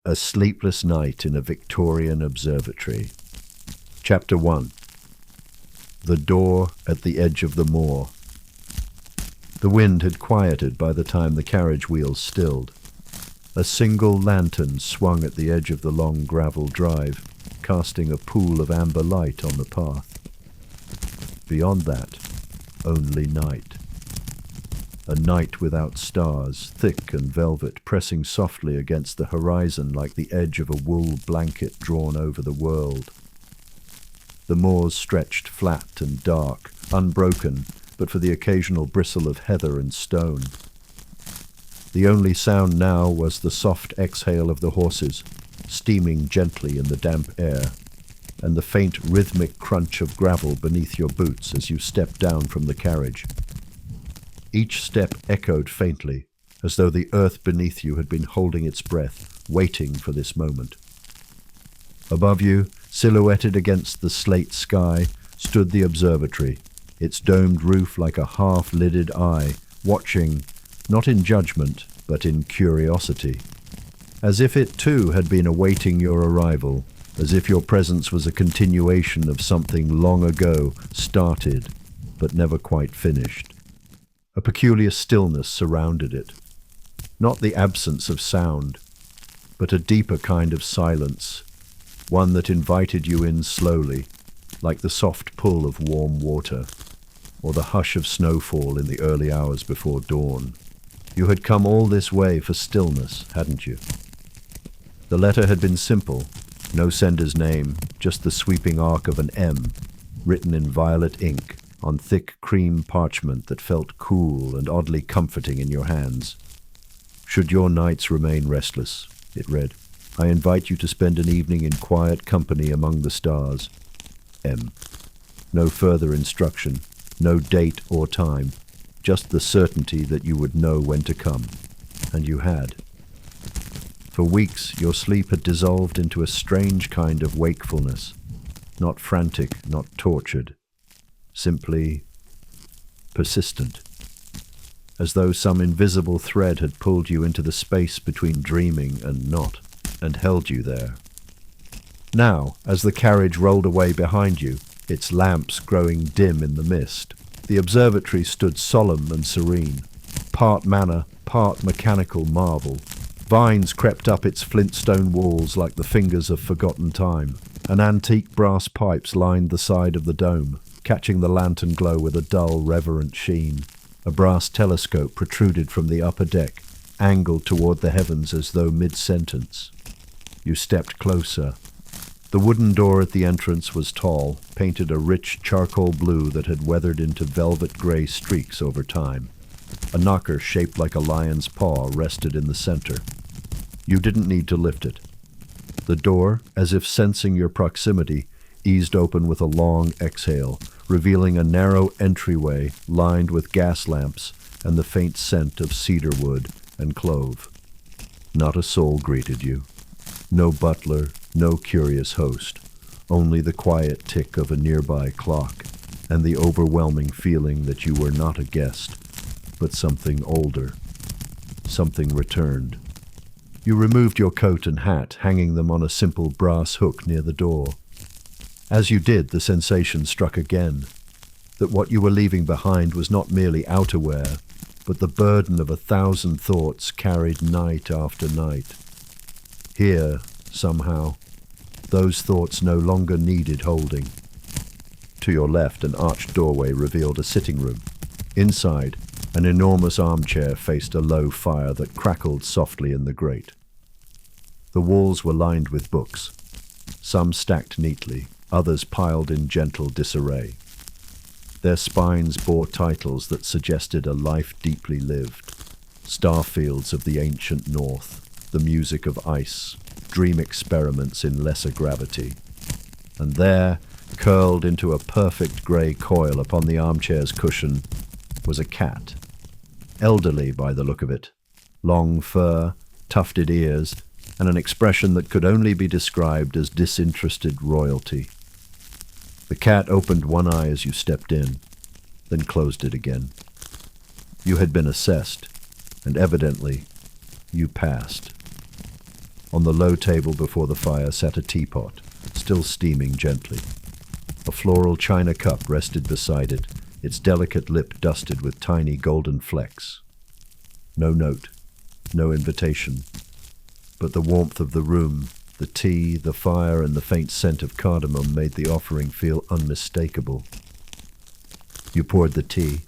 A Sleepless Night in a Victorian Observatory. Chapter 1. The Door at the Edge of the Moor. The wind had quieted by the time the carriage wheels stilled. A single lantern swung at the edge of the long gravel drive, casting a pool of amber light on the path. Beyond that, only night. A night without stars, thick and velvet, pressing softly against the horizon like the edge of a wool blanket drawn over the world. The moors stretched flat and dark, unbroken, but for the occasional bristle of heather and stone. The only sound now was the soft exhale of the horses, steaming gently in the damp air, and the faint rhythmic crunch of gravel beneath your boots as you stepped down from the carriage. Each step echoed faintly, as though the earth beneath you had been holding its breath, waiting for this moment. Above you, silhouetted against the slate sky, stood the observatory, its domed roof like a half-lidded eye, watching, not in judgment, but in curiosity. As if it too had been awaiting your arrival, as if your presence was a continuation of something long ago started, but never quite finished. A peculiar stillness surrounded it. Not the absence of sound, but a deeper kind of silence, one that invited you in slowly, like the soft pull of warm water, or the hush of snowfall in the early hours before dawn. You had come all this way for stillness, hadn't you? The letter had been simple, no sender's name, just the sweeping arc of an M, written in violet ink, on thick cream parchment that felt cool and oddly comforting in your hands. Should your nights remain restless, it read, I invite you to spend an evening in quiet company among the stars. M. No further instruction, no date or time, just the certainty that you would know when to come. And you had. For weeks, your sleep had dissolved into a strange kind of wakefulness, not frantic, not tortured. Simply persistent, as though some invisible thread had pulled you into the space between dreaming and not, and held you there. Now, as the carriage rolled away behind you, its lamps growing dim in the mist, the observatory stood solemn and serene, part manor, part mechanical marble. Vines crept up its flintstone walls like the fingers of forgotten time, and antique brass pipes lined the side of the dome, catching the lantern glow with a dull, reverent sheen. A brass telescope protruded from the upper deck, angled toward the heavens as though mid-sentence. You stepped closer. The wooden door at the entrance was tall, painted a rich charcoal blue that had weathered into velvet gray streaks over time. A knocker shaped like a lion's paw rested in the center. You didn't need to lift it. The door, as if sensing your proximity, eased open with a long exhale, revealing a narrow entryway lined with gas lamps and the faint scent of cedar wood and clove. Not a soul greeted you. No butler, no curious host, only the quiet tick of a nearby clock and the overwhelming feeling that you were not a guest, but something older, something returned. You removed your coat and hat, hanging them on a simple brass hook near the door. As you did, the sensation struck again, that what you were leaving behind was not merely outerwear, but the burden of 1,000 thoughts carried night after night. Here, somehow, those thoughts no longer needed holding. To your left, an arched doorway revealed a sitting room. Inside, an enormous armchair faced a low fire that crackled softly in the grate. The walls were lined with books, some stacked neatly, others piled in gentle disarray. Their spines bore titles that suggested a life deeply lived. Starfields of the ancient north, the music of ice, dream experiments in lesser gravity. And there, curled into a perfect grey coil upon the armchair's cushion, was a cat. Elderly by the look of it, long fur, tufted ears, and an expression that could only be described as disinterested royalty. The cat opened one eye as you stepped in, then closed it again. You had been assessed, and evidently, you passed. On the low table before the fire sat a teapot, still steaming gently. A floral china cup rested beside it, its delicate lip dusted with tiny golden flecks. No note, no invitation, but the warmth of the room, the tea, the fire, and the faint scent of cardamom made the offering feel unmistakable. You poured the tea.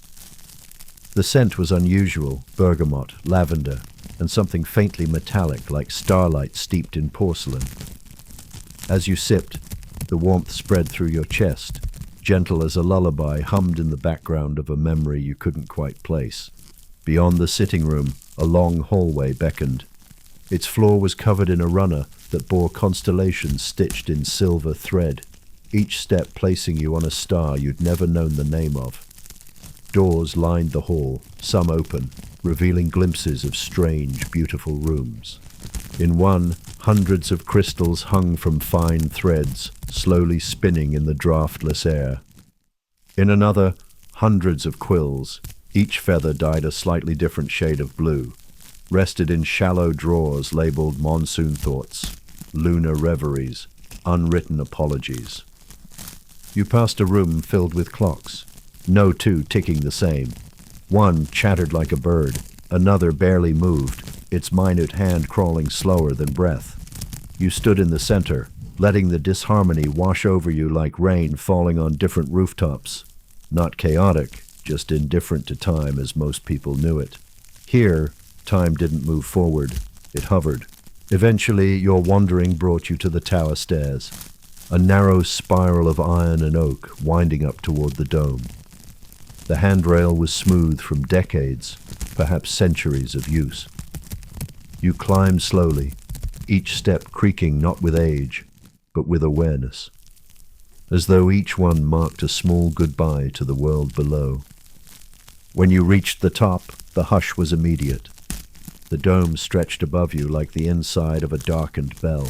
The scent was unusual, bergamot, lavender, and something faintly metallic like starlight steeped in porcelain. As you sipped, the warmth spread through your chest, gentle as a lullaby hummed in the background of a memory you couldn't quite place. Beyond the sitting room, a long hallway beckoned. Its floor was covered in a runner that bore constellations stitched in silver thread, each step placing you on a star you'd never known the name of. Doors lined the hall, some open, revealing glimpses of strange, beautiful rooms. In one, hundreds of crystals hung from fine threads, slowly spinning in the draughtless air. In another, hundreds of quills, each feather dyed a slightly different shade of blue, rested in shallow drawers labeled monsoon thoughts, lunar reveries, unwritten apologies. You passed a room filled with clocks, no two ticking the same. One chattered like a bird, another barely moved, its minute hand crawling slower than breath. You stood in the center, letting the disharmony wash over you like rain falling on different rooftops. Not chaotic, just indifferent to time as most people knew it. Here, time didn't move forward, it hovered. Eventually, your wandering brought you to the tower stairs, a narrow spiral of iron and oak winding up toward the dome. The handrail was smooth from decades, perhaps centuries of use. You climbed slowly, each step creaking not with age, but with awareness, as though each one marked a small goodbye to the world below. When you reached the top, the hush was immediate. The dome stretched above you like the inside of a darkened bell.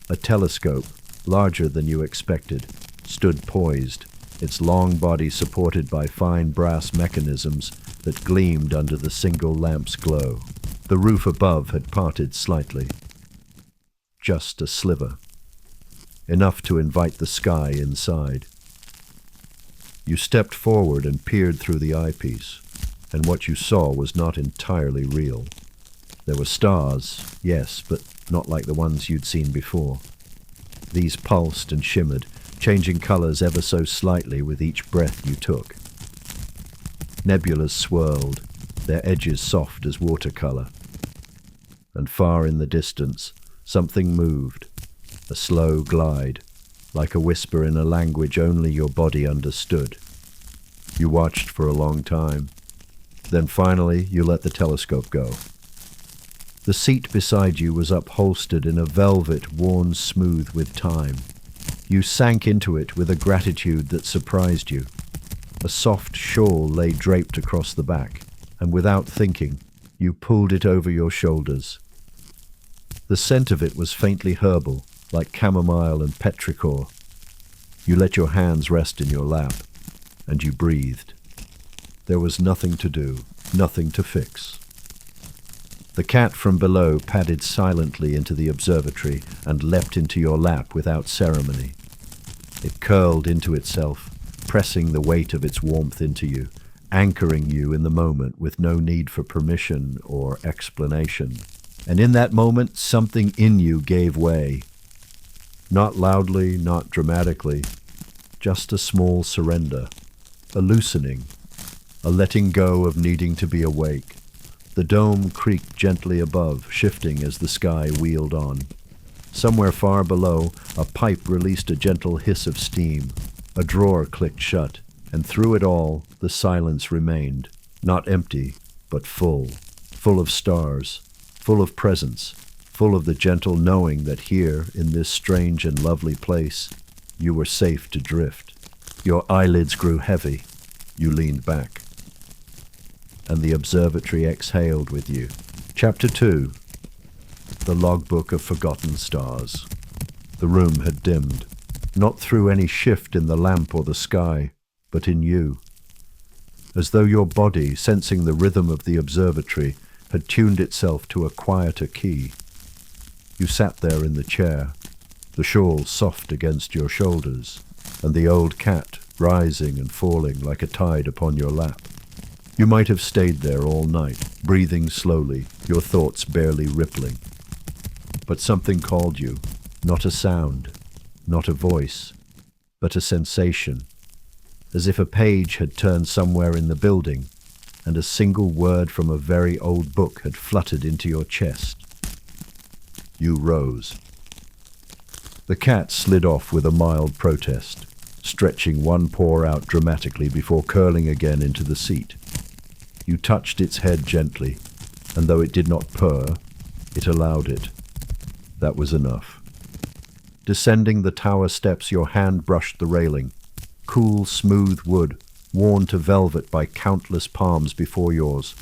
A telescope, larger than you expected, stood poised, its long body supported by fine brass mechanisms that gleamed under the single lamp's glow. The roof above had parted slightly. Just a sliver, enough to invite the sky inside. You stepped forward and peered through the eyepiece, and what you saw was not entirely real. There were stars, yes, but not like the ones you'd seen before. These pulsed and shimmered, changing colors ever so slightly with each breath you took. Nebulas swirled, their edges soft as watercolor. And far in the distance, something moved, a slow glide, like a whisper in a language only your body understood. You watched for a long time. Then finally, you let the telescope go. The seat beside you was upholstered in a velvet worn smooth with time. You sank into it with a gratitude that surprised you. A soft shawl lay draped across the back, and without thinking, you pulled it over your shoulders. The scent of it was faintly herbal, like chamomile and petrichor. You let your hands rest in your lap, and you breathed. There was nothing to do, nothing to fix. The cat from below padded silently into the observatory and leapt into your lap without ceremony. It curled into itself, pressing the weight of its warmth into you, anchoring you in the moment with no need for permission or explanation. And in that moment, something in you gave way. Not loudly, not dramatically, just a small surrender, a loosening, a letting go of needing to be awake. The dome creaked gently above, shifting as the sky wheeled on. Somewhere far below, a pipe released a gentle hiss of steam. A drawer clicked shut, and through it all, the silence remained, not empty, but full of stars, full of presence, full of the gentle knowing that here, in this strange and lovely place, you were safe to drift. Your eyelids grew heavy. You leaned back. And the observatory exhaled with you. Chapter 2. The Logbook of Forgotten Stars. The room had dimmed, not through any shift in the lamp or the sky, but in you. As though your body, sensing the rhythm of the observatory, had tuned itself to a quieter key. You sat there in the chair, the shawl soft against your shoulders, and the old cat rising and falling like a tide upon your lap. You might have stayed there all night, breathing slowly, your thoughts barely rippling. But something called you, not a sound, not a voice, but a sensation, as if a page had turned somewhere in the building, and a single word from a very old book had fluttered into your chest. You rose. The cat slid off with a mild protest, stretching one paw out dramatically before curling again into the seat. You touched its head gently, and though it did not purr, it allowed it. That was enough. Descending the tower steps, your hand brushed the railing. Cool, smooth wood, worn to velvet by countless palms before yours.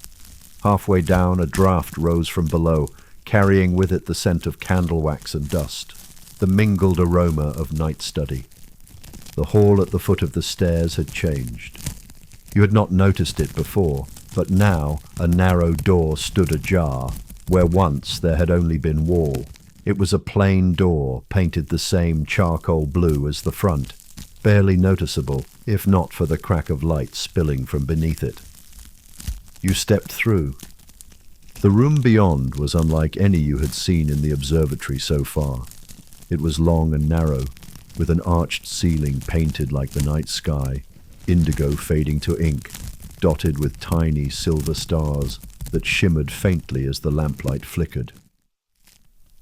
Halfway down, a draught rose from below, carrying with it the scent of candle wax and dust, the mingled aroma of night study. The hall at the foot of the stairs had changed. You had not noticed it before, but now a narrow door stood ajar, where once there had only been wall. It was a plain door, painted the same charcoal blue as the front, barely noticeable, if not for the crack of light spilling from beneath it. You stepped through. The room beyond was unlike any you had seen in the observatory so far. It was long and narrow, with an arched ceiling painted like the night sky, indigo fading to ink, dotted with tiny silver stars that shimmered faintly as the lamplight flickered.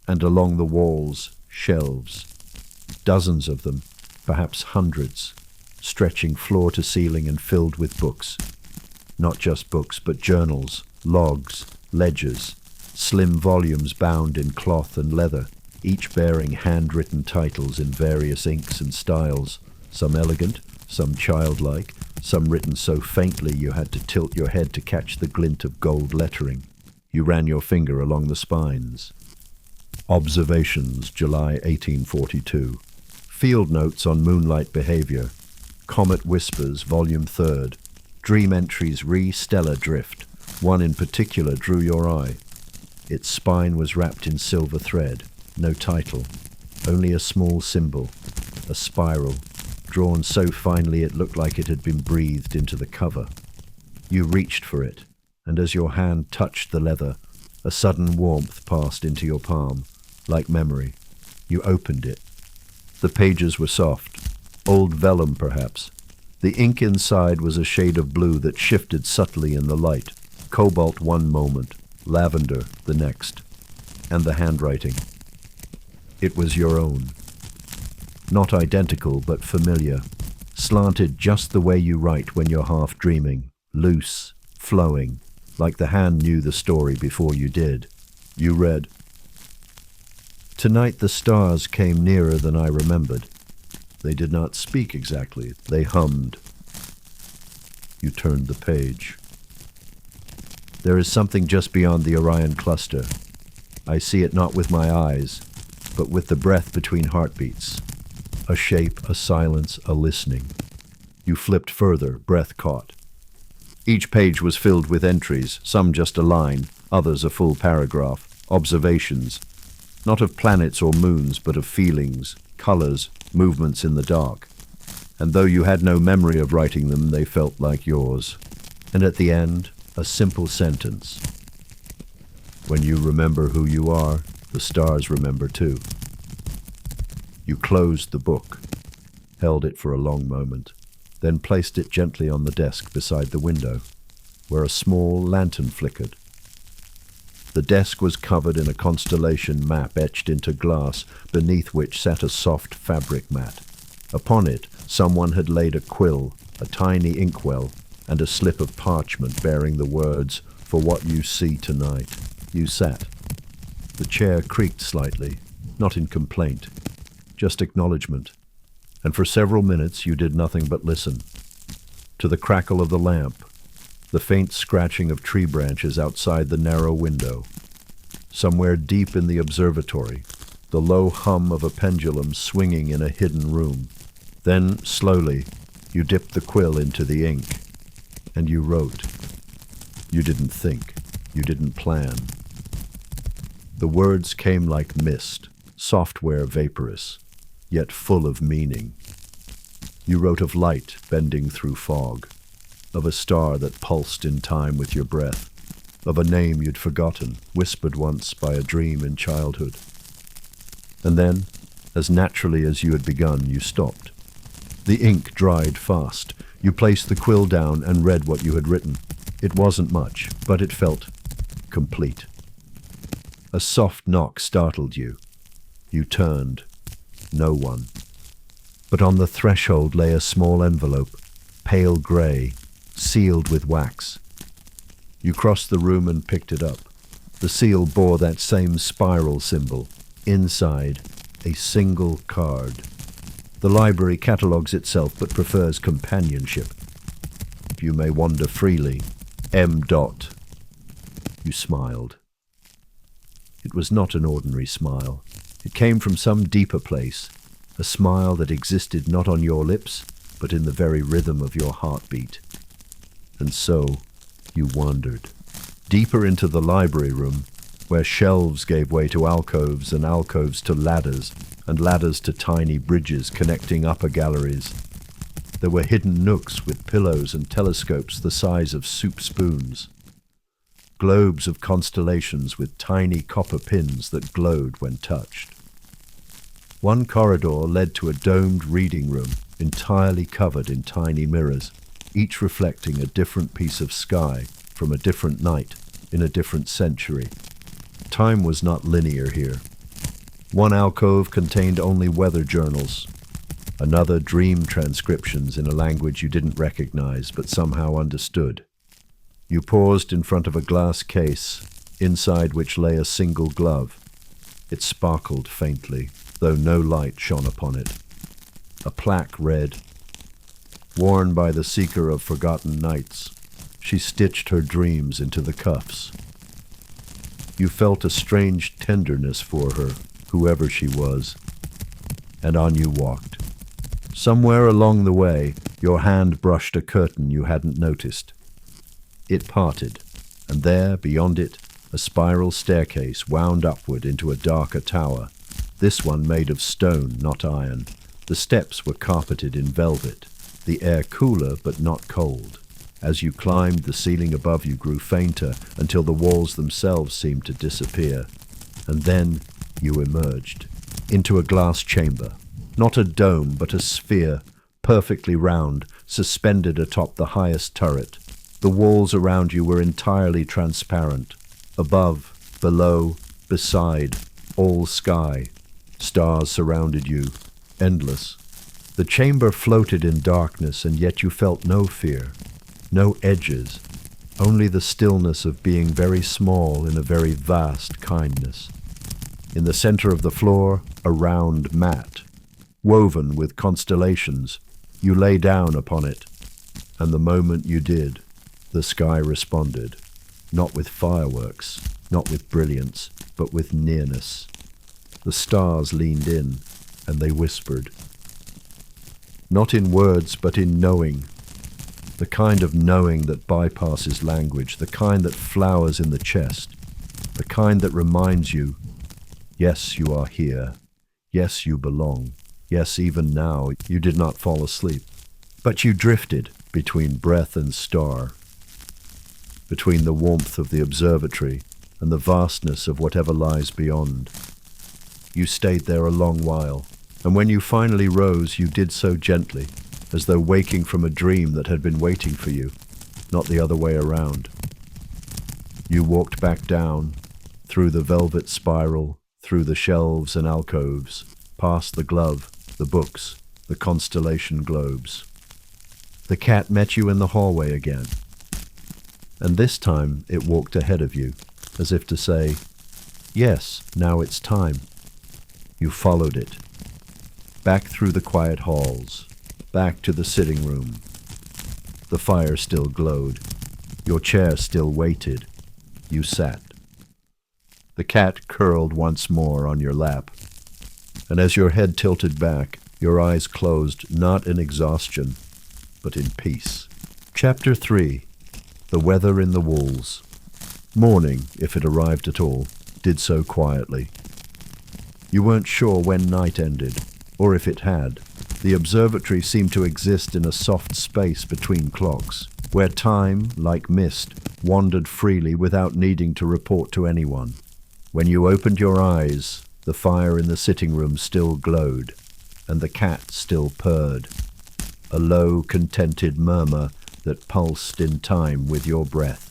And along the walls, shelves, dozens of them, perhaps hundreds, stretching floor to ceiling and filled with books. Not just books, but journals, logs, ledgers, slim volumes bound in cloth and leather, each bearing handwritten titles in various inks and styles, some elegant, some childlike, some written so faintly you had to tilt your head to catch the glint of gold lettering. You ran your finger along the spines. Observations, July 1842. Field Notes on Moonlight Behavior. Comet Whispers, Volume 3rd. Dream Entries re Stellar Drift. One in particular drew your eye. Its spine was wrapped in silver thread. No title, only a small symbol, a spiral, drawn so finely it looked like it had been breathed into the cover. You reached for it, and as your hand touched the leather, a sudden warmth passed into your palm, like memory. You opened it. The pages were soft, old vellum perhaps. The ink inside was a shade of blue that shifted subtly in the light, cobalt one moment, lavender the next. And the handwriting. It was your own. Not identical, but familiar, slanted just the way you write when you're half dreaming, loose, flowing, like the hand knew the story before you did. You read, "Tonight the stars came nearer than I remembered. They did not speak exactly, they hummed." You turned the page. "There is something just beyond the Orion cluster. I see it not with my eyes, but with the breath between heartbeats. A shape, a silence, a listening." You flipped further, breath caught. Each page was filled with entries, some just a line, others a full paragraph, observations, not of planets or moons, but of feelings, colors, movements in the dark. And though you had no memory of writing them, they felt like yours. And at the end, a simple sentence. "When you remember who you are, the stars remember too." You closed the book, held it for a long moment, then placed it gently on the desk beside the window, where a small lantern flickered. The desk was covered in a constellation map etched into glass, beneath which sat a soft fabric mat. Upon it, someone had laid a quill, a tiny inkwell, and a slip of parchment bearing the words, "For what you see tonight." You sat. The chair creaked slightly, not in complaint, just acknowledgement, and for several minutes you did nothing but listen. To the crackle of the lamp, the faint scratching of tree branches outside the narrow window. Somewhere deep in the observatory, the low hum of a pendulum swinging in a hidden room. Then, slowly, you dipped the quill into the ink, and you wrote. You didn't think, you didn't plan. The words came like mist, software vaporous, yet full of meaning. You wrote of light bending through fog, of a star that pulsed in time with your breath, of a name you'd forgotten, whispered once by a dream in childhood. And then, as naturally as you had begun, you stopped. The ink dried fast. You placed the quill down and read what you had written. It wasn't much, but it felt complete. A soft knock startled you. You turned. No one. But on the threshold lay a small envelope, pale grey, sealed with wax. You crossed the room and picked it up. The seal bore that same spiral symbol. Inside, a single card. The library catalogues itself but prefers companionship. You may wander freely. M. Dot. You smiled. It was not an ordinary smile. It came from some deeper place, a smile that existed not on your lips, but in the very rhythm of your heartbeat. And so, you wandered, deeper into the library room, where shelves gave way to alcoves and alcoves to ladders, and ladders to tiny bridges connecting upper galleries. There were hidden nooks with pillows and telescopes the size of soup spoons. Globes of constellations with tiny copper pins that glowed when touched. One corridor led to a domed reading room, entirely covered in tiny mirrors, each reflecting a different piece of sky from a different night in a different century. Time was not linear here. One alcove contained only weather journals, another dream transcriptions in a language you didn't recognize but somehow understood. You paused in front of a glass case, inside which lay a single glove. It sparkled faintly, though no light shone upon it. A plaque read, "Worn by the seeker of forgotten nights, she stitched her dreams into the cuffs." You felt a strange tenderness for her, whoever she was, and on you walked. Somewhere along the way, your hand brushed a curtain you hadn't noticed. It parted, and there, beyond it, a spiral staircase wound upward into a darker tower, this one made of stone, not iron. The steps were carpeted in velvet, the air cooler but not cold. As you climbed, the ceiling above you grew fainter until the walls themselves seemed to disappear. And then you emerged into a glass chamber, not a dome but a sphere, perfectly round, suspended atop the highest turret. The walls around you were entirely transparent. Above, below, beside, all sky. Stars surrounded you, endless. The chamber floated in darkness, and yet you felt no fear, no edges, only the stillness of being very small in a very vast kindness. In the center of the floor, a round mat, woven with constellations. You lay down upon it, and the moment you did, the sky responded, not with fireworks, not with brilliance, but with nearness. The stars leaned in, and they whispered. Not in words, but in knowing. The kind of knowing that bypasses language, the kind that flowers in the chest, the kind that reminds you, yes, you are here. Yes, you belong. Yes, even now, you did not fall asleep. But you drifted between breath and star, between the warmth of the observatory and the vastness of whatever lies beyond. You stayed there a long while, and when you finally rose, you did so gently, as though waking from a dream that had been waiting for you, not the other way around. You walked back down, through the velvet spiral, through the shelves and alcoves, past the glove, the books, the constellation globes. The cat met you in the hallway again, and this time it walked ahead of you, as if to say, yes, now it's time. You followed it, back through the quiet halls, back to the sitting room. The fire still glowed. Your chair still waited. You sat. The cat curled once more on your lap, and as your head tilted back, your eyes closed not in exhaustion, but in peace. Chapter 3. The Weather in the Walls. Morning, if it arrived at all. did so quietly. You weren't sure when night ended, or if it had. The observatory seemed to exist in a soft space between clocks, where time, like mist, wandered freely without needing to report to anyone. When you opened your eyes, the fire in the sitting room still glowed, and the cat still purred, a low, contented murmur that pulsed in time with your breath.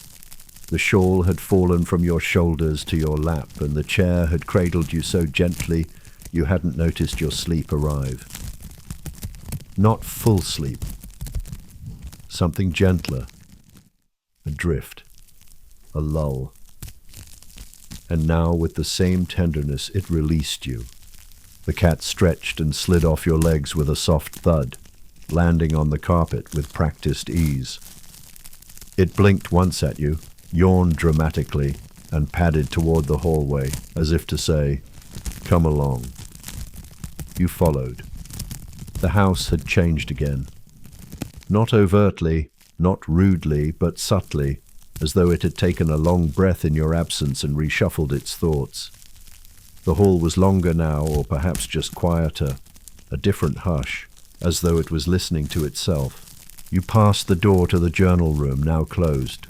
The shawl had fallen from your shoulders to your lap, and the chair had cradled you so gently you hadn't noticed your sleep arrive. Not full sleep. Something gentler. A drift. A lull. And now, with the same tenderness, it released you. The cat stretched and slid off your legs with a soft thud, landing on the carpet with practiced ease. It blinked once at you, yawned dramatically, and padded toward the hallway, as if to say, "Come along." You followed. The house had changed again. Not overtly, not rudely, but subtly, as though it had taken a long breath in your absence and reshuffled its thoughts. The hall was longer now, or perhaps just quieter, a different hush, as though it was listening to itself. You passed the door to the journal room, now closed.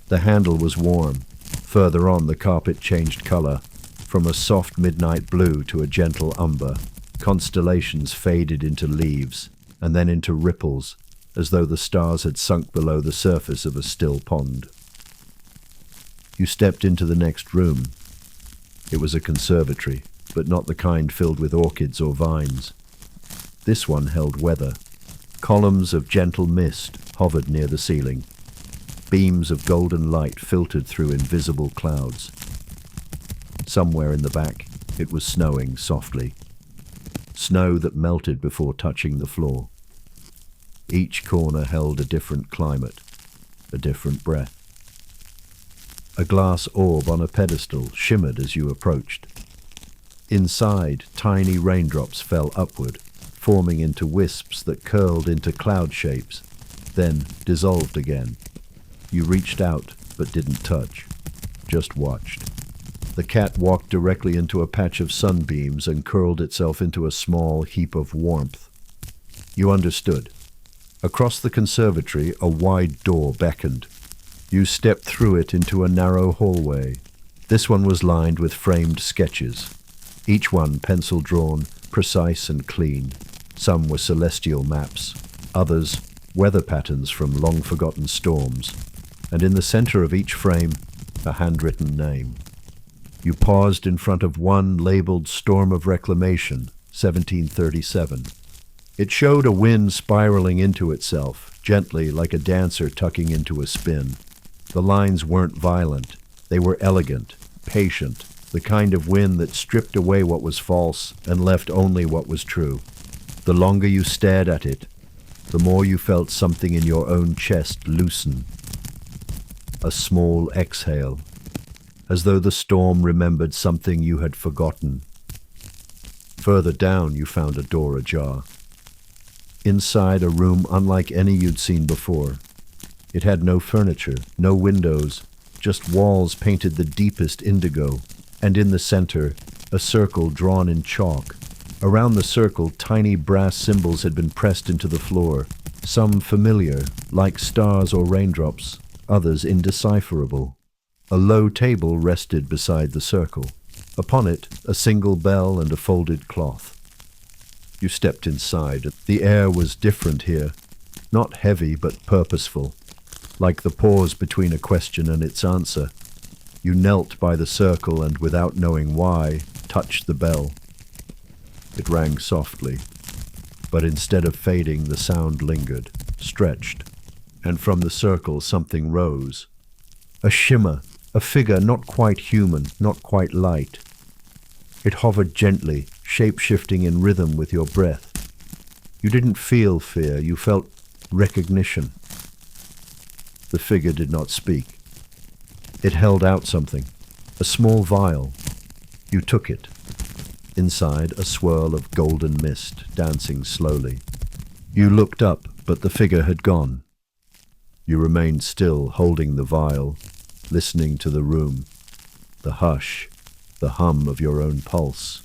The handle was warm. Further on, the carpet changed color, from a soft midnight blue to a gentle umber. Constellations faded into leaves, and then into ripples, as though the stars had sunk below the surface of a still pond. You stepped into the next room. It was a conservatory, but not the kind filled with orchids or vines. This one held weather. Columns of gentle mist hovered near the ceiling. Beams of golden light filtered through invisible clouds. Somewhere in the back, it was snowing softly. Snow that melted before touching the floor. Each corner held a different climate, a different breath. A glass orb on a pedestal shimmered as you approached. Inside, tiny raindrops fell upward, forming into wisps that curled into cloud shapes, then dissolved again. You reached out, but didn't touch, just watched. The cat walked directly into a patch of sunbeams and curled itself into a small heap of warmth. You understood. Across the conservatory, a wide door beckoned. You stepped through it into a narrow hallway. This one was lined with framed sketches, each one pencil-drawn, precise and clean. Some were celestial maps, others weather patterns from long-forgotten storms, and in the center of each frame, a handwritten name. You paused in front of one labeled Storm of Reclamation, 1737. It showed a wind spiraling into itself, gently like a dancer tucking into a spin. The lines weren't violent. They were elegant, patient, the kind of wind that stripped away what was false and left only what was true. The longer you stared at it, the more you felt something in your own chest loosen. A small exhale, as though the storm remembered something you had forgotten. Further down, you found a door ajar. Inside, a room unlike any you'd seen before. It had no furniture, no windows, just walls painted the deepest indigo, and in the center, a circle drawn in chalk. Around the circle, tiny brass symbols had been pressed into the floor, some familiar, like stars or raindrops, others indecipherable. A low table rested beside the circle. Upon it, a single bell and a folded cloth. You stepped inside. The air was different here, not heavy but purposeful, like the pause between a question and its answer. You knelt by the circle and, without knowing why, touched the bell. It rang softly, but instead of fading, the sound lingered, stretched, and from the circle something rose. A shimmer, a figure not quite human, not quite light. It hovered gently, shape-shifting in rhythm with your breath. You didn't feel fear, you felt recognition. The figure did not speak. It held out something, a small vial. You took it. Inside, a swirl of golden mist, dancing slowly. You looked up, but the figure had gone. You remained still, holding the vial, listening to the room. the hush, the hum of your own pulse.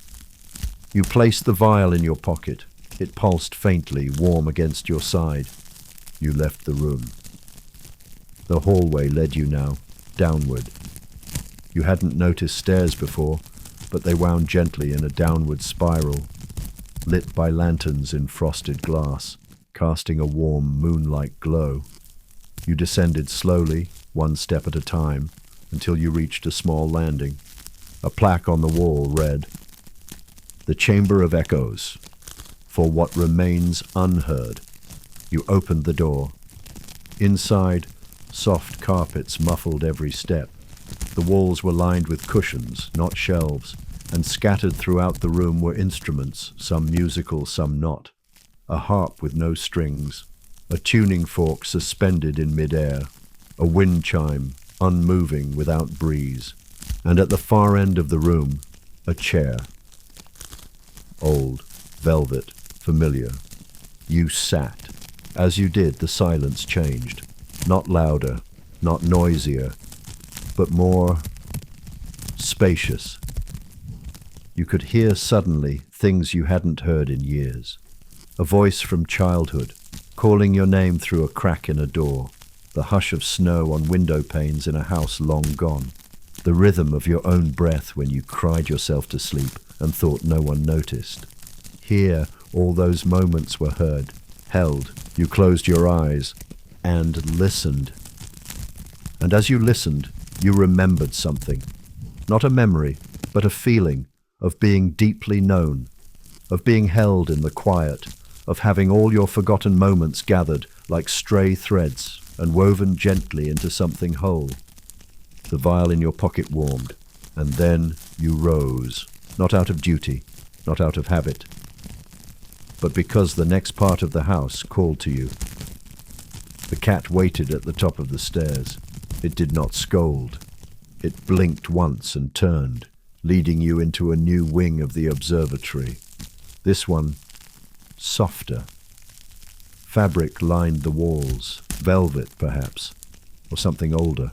You placed the vial in your pocket. It pulsed faintly, warm against your side. You left the room. The hallway led you now, downward. You hadn't noticed stairs before, but they wound gently in a downward spiral, lit by lanterns in frosted glass, casting a warm moonlight glow. You descended slowly, one step at a time, until you reached a small landing. A plaque on the wall read, "The Chamber of Echoes, for what remains unheard." You opened the door. Inside, soft carpets muffled every step. The walls were lined with cushions, not shelves, and scattered throughout the room were instruments, some musical, some not. A harp with no strings, a tuning fork suspended in mid-air, a wind chime, unmoving without breeze, and at the far end of the room, a chair. Old, velvet, familiar. You sat. As you did, the silence changed. Not louder, not noisier, but more spacious. You could hear suddenly things you hadn't heard in years. A voice from childhood, calling your name through a crack in a door. The hush of snow on window panes in a house long gone. The rhythm of your own breath when you cried yourself to sleep and thought no one noticed. Here, all those moments were heard, held. You closed your eyes and listened. And as you listened, you remembered something. Not a memory, but a feeling of being deeply known, of being held in the quiet, of having all your forgotten moments gathered like stray threads and woven gently into something whole. The vial in your pocket warmed, and then you rose, not out of duty, not out of habit, but because the next part of the house called to you. The cat waited at the top of the stairs. It did not scold. It blinked once and turned, leading you into a new wing of the observatory. This one, softer. Fabric lined the walls, velvet perhaps, or something older.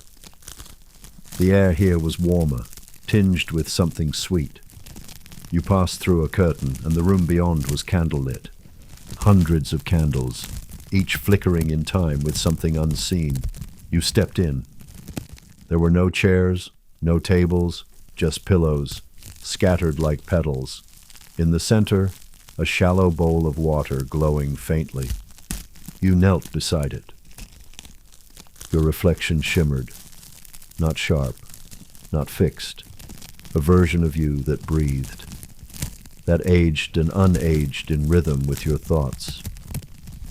The air here was warmer, tinged with something sweet. You passed through a curtain, and the room beyond was candlelit. Hundreds of candles, each flickering in time with something unseen. You stepped in. There were no chairs, no tables, just pillows, scattered like petals. In the center, a shallow bowl of water glowing faintly. You knelt beside it. Your reflection shimmered, not sharp, not fixed, a version of you that breathed, that aged and unaged in rhythm with your thoughts.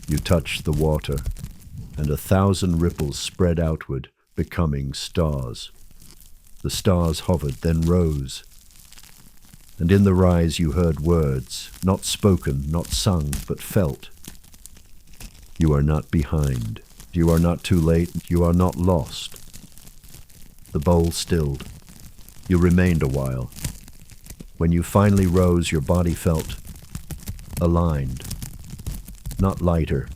You touched the water, and 1,000 ripples spread outward, becoming stars. The stars hovered, then rose. And in the rise you heard words, not spoken, not sung, but felt. You are not behind. You are not too late. You are not lost. The bowl stilled. You remained a while. When you finally rose, your body felt aligned. Not lighter,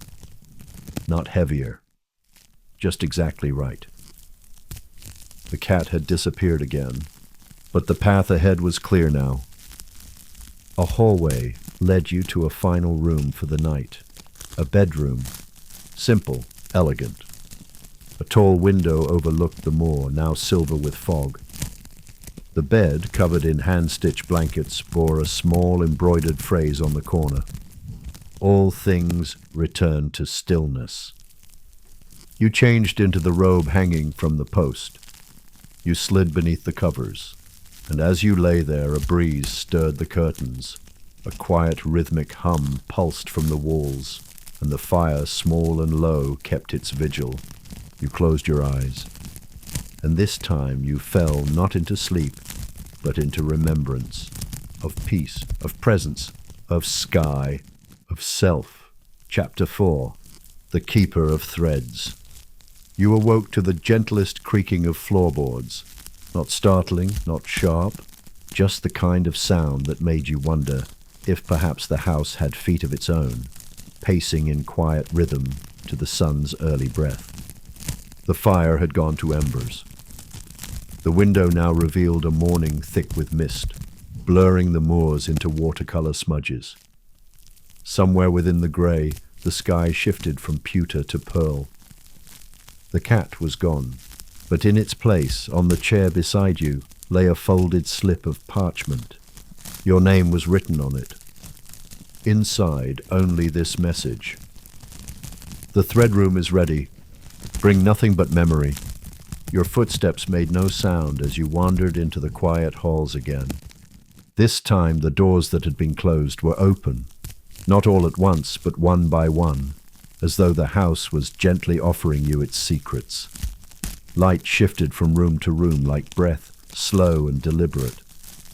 not heavier, just exactly right. The cat had disappeared again, but the path ahead was clear now. A hallway led you to a final room for the night. A bedroom, simple, elegant. A tall window overlooked the moor, now silver with fog. The bed, covered in hand-stitched blankets, bore a small embroidered phrase on the corner. All things return to stillness. You changed into the robe hanging from the post. You slid beneath the covers, and as you lay there, a breeze stirred the curtains. A quiet rhythmic hum pulsed from the walls, and the fire, small and low, kept its vigil. You closed your eyes, and this time you fell not into sleep, but into remembrance, of peace, of presence, of sky, of self. Chapter 4. The Keeper of Threads. You awoke to the gentlest creaking of floorboards, not startling, not sharp, just the kind of sound that made you wonder if perhaps the house had feet of its own, pacing in quiet rhythm to the sun's early breath. The fire had gone to embers. The window now revealed a morning thick with mist, blurring the moors into watercolor smudges. Somewhere within the grey, the sky shifted from pewter to pearl. The cat was gone, but in its place, on the chair beside you, lay a folded slip of parchment. Your name was written on it. Inside, only this message. The thread room is ready. Bring nothing but memory. Your footsteps made no sound as you wandered into the quiet halls again. This time the doors that had been closed were open, not all at once, but one by one, as though the house was gently offering you its secrets. Light shifted from room to room like breath, slow and deliberate.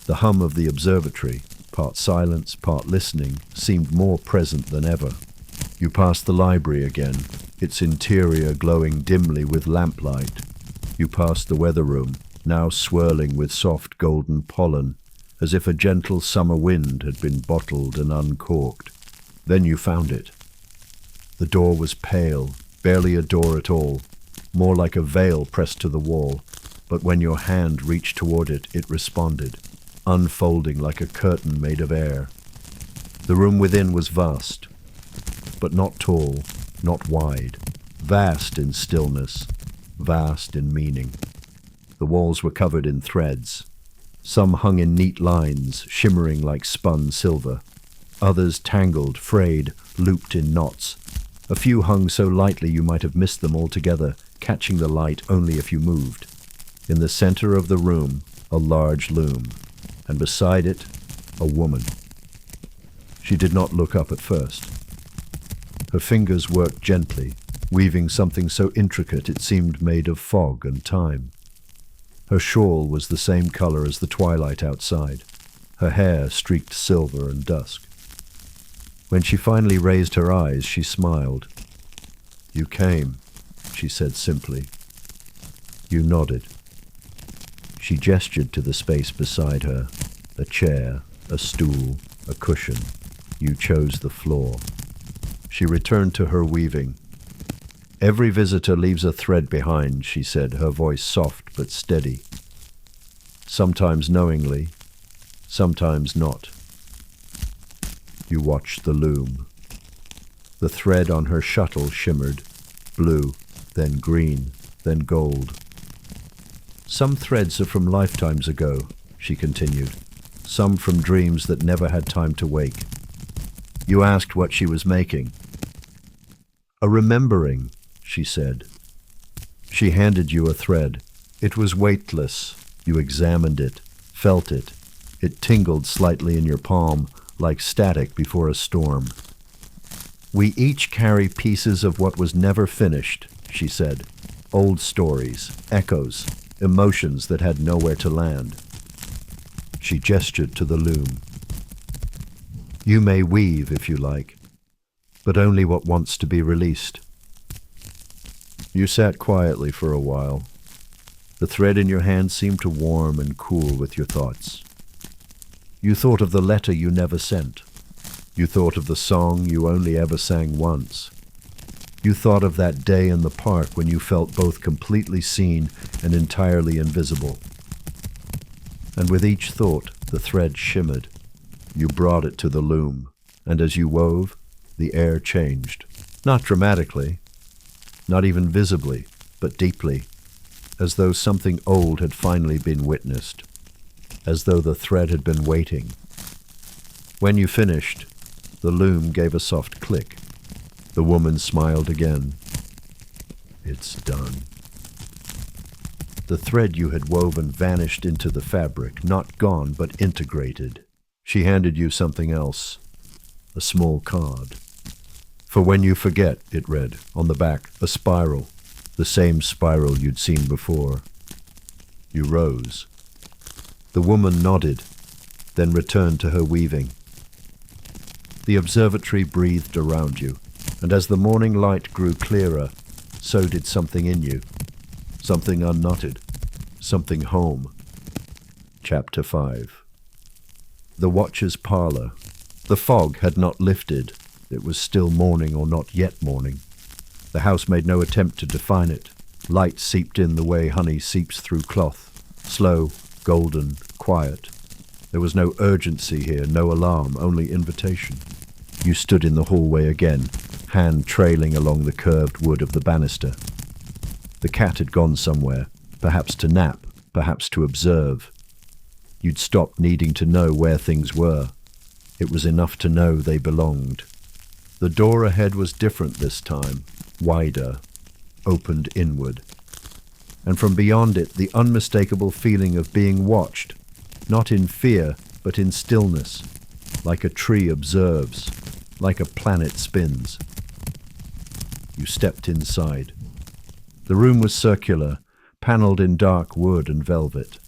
The hum of the observatory, part silence, part listening, seemed more present than ever. You passed the library again, its interior glowing dimly with lamplight. You passed the weather room, now swirling with soft golden pollen, as if a gentle summer wind had been bottled and uncorked. Then you found it. The door was pale, barely a door at all, more like a veil pressed to the wall, but when your hand reached toward it, it responded, unfolding like a curtain made of air. The room within was vast, but not tall, not wide, vast in stillness, vast in meaning. The walls were covered in threads. Some hung in neat lines, shimmering like spun silver. Others tangled, frayed, looped in knots. A few hung so lightly you might have missed them altogether, catching the light only if you moved. In the center of the room, a large loom, and beside it, a woman. She did not look up at first. Her fingers worked gently, weaving something so intricate it seemed made of fog and time. Her shawl was the same color as the twilight outside, her hair streaked silver and dusk. When she finally raised her eyes, she smiled. "You came," she said simply. You nodded. She gestured to the space beside her, a chair, a stool, a cushion. You chose the floor. She returned to her weaving. "Every visitor leaves a thread behind," she said, her voice soft but steady. Sometimes knowingly, sometimes not. You watched the loom. The thread on her shuttle shimmered, blue, then green, then gold. "Some threads are from lifetimes ago," she continued, "some from dreams that never had time to wake." You asked what she was making. "A remembering," she said. She handed you a thread. It was weightless. You examined it, felt it. It tingled slightly in your palm, like static before a storm. "We each carry pieces of what was never finished," she said. "Old stories, echoes, emotions that had nowhere to land." She gestured to the loom. "You may weave if you like, but only what wants to be released." You sat quietly for a while. The thread in your hand seemed to warm and cool with your thoughts. You thought of the letter you never sent. You thought of the song you only ever sang once. You thought of that day in the park when you felt both completely seen and entirely invisible. And with each thought, the thread shimmered. You brought it to the loom, and as you wove, the air changed. Not dramatically, not even visibly, but deeply, as though something old had finally been witnessed, as though the thread had been waiting. When you finished, the loom gave a soft click. The woman smiled again. "It's done." The thread you had woven vanished into the fabric, not gone, but integrated. She handed you something else, a small card. "For when you forget," it read, on the back, a spiral, the same spiral you'd seen before. You rose. The woman nodded, then returned to her weaving. The observatory breathed around you, and as the morning light grew clearer, so did something in you, something unknotted, something home. Chapter 5. The Watcher's Parlor. The fog had not lifted. It was still morning or not yet morning. The house made no attempt to define it. Light seeped in the way honey seeps through cloth. Slow, golden, quiet. There was no urgency here, no alarm, only invitation. You stood in the hallway again, hand trailing along the curved wood of the banister. The cat had gone somewhere, perhaps to nap, perhaps to observe. You'd stopped needing to know where things were. It was enough to know they belonged. The door ahead was different this time, wider, opened inward. And from beyond it, the unmistakable feeling of being watched, not in fear, but in stillness, like a tree observes, like a planet spins. You stepped inside. The room was circular, panelled in dark wood and velvet.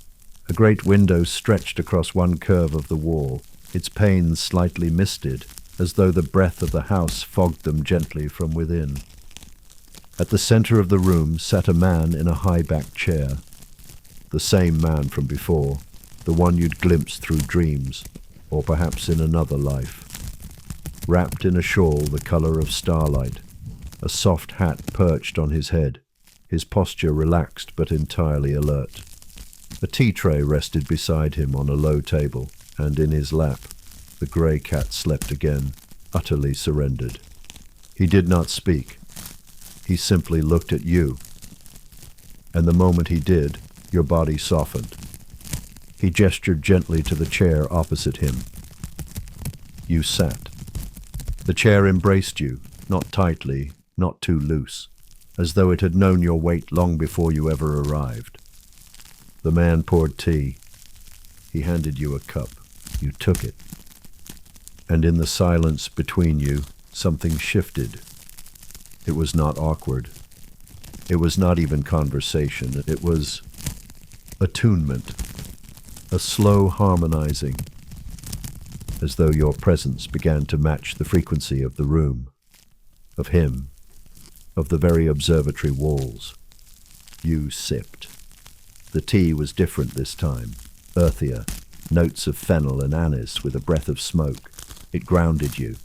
A great window stretched across one curve of the wall, its panes slightly misted, as though the breath of the house fogged them gently from within. At the center of the room sat a man in a high-backed chair. The same man from before, the one you'd glimpsed through dreams, or perhaps in another life. Wrapped in a shawl the color of starlight, a soft hat perched on his head, his posture relaxed but entirely alert. A tea tray rested beside him on a low table, and in his lap, the grey cat slept again, utterly surrendered. He did not speak. He simply looked at you. And the moment he did, your body softened. He gestured gently to the chair opposite him. You sat. The chair embraced you, not tightly, not too loose, as though it had known your weight long before you ever arrived. The man poured tea. He handed you a cup. You took it. And in the silence between you, something shifted. It was not awkward. It was not even conversation. It was attunement, a slow harmonizing, as though your presence began to match the frequency of the room, of him, of the very observatory walls. You sipped. The tea was different this time, earthier, notes of fennel and anise with a breath of smoke. It grounded you,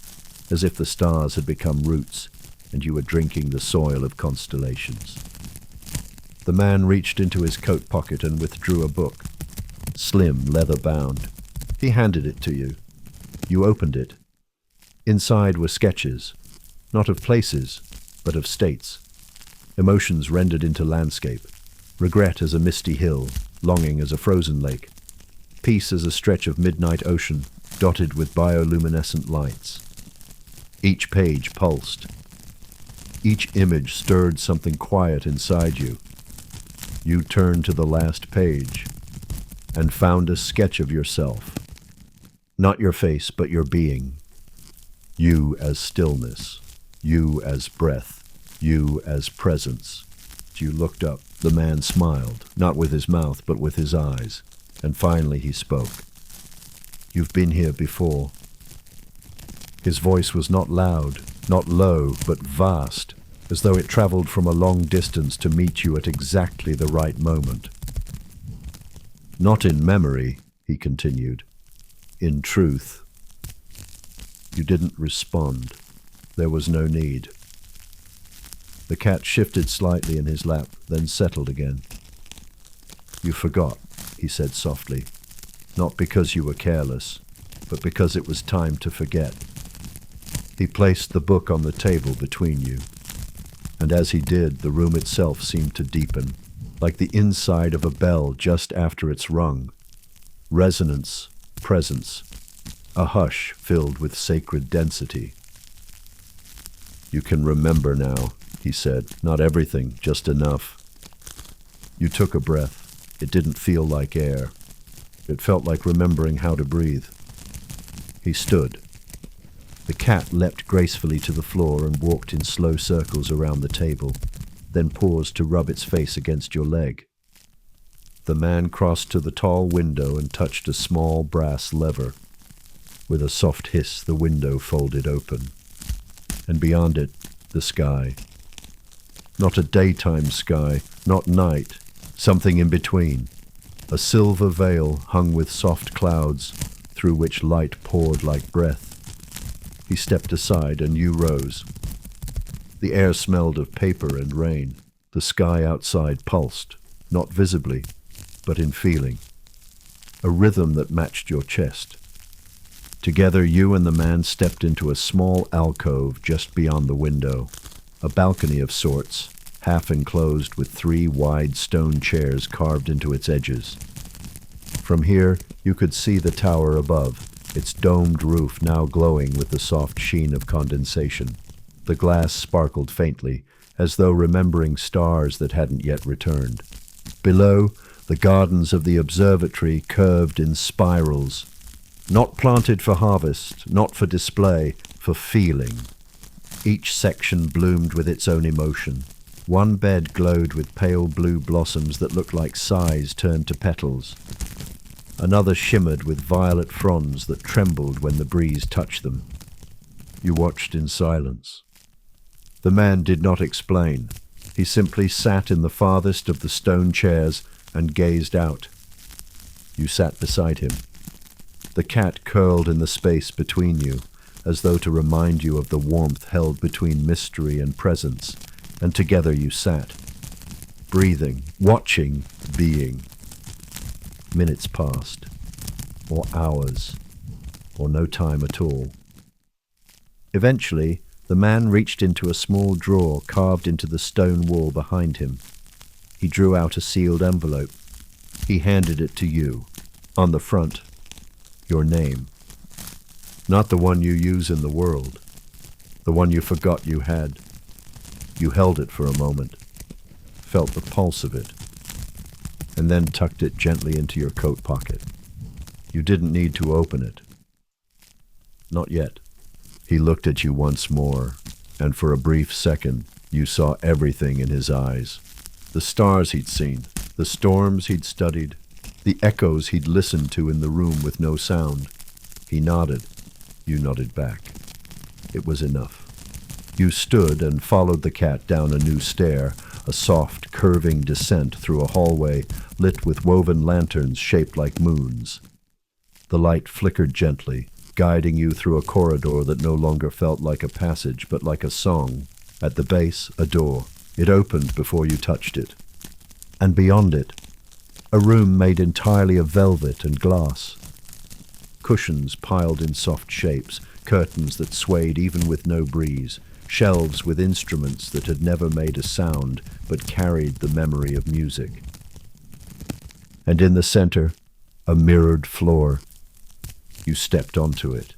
as if the stars had become roots, and you were drinking the soil of constellations. The man reached into his coat pocket and withdrew a book, slim, leather-bound. He handed it to you. You opened it. Inside were sketches, not of places, but of states. Emotions rendered into landscape. Regret as a misty hill, longing as a frozen lake. Peace as a stretch of midnight ocean, dotted with bioluminescent lights. Each page pulsed. Each image stirred something quiet inside you. You turned to the last page and found a sketch of yourself. Not your face, but your being. You as stillness. You as breath. You as presence. You looked up. The man smiled, not with his mouth, but with his eyes. And finally he spoke. You've been here before. His voice was not loud, not low, but vast, as though it traveled from a long distance to meet you at exactly the right moment. Not in memory, he continued. In truth. You didn't respond. There was no need. The cat shifted slightly in his lap, then settled again. You forgot, he said softly, not because you were careless, but because it was time to forget. He placed the book on the table between you, and as he did, the room itself seemed to deepen, like the inside of a bell just after it's rung. Resonance, presence, a hush filled with sacred density. You can remember now, he said, not everything, just enough. You took a breath. It didn't feel like air. It felt like remembering how to breathe. He stood. The cat leapt gracefully to the floor and walked in slow circles around the table, then paused to rub its face against your leg. The man crossed to the tall window and touched a small brass lever. With a soft hiss, the window folded open. And beyond it, the sky. Not a daytime sky, not night, something in between. A silver veil hung with soft clouds, through which light poured like breath. He stepped aside and you rose. The air smelled of paper and rain. The sky outside pulsed, not visibly, but in feeling. A rhythm that matched your chest. Together, you and the man stepped into a small alcove just beyond the window, a balcony of sorts, half enclosed with 3 wide stone chairs carved into its edges. From here, you could see the tower above, its domed roof now glowing with the soft sheen of condensation. The glass sparkled faintly, as though remembering stars that hadn't yet returned. Below, the gardens of the observatory curved in spirals, not planted for harvest, not for display, for feeling. Each section bloomed with its own emotion. One bed glowed with pale blue blossoms that looked like sighs turned to petals. Another shimmered with violet fronds that trembled when the breeze touched them. You watched in silence. The man did not explain. He simply sat in the farthest of the stone chairs and gazed out. You sat beside him. The cat curled in the space between you, as though to remind you of the warmth held between mystery and presence, and together you sat, breathing, watching, being. Minutes passed, or hours, or no time at all. Eventually, the man reached into a small drawer carved into the stone wall behind him. He drew out a sealed envelope. He handed it to you. On the front, your name. Not the one you use in the world, the one you forgot you had. You held it for a moment, felt the pulse of it, and then tucked it gently into your coat pocket. You didn't need to open it. Not yet. He looked at you once more, and for a brief second, you saw everything in his eyes. The stars he'd seen, the storms he'd studied, the echoes he'd listened to in the room with no sound. He nodded. You nodded back. It was enough. You stood and followed the cat down a new stair, a soft, curving descent through a hallway lit with woven lanterns shaped like moons. The light flickered gently, guiding you through a corridor that no longer felt like a passage, but like a song. At the base, a door. It opened before you touched it. And beyond it, a room made entirely of velvet and glass. Cushions piled in soft shapes, curtains that swayed even with no breeze, shelves with instruments that had never made a sound but carried the memory of music. And in the center, a mirrored floor. You stepped onto it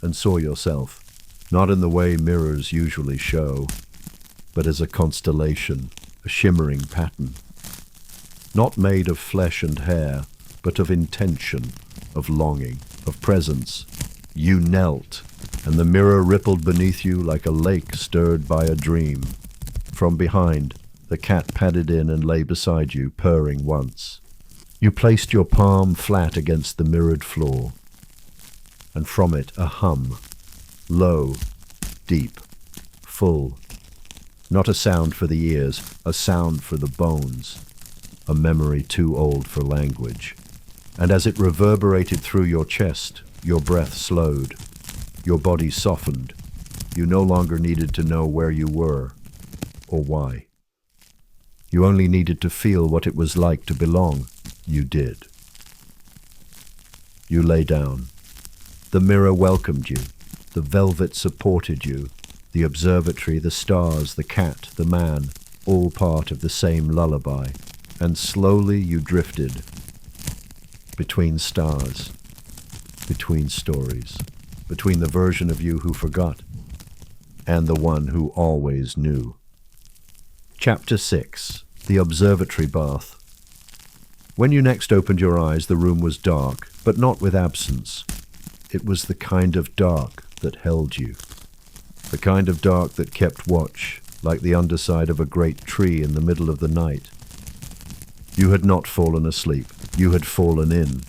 and saw yourself, not in the way mirrors usually show, but as a constellation, a shimmering pattern. Not made of flesh and hair, but of intention, of longing, of presence. You knelt, and the mirror rippled beneath you like a lake stirred by a dream. From behind, the cat padded in and lay beside you, purring once. You placed your palm flat against the mirrored floor, and from it a hum, low, deep, full. Not a sound for the ears, a sound for the bones, a memory too old for language. And as it reverberated through your chest, your breath slowed, your body softened. You no longer needed to know where you were or why. You only needed to feel what it was like to belong. You did. You lay down. The mirror welcomed you. The velvet supported you. The observatory, the stars, the cat, the man, all part of the same lullaby. And slowly you drifted between stars, between stories, between the version of you who forgot and the one who always knew. Chapter 6. The Observatory Bath. When you next opened your eyes, the room was dark, but not with absence. It was the kind of dark that held you. The kind of dark that kept watch, like the underside of a great tree in the middle of the night. You had not fallen asleep. You had fallen in.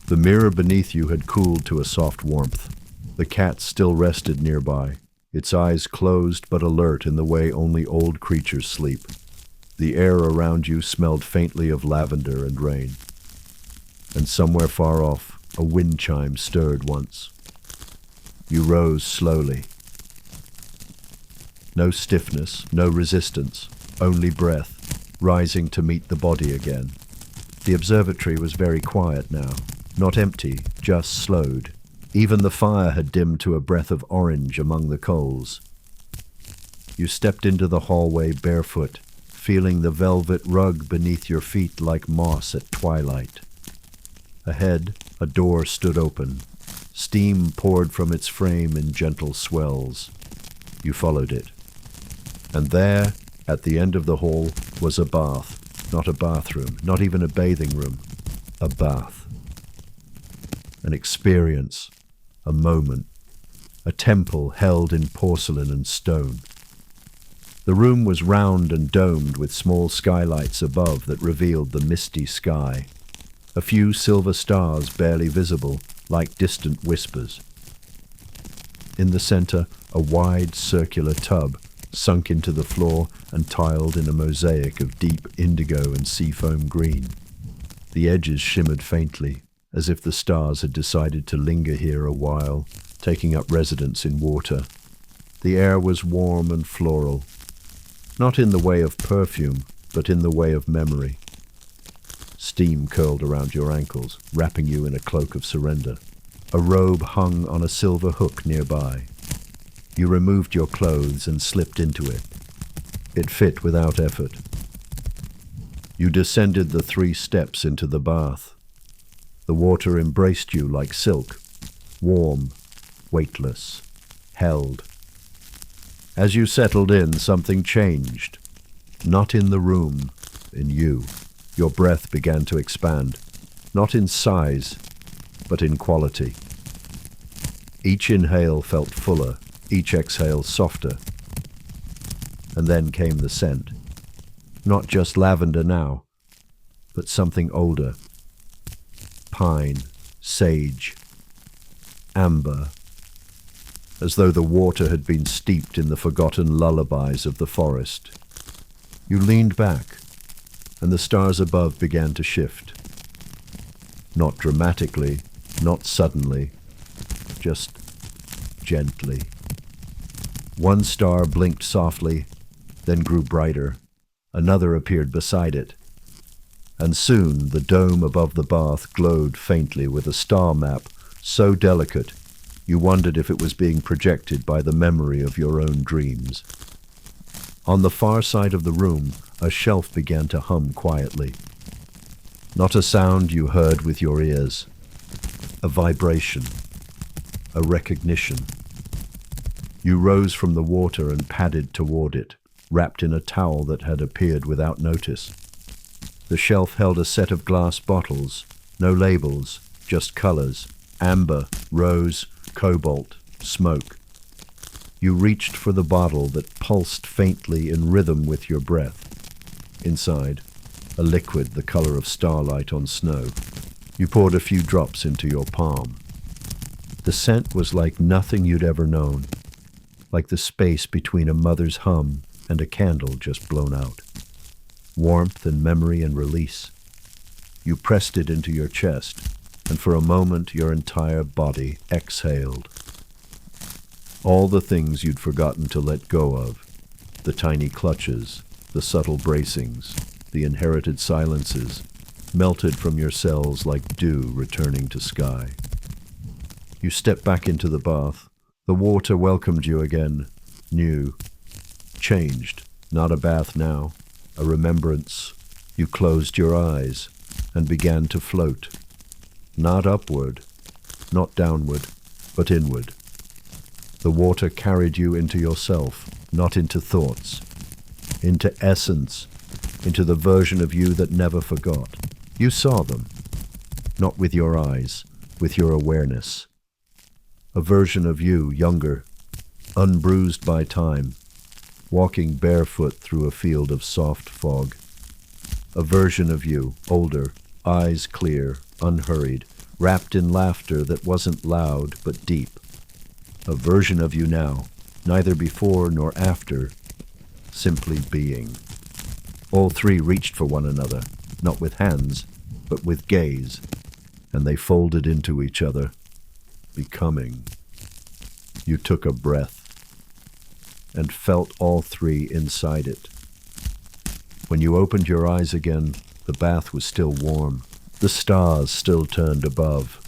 The mirror beneath you had cooled to a soft warmth. The cat still rested nearby, its eyes closed but alert in the way only old creatures sleep. The air around you smelled faintly of lavender and rain. And somewhere far off, a wind chime stirred once. You rose slowly. No stiffness, no resistance, only breath, rising to meet the body again. The observatory was very quiet now, not empty, just slowed. Even the fire had dimmed to a breath of orange among the coals. You stepped into the hallway barefoot, feeling the velvet rug beneath your feet like moss at twilight. Ahead, a door stood open. Steam poured from its frame in gentle swells. You followed it. And there, at the end of the hall, was a bath. Not a bathroom, not even a bathing room. A bath. An experience. A moment. A temple held in porcelain and stone. The room was round and domed with small skylights above that revealed the misty sky. A few silver stars barely visible, like distant whispers. In the center, a wide circular tub, sunk into the floor and tiled in a mosaic of deep indigo and seafoam green. The edges shimmered faintly, as if the stars had decided to linger here a while, taking up residence in water. The air was warm and floral, not in the way of perfume, but in the way of memory. Steam curled around your ankles, wrapping you in a cloak of surrender. A robe hung on a silver hook nearby. You removed your clothes and slipped into it. It fit without effort. You descended the 3 steps into the bath. The water embraced you like silk, warm, weightless, held. As you settled in, something changed. Not in the room, in you. Your breath began to expand, not in size, but in quality. Each inhale felt fuller, each exhale softer. And then came the scent. Not just lavender now, but something older. Pine, sage, amber, as though the water had been steeped in the forgotten lullabies of the forest. You leaned back, and the stars above began to shift. Not dramatically, not suddenly, just gently. One star blinked softly, then grew brighter. Another appeared beside it. And soon the dome above the bath glowed faintly with a star map so delicate you wondered if it was being projected by the memory of your own dreams. On the far side of the room, a shelf began to hum quietly. Not a sound you heard with your ears. A vibration. A recognition. You rose from the water and padded toward it, wrapped in a towel that had appeared without notice. The shelf held a set of glass bottles, no labels, just colors, amber, rose, cobalt, smoke. You reached for the bottle that pulsed faintly in rhythm with your breath. Inside, a liquid the color of starlight on snow. You poured a few drops into your palm. The scent was like nothing you'd ever known, like the space between a mother's hum and a candle just blown out. Warmth and memory and release. You pressed it into your chest, and for a moment your entire body exhaled. All the things you'd forgotten to let go of, the tiny clutches, the subtle bracings, the inherited silences, melted from your cells like dew returning to sky. You stepped back into the bath. The water welcomed you again, new, changed, not a bath now, a remembrance. You closed your eyes and began to float, not upward, not downward, but inward. The water carried you into yourself, not into thoughts, into essence, into the version of you that never forgot. You saw them, not with your eyes, with your awareness. A version of you, younger, unbruised by time, walking barefoot through a field of soft fog. A version of you, older, eyes clear, unhurried, wrapped in laughter that wasn't loud but deep. A version of you now, neither before nor after, simply being. All 3 reached for one another, not with hands, but with gaze, and they folded into each other, becoming. You took a breath and felt all 3 inside it. When you opened your eyes again, The bath was still warm. The stars still turned above.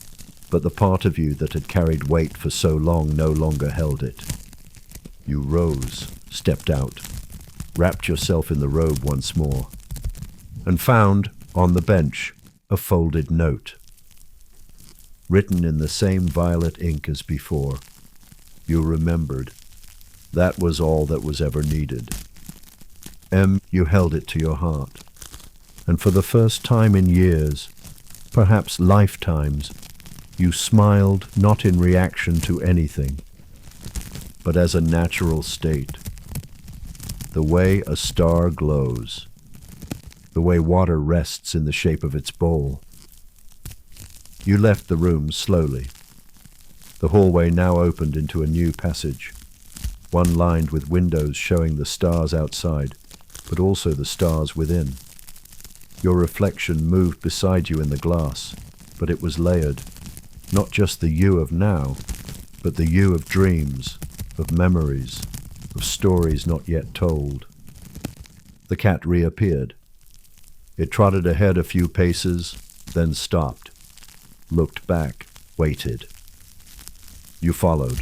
But the part of you that had carried weight for so long no longer held it. You rose, stepped out, wrapped yourself in the robe once more, and found, on the bench, a folded note. Written in the same violet ink as before. You remembered. That was all that was ever needed. You held it to your heart. And for the first time in years, perhaps lifetimes, you smiled not in reaction to anything, but as a natural state. The way a star glows. The way water rests in the shape of its bowl. You left the room slowly. The hallway now opened into a new passage, one lined with windows showing the stars outside, but also the stars within. Your reflection moved beside you in the glass, but it was layered, not just the you of now, but the you of dreams, of memories, of stories not yet told. The cat reappeared. It trotted ahead a few paces, then stopped, looked back, waited. You followed.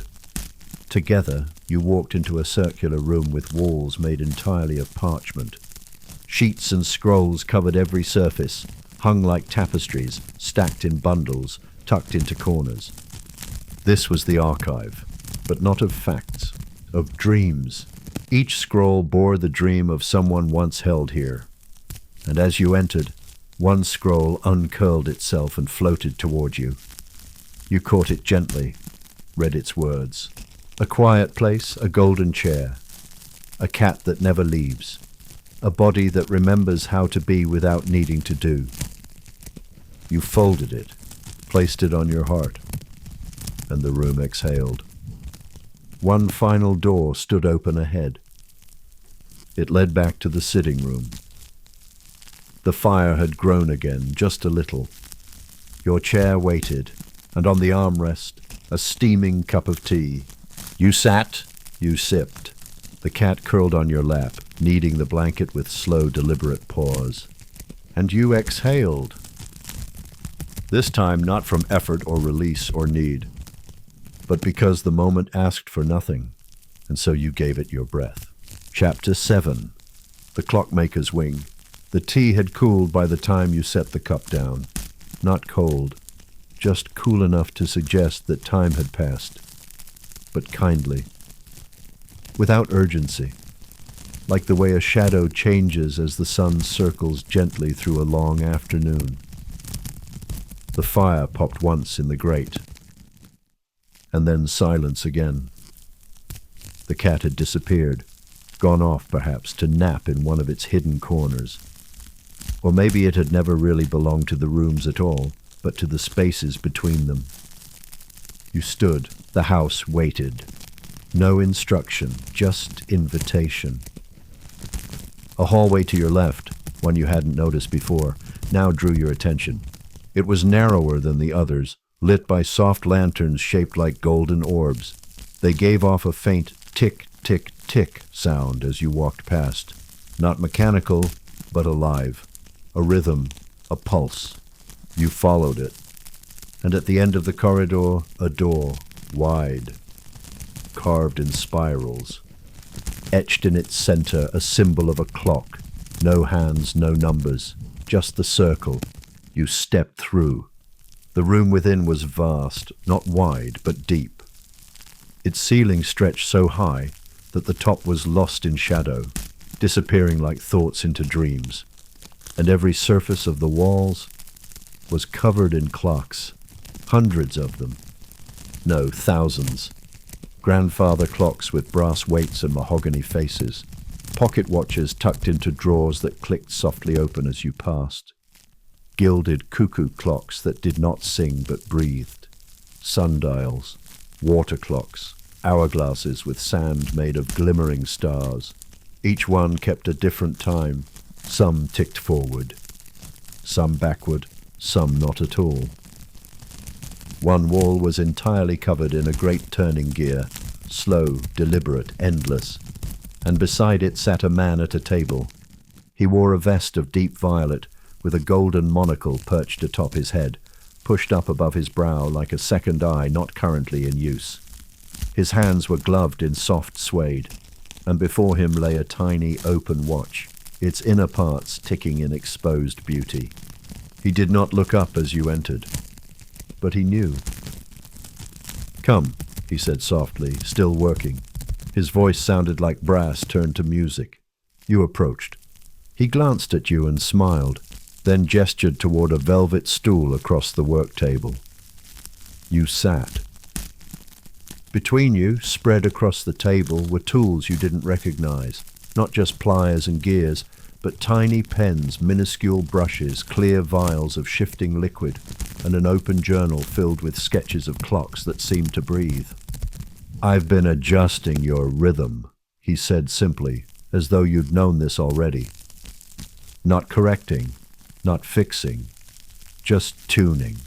Together, you walked into a circular room with walls made entirely of parchment. Sheets and scrolls covered every surface, hung like tapestries, stacked in bundles, tucked into corners. This was the archive, but not of facts, of dreams. Each scroll bore the dream of someone once held here. And as you entered, one scroll uncurled itself and floated toward you. You caught it gently, read its words. A quiet place, a golden chair. A cat that never leaves. A body that remembers how to be without needing to do. You folded it, placed it on your heart, and the room exhaled. One final door stood open ahead. It led back to the sitting room. The fire had grown again, just a little. Your chair waited, and on the armrest, a steaming cup of tea. You sat, you sipped. The cat curled on your lap, kneading the blanket with slow, deliberate paws. And you exhaled. This time not from effort or release or need, but because the moment asked for nothing, and so you gave it your breath. Chapter 7. The Clockmaker's Wing. The tea had cooled by the time you set the cup down. Not cold, just cool enough to suggest that time had passed, but kindly, without urgency, like the way a shadow changes as the sun circles gently through a long afternoon. The fire popped once in the grate, and then silence again. The cat had disappeared, gone off perhaps to nap in one of its hidden corners. Or maybe it had never really belonged to the rooms at all, but to the spaces between them. You stood. The house waited. No instruction, just invitation. A hallway to your left, one you hadn't noticed before, now drew your attention. It was narrower than the others, lit by soft lanterns shaped like golden orbs. They gave off a faint tick, tick, tick sound as you walked past. Not mechanical, but alive. A rhythm, a pulse. You followed it. And at the end of the corridor, a door, wide, carved in spirals. Etched in its center, a symbol of a clock. No hands, no numbers, just the circle. You stepped through. The room within was vast, not wide, but deep. Its ceiling stretched so high that the top was lost in shadow, disappearing like thoughts into dreams. And every surface of the walls was covered in clocks, hundreds of them. No, thousands. Grandfather clocks with brass weights and mahogany faces, pocket watches tucked into drawers that clicked softly open as you passed, gilded cuckoo clocks that did not sing but breathed, sundials, water clocks, hourglasses with sand made of glimmering stars. Each one kept a different time. Some ticked forward, some backward, some not at all. One wall was entirely covered in a great turning gear, slow, deliberate, endless, and beside it sat a man at a table. He wore a vest of deep violet, with a golden monocle perched atop his head, pushed up above his brow like a second eye not currently in use. His hands were gloved in soft suede, and before him lay a tiny open watch, its inner parts ticking in exposed beauty. He did not look up as you entered, but he knew. "Come," he said softly, still working. His voice sounded like brass turned to music. You approached. He glanced at you and smiled, then gestured toward a velvet stool across the work table. You sat. Between you, spread across the table, were tools you didn't recognize, not just pliers and gears, but tiny pens, minuscule brushes, clear vials of shifting liquid, and an open journal filled with sketches of clocks that seemed to breathe. "I've been adjusting your rhythm," he said simply, as though you'd known this already. "Not correcting, not fixing, just tuning."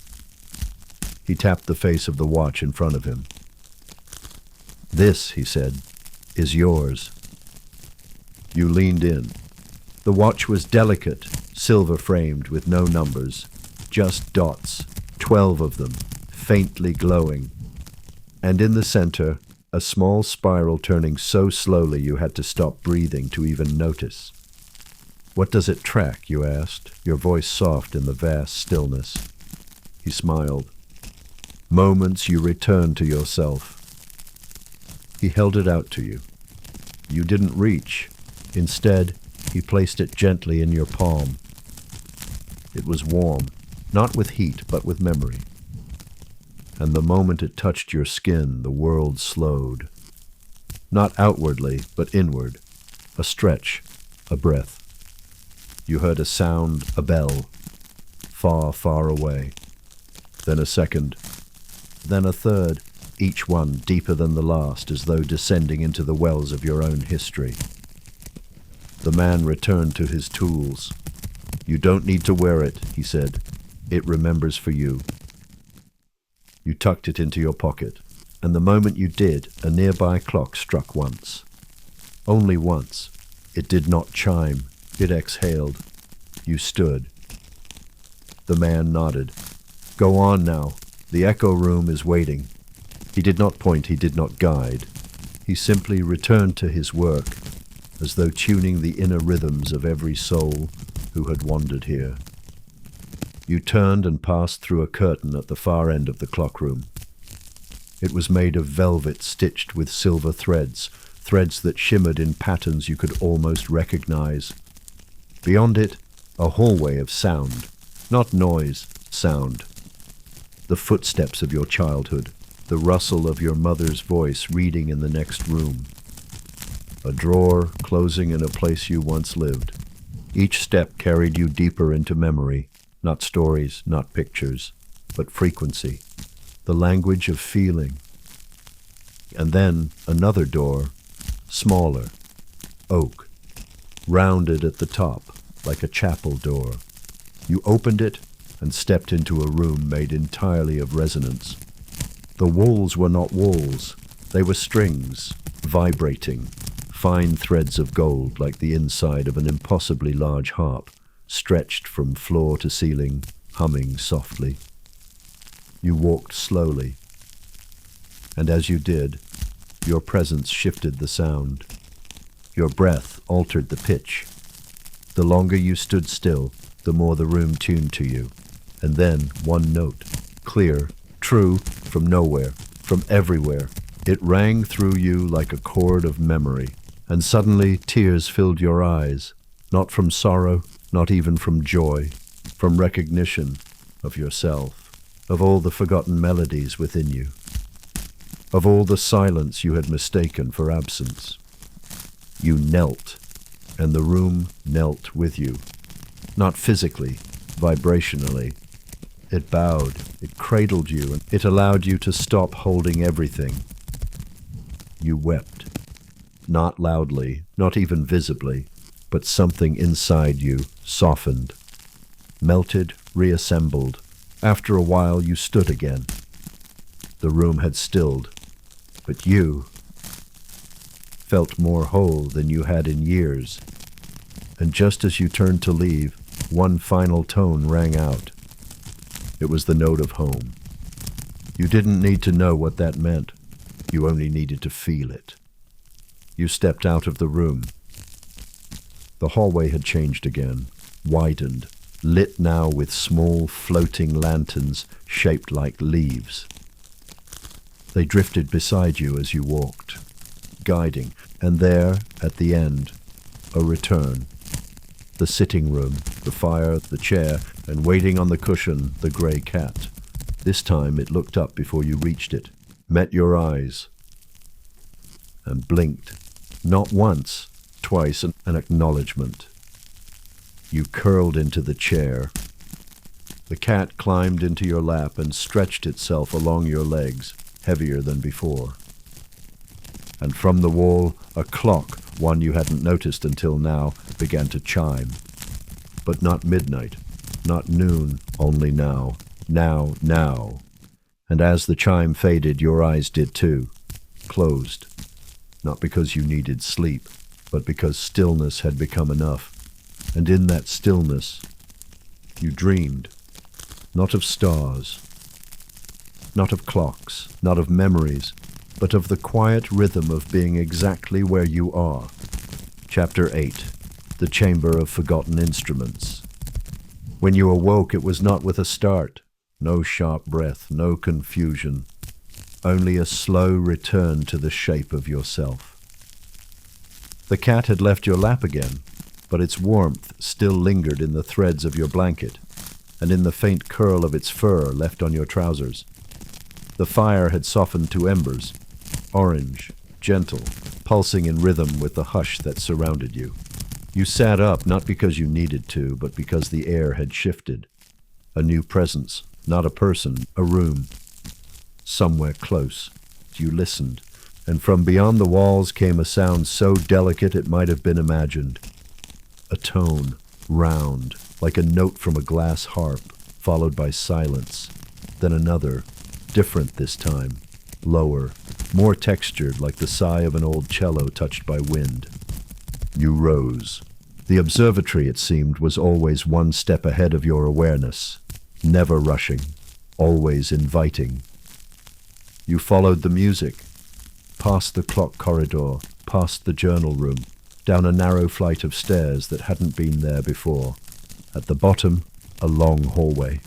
He tapped the face of the watch in front of him. "This," he said, "is yours." You leaned in. The watch was delicate, silver-framed with no numbers, just dots, 12 of them, faintly glowing. And in the center, a small spiral turning so slowly you had to stop breathing to even notice. "What does it track?" you asked, your voice soft in the vast stillness. He smiled. "Moments you return to yourself." He held it out to you. You didn't reach. Instead, he placed it gently in your palm. It was warm, not with heat, but with memory. And the moment it touched your skin, the world slowed. Not outwardly, but inward. A stretch, a breath. You heard a sound, a bell, far, far away. Then a second, then a third, each one deeper than the last, as though descending into the wells of your own history. The man returned to his tools. "You don't need to wear it," he said. "It remembers for you." You tucked it into your pocket, and the moment you did, a nearby clock struck once. Only once. It did not chime. It exhaled. You stood. The man nodded. "Go on now. The echo room is waiting." He did not point, he did not guide. He simply returned to his work, as though tuning the inner rhythms of every soul who had wandered here. You turned and passed through a curtain at the far end of the clock room. It was made of velvet stitched with silver threads, threads that shimmered in patterns you could almost recognize. Beyond it, a hallway of sound, not noise, sound. The footsteps of your childhood, the rustle of your mother's voice reading in the next room. A drawer closing in a place you once lived. Each step carried you deeper into memory, not stories, not pictures, but frequency, the language of feeling. And then another door, smaller, oak, rounded at the top, like a chapel door. You opened it and stepped into a room made entirely of resonance. The walls were not walls, they were strings, vibrating, fine threads of gold like the inside of an impossibly large harp, stretched from floor to ceiling, humming softly. You walked slowly, and as you did, your presence shifted the sound. Your breath altered the pitch. The longer you stood still, the more the room tuned to you. And then one note, clear, true, from nowhere, from everywhere. It rang through you like a chord of memory, and suddenly tears filled your eyes, not from sorrow, not even from joy, from recognition of yourself, of all the forgotten melodies within you, of all the silence you had mistaken for absence. You knelt, and the room knelt with you, not physically, vibrationally. It bowed, it cradled you, and it allowed you to stop holding everything. You wept, not loudly, not even visibly, but something inside you softened, melted, reassembled. After a while you stood again. The room had stilled, but you felt more whole than you had in years. And just as you turned to leave, one final tone rang out. It was the note of home. You didn't need to know what that meant. You only needed to feel it. You stepped out of the room. The hallway had changed again, widened, lit now with small floating lanterns shaped like leaves. They drifted beside you as you walked, guiding, and there, at the end, a return. The sitting room, the fire, the chair, and waiting on the cushion, the grey cat. This time it looked up before you reached it, met your eyes, and blinked. Not once, twice, an acknowledgement. You curled into the chair. The cat climbed into your lap and stretched itself along your legs, heavier than before. And from the wall, a clock, one you hadn't noticed until now, began to chime. But not midnight, not noon, only now. Now, now. And as the chime faded, your eyes did too, closed. Not because you needed sleep, but because stillness had become enough. And in that stillness, you dreamed, not of stars, not of clocks, not of memories, but of the quiet rhythm of being exactly where you are. Chapter 8. The Chamber of Forgotten Instruments. When you awoke, it was not with a start. No sharp breath, no confusion. Only a slow return to the shape of yourself. The cat had left your lap again, but its warmth still lingered in the threads of your blanket, and in the faint curl of its fur left on your trousers. The fire had softened to embers, orange, gentle, pulsing in rhythm with the hush that surrounded you. You sat up not because you needed to, but because the air had shifted. A new presence, not a person, a room. Somewhere close. You listened, and from beyond the walls came a sound so delicate it might have been imagined. A tone, round, like a note from a glass harp, followed by silence. Then another, different this time, lower, more textured like the sigh of an old cello touched by wind. You rose. The observatory, it seemed, was always one step ahead of your awareness, never rushing, always inviting. You followed the music, past the clock corridor, past the journal room, down a narrow flight of stairs that hadn't been there before. At the bottom, a long hallway.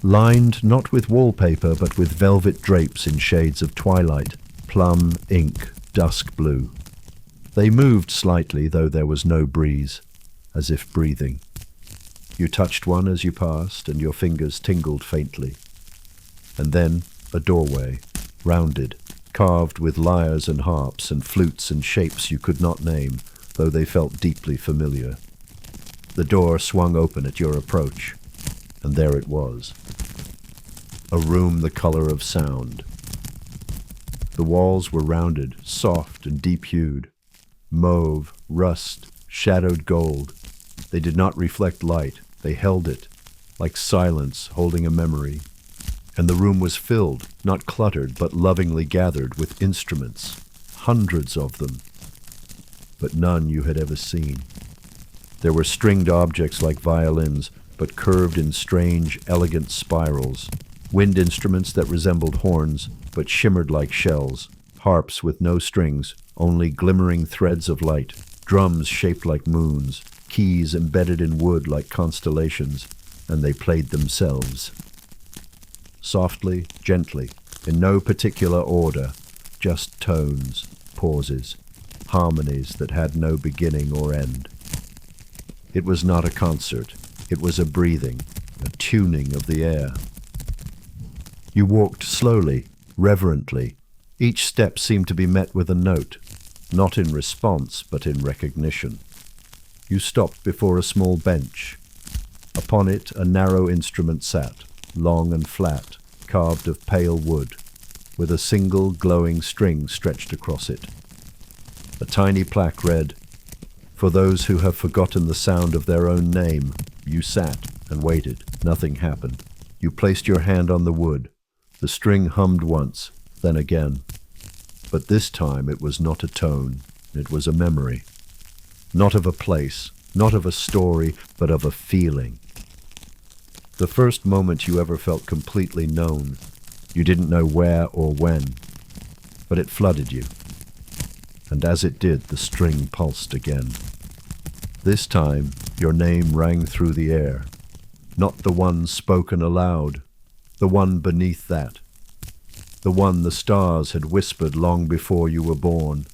Lined not with wallpaper, but with velvet drapes in shades of twilight, plum, ink, dusk blue. They moved slightly, though there was no breeze, as if breathing. You touched one as you passed, and your fingers tingled faintly. And then a doorway, rounded, carved with lyres and harps and flutes and shapes you could not name, though they felt deeply familiar. The door swung open at your approach, and there it was. A room the color of sound. The walls were rounded, soft and deep-hued. Mauve, rust, shadowed gold. They did not reflect light. They held it, like silence holding a memory. And the room was filled, not cluttered, but lovingly gathered with instruments, hundreds of them, but none you had ever seen. There were stringed objects like violins, but curved in strange, elegant spirals, wind instruments that resembled horns, but shimmered like shells, harps with no strings, only glimmering threads of light, drums shaped like moons, keys embedded in wood like constellations, and they played themselves. Softly, gently, in no particular order, just tones, pauses, harmonies that had no beginning or end. It was not a concert, it was a breathing, a tuning of the air. You walked slowly, reverently. Each step seemed to be met with a note, not in response, but in recognition. You stopped before a small bench. Upon it a narrow instrument sat, long and flat, carved of pale wood, with a single glowing string stretched across it. A tiny plaque read, "For those who have forgotten the sound of their own name." You sat and waited. Nothing happened. You placed your hand on the wood. The string hummed once, then again. But this time it was not a tone, it was a memory. Not of a place, not of a story, but of a feeling. The first moment you ever felt completely known. You didn't know where or when, but it flooded you. And as it did, the string pulsed again. This time, your name rang through the air, not the one spoken aloud, the one beneath that, the one the stars had whispered long before you were born.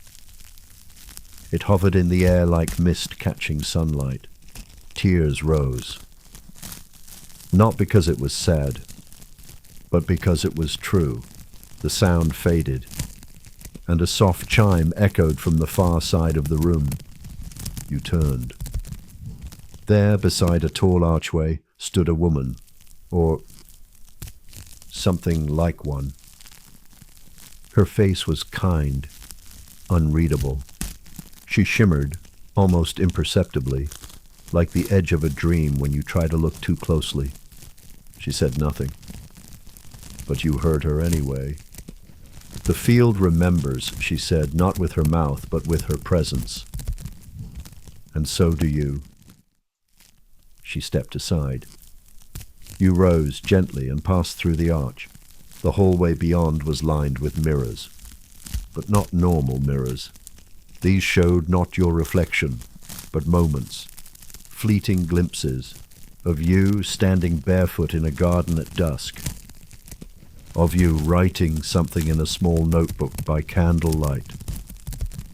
It hovered in the air like mist catching sunlight. Tears rose. Not because it was sad, but because it was true. The sound faded, and a soft chime echoed from the far side of the room. You turned. There, beside a tall archway, stood a woman, or something like one. Her face was kind, unreadable. She shimmered, almost imperceptibly, like the edge of a dream when you try to look too closely. She said nothing, but you heard her anyway. The field remembers, she said, not with her mouth, but with her presence. And so do you. She stepped aside. You rose gently and passed through the arch. The hallway beyond was lined with mirrors, but not normal mirrors. These showed not your reflection, but moments, fleeting glimpses of you standing barefoot in a garden at dusk, of you writing something in a small notebook by candlelight,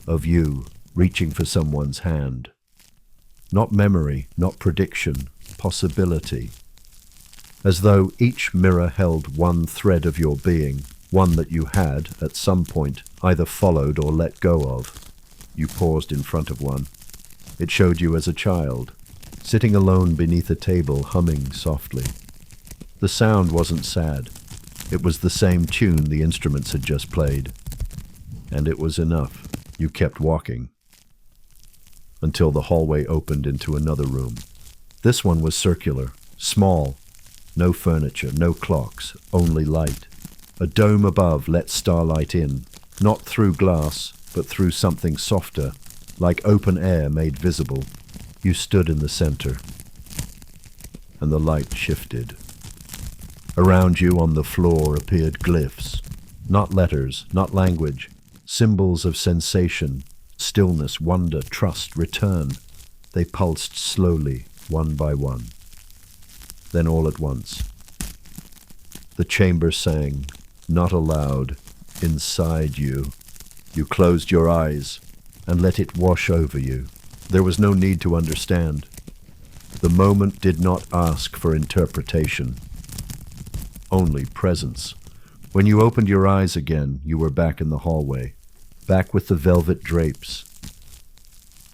of you reaching for someone's hand. Not memory, not prediction, possibility. As though each mirror held one thread of your being, one that you had, at some point, either followed or let go of. You paused in front of one. It showed you as a child, sitting alone beneath a table, humming softly. The sound wasn't sad. It was the same tune the instruments had just played. And it was enough. You kept walking, until the hallway opened into another room. This one was circular, small, no furniture, no clocks, only light. A dome above let starlight in, not through glass, but through something softer, like open air made visible. You stood in the center, and the light shifted. Around you on the floor appeared glyphs, not letters, not language, symbols of sensation, stillness, wonder, trust, return. They pulsed slowly, one by one. Then all at once, the chamber sang, not aloud, inside you. You closed your eyes and let it wash over you. There was no need to understand. The moment did not ask for interpretation, only presence. When you opened your eyes again, you were back in the hallway, back with the velvet drapes.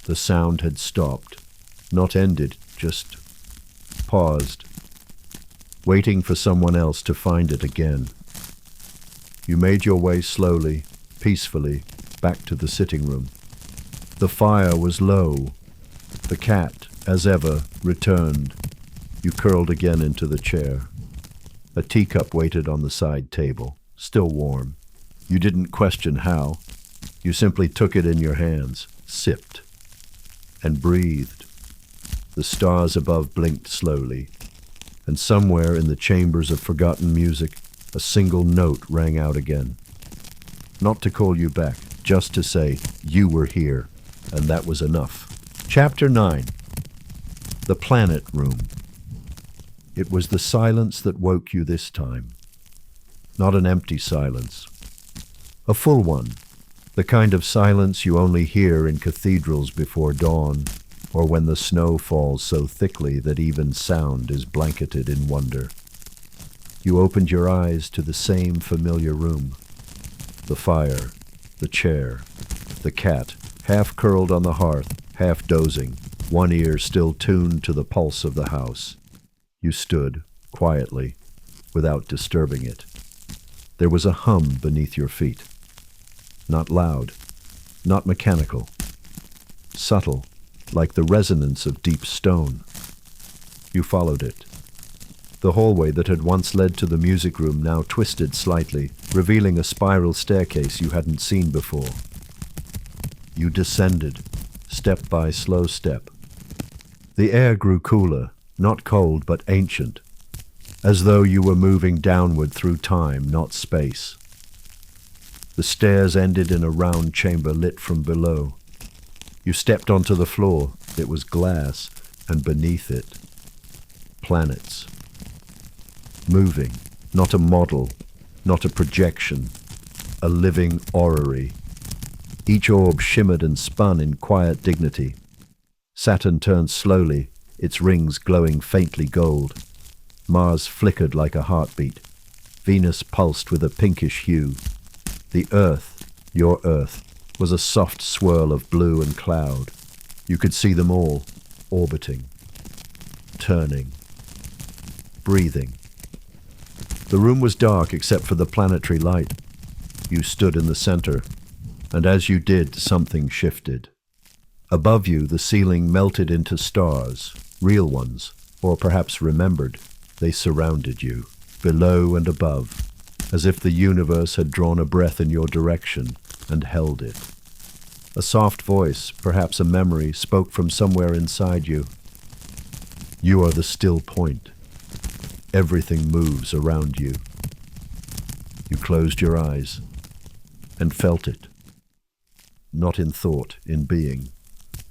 The sound had stopped, not ended, just paused, waiting for someone else to find it again. You made your way slowly, peacefully, back to the sitting room. The fire was low. The cat, as ever, returned. You curled again into the chair. A teacup waited on the side table, still warm. You didn't question how. You simply took it in your hands, sipped, and breathed. The stars above blinked slowly, and somewhere in the chambers of forgotten music, a single note rang out again. Not to call you back, just to say you were here, and that was enough. Chapter 9. The Planet Room. It was the silence that woke you this time. Not an empty silence. A full one. The kind of silence you only hear in cathedrals before dawn, or when the snow falls so thickly that even sound is blanketed in wonder. You opened your eyes to the same familiar room. The fire, the chair, the cat, half curled on the hearth, half dozing, one ear still tuned to the pulse of the house. You stood, quietly, without disturbing it. There was a hum beneath your feet. Not loud, not mechanical. Subtle, like the resonance of deep stone. You followed it. The hallway that had once led to the music room now twisted slightly, revealing a spiral staircase you hadn't seen before. You descended, step by slow step. The air grew cooler, not cold but ancient, as though you were moving downward through time, not space. The stairs ended in a round chamber lit from below. You stepped onto the floor. It was glass, and beneath it, planets. Moving, not a model, not a projection, a living orrery. Each orb shimmered and spun in quiet dignity. Saturn turned slowly, its rings glowing faintly gold. Mars flickered like a heartbeat. Venus pulsed with a pinkish hue. The Earth, your Earth, was a soft swirl of blue and cloud. You could see them all, orbiting, turning, breathing. The room was dark except for the planetary light. You stood in the center, and as you did, something shifted. Above you, the ceiling melted into stars, real ones, or perhaps remembered. They surrounded you, below and above, as if the universe had drawn a breath in your direction and held it. A soft voice, perhaps a memory, spoke from somewhere inside you. You are the still point. Everything moves around you. You closed your eyes and felt it. Not in thought, in being.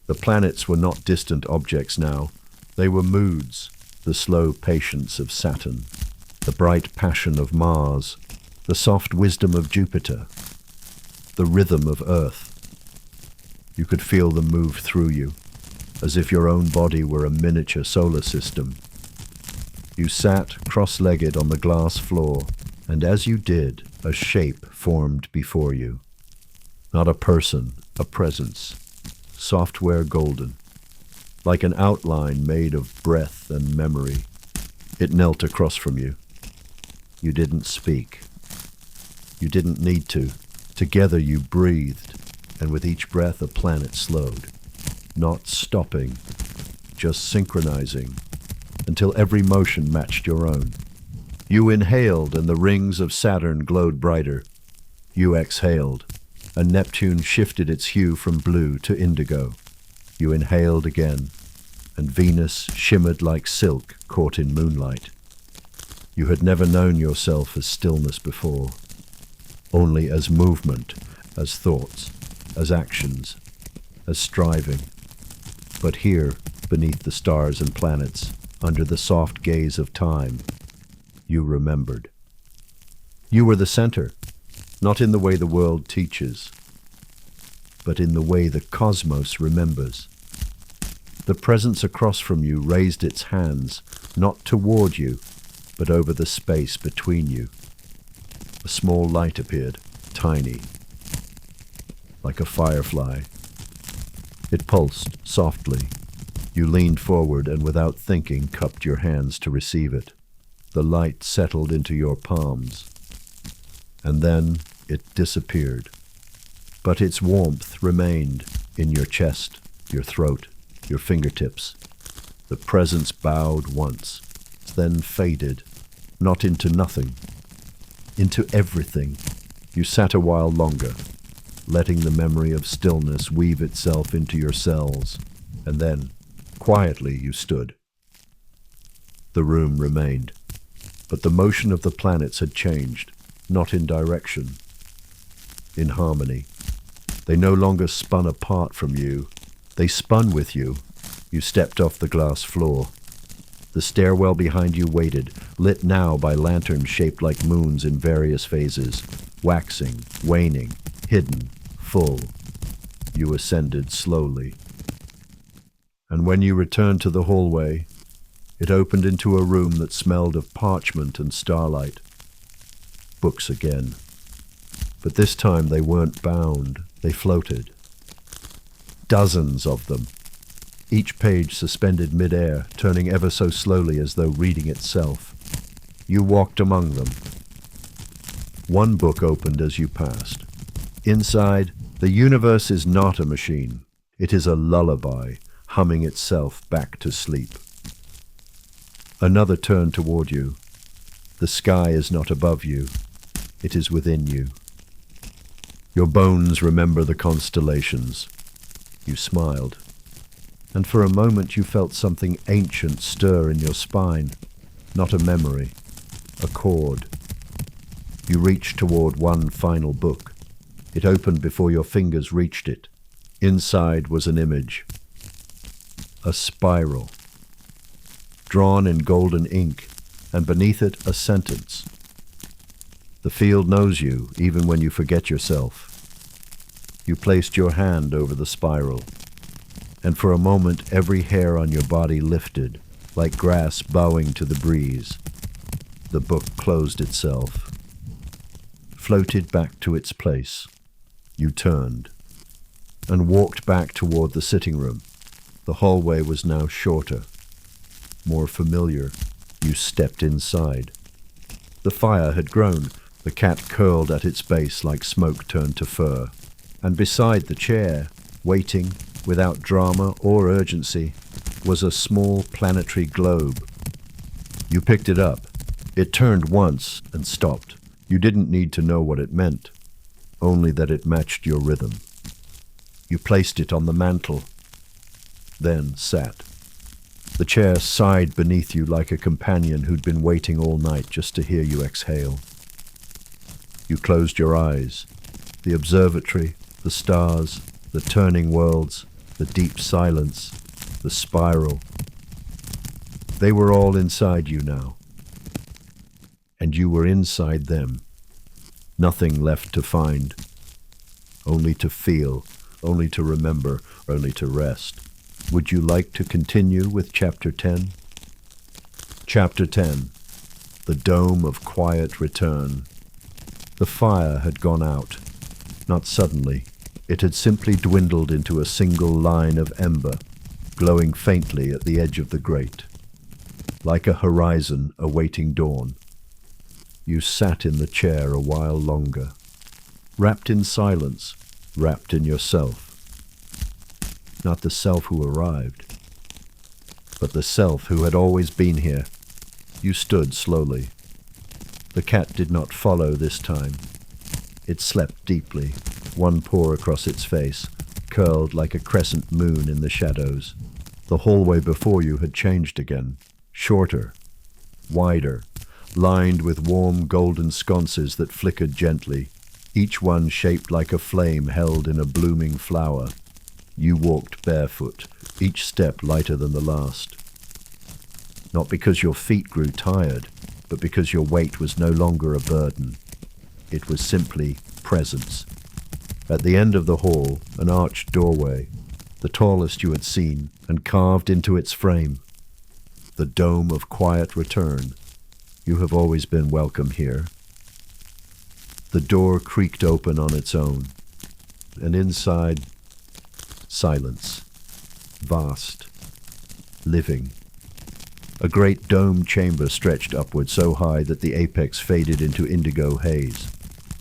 The planets were not distant objects now. They were moods, the slow patience of Saturn, the bright passion of Mars, the soft wisdom of Jupiter, the rhythm of Earth. You could feel them move through you, as if your own body were a miniature solar system. You sat cross-legged on the glass floor, and as you did, a shape formed before you. Not a person, a presence, software golden, like an outline made of breath and memory. It knelt across from you. You didn't speak. You didn't need to. Together you breathed, and with each breath a planet slowed, not stopping, just synchronizing, until every motion matched your own. You inhaled, and the rings of Saturn glowed brighter. You exhaled, and Neptune shifted its hue from blue to indigo. You inhaled again, and Venus shimmered like silk caught in moonlight. You had never known yourself as stillness before, only as movement, as thoughts, as actions, as striving. But here, beneath the stars and planets, under the soft gaze of time, you remembered. You were the center, not in the way the world teaches, but in the way the cosmos remembers. The presence across from you raised its hands, not toward you, but over the space between you. A small light appeared, tiny, like a firefly. It pulsed softly. You leaned forward and without thinking cupped your hands to receive it. The light settled into your palms, and then it disappeared. But its warmth remained in your chest, your throat, your fingertips. The presence bowed once, then faded, not into nothing, into everything. You sat a while longer, letting the memory of stillness weave itself into your cells, and then, quietly, you stood. The room remained, but the motion of the planets had changed, not in direction, in harmony. They no longer spun apart from you. They spun with you. You stepped off the glass floor. The stairwell behind you waited, lit now by lanterns shaped like moons in various phases, waxing, waning, hidden, full. You ascended slowly. And when you returned to the hallway, it opened into a room that smelled of parchment and starlight. Books again. But this time they weren't bound, they floated. Dozens of them, each page suspended mid-air, turning ever so slowly as though reading itself. You walked among them. One book opened as you passed. Inside, the universe is not a machine. It is a lullaby, humming itself back to sleep. Another turned toward you. The sky is not above you. It is within you. Your bones remember the constellations. You smiled. and for a moment you felt something ancient stir in your spine. Not a memory, a chord. You reached toward one final book. It opened before your fingers reached it. Inside was an image. A spiral, drawn in golden ink, and beneath it a sentence. The field knows you, even when you forget yourself. You placed your hand over the spiral, and for a moment every hair on your body lifted, like grass bowing to the breeze. The book closed itself, floated back to its place. You turned, and walked back toward the sitting room. The hallway was now shorter, more familiar. You stepped inside. The fire had grown. The cat curled at its base like smoke turned to fur. And beside the chair, waiting, without drama or urgency, was a small planetary globe. You picked it up. It turned once and stopped. You didn't need to know what it meant, only that it matched your rhythm. You placed it on the mantel, then sat. The chair sighed beneath you like a companion who'd been waiting all night just to hear you exhale. You closed your eyes. The observatory, the stars, the turning worlds, the deep silence, the spiral. They were all inside you now. And you were inside them. Nothing left to find. Only to feel, only to remember, only to rest. Would you like to continue with Chapter 10? Chapter 10. The Dome of Quiet Return. The fire had gone out. Not suddenly. It had simply dwindled into a single line of ember, glowing faintly at the edge of the grate, like a horizon awaiting dawn. You sat in the chair a while longer, wrapped in silence, wrapped in yourself. Not the self who arrived, but the self who had always been here. You stood slowly. The cat did not follow this time. It slept deeply, one paw across its face, curled like a crescent moon in the shadows. The hallway before you had changed again, shorter, wider, lined with warm golden sconces that flickered gently, each one shaped like a flame held in a blooming flower. You walked barefoot, each step lighter than the last. Not because your feet grew tired, but because your weight was no longer a burden. It was simply presence. At the end of the hall, an arched doorway, the tallest you had seen, and carved into its frame, the Dome of Quiet Return. You have always been welcome here. The door creaked open on its own, and inside, silence, vast, living. A great dome chamber stretched upward so high that the apex faded into indigo haze.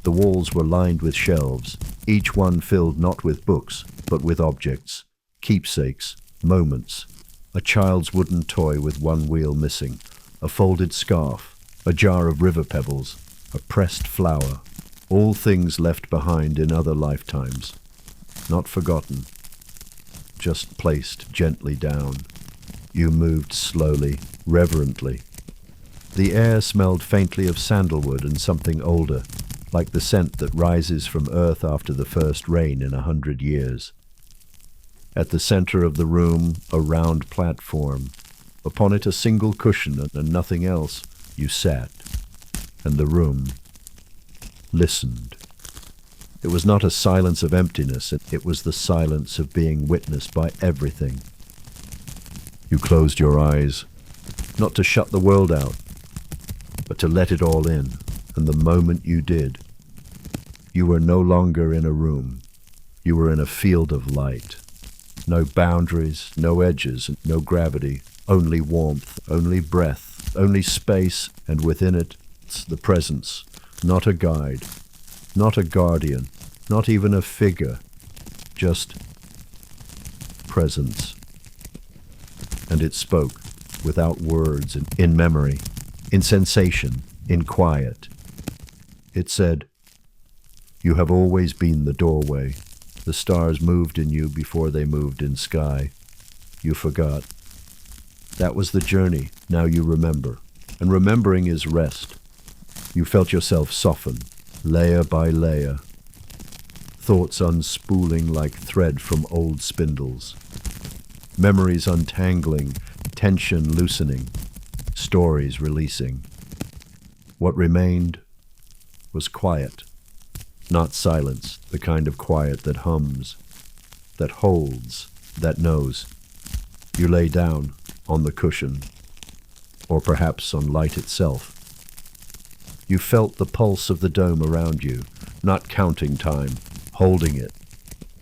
The walls were lined with shelves, each one filled not with books, but with objects, keepsakes, moments. A child's wooden toy with one wheel missing, a folded scarf, a jar of river pebbles, a pressed flower, all things left behind in other lifetimes, not forgotten, just placed gently down. You moved slowly, reverently. The air smelled faintly of sandalwood and something older, like the scent that rises from earth after the first rain in 100 years. At the center of the room, a round platform. Upon it a single cushion and nothing else. You sat, and the room listened. It was not a silence of emptiness, it was the silence of being witnessed by everything. You closed your eyes, not to shut the world out, but to let it all in, and the moment you did, you were no longer in a room. You were in a field of light. No boundaries, no edges, no gravity, only warmth, only breath, only space, and within it, the presence, not a guide, not a guardian, not even a figure, just presence. And it spoke, without words, in memory, in sensation, in quiet. It said, "You have always been the doorway. The stars moved in you before they moved in sky. You forgot. That was the journey. Now you remember. And remembering is rest. You felt yourself soften, layer by layer. Thoughts unspooling like thread from old spindles. Memories untangling, tension loosening, stories releasing. What remained was quiet, not silence, the kind of quiet that hums, that holds, that knows. You lay down on the cushion, or perhaps on light itself. You felt the pulse of the dome around you, not counting time, holding it.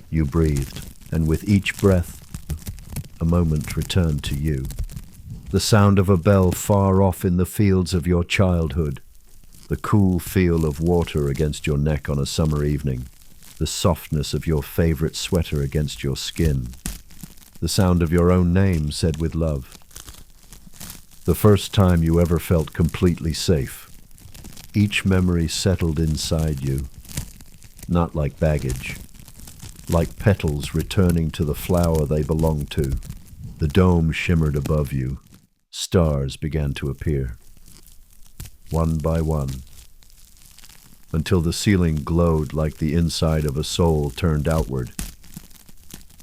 You breathed, and with each breath, a moment returned to you. The sound of a bell far off in the fields of your childhood, the cool feel of water against your neck on a summer evening, the softness of your favorite sweater against your skin, the sound of your own name said with love. The first time you ever felt completely safe. Each memory settled inside you, not like baggage, like petals returning to the flower they belong to. The dome shimmered above you. Stars began to appear, one by one, until the ceiling glowed like the inside of a soul turned outward.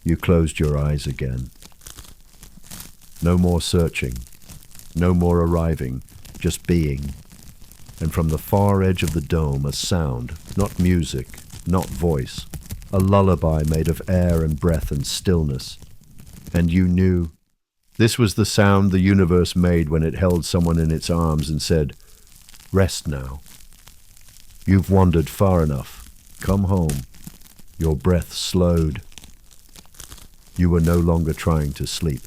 You closed your eyes again. No more searching, no more arriving, just being. And from the far edge of the dome, a sound, not music, not voice, a lullaby made of air and breath and stillness. And you knew this was the sound the universe made when it held someone in its arms and said, "Rest now. You've wandered far enough. Come home." Your breath slowed. You were no longer trying to sleep.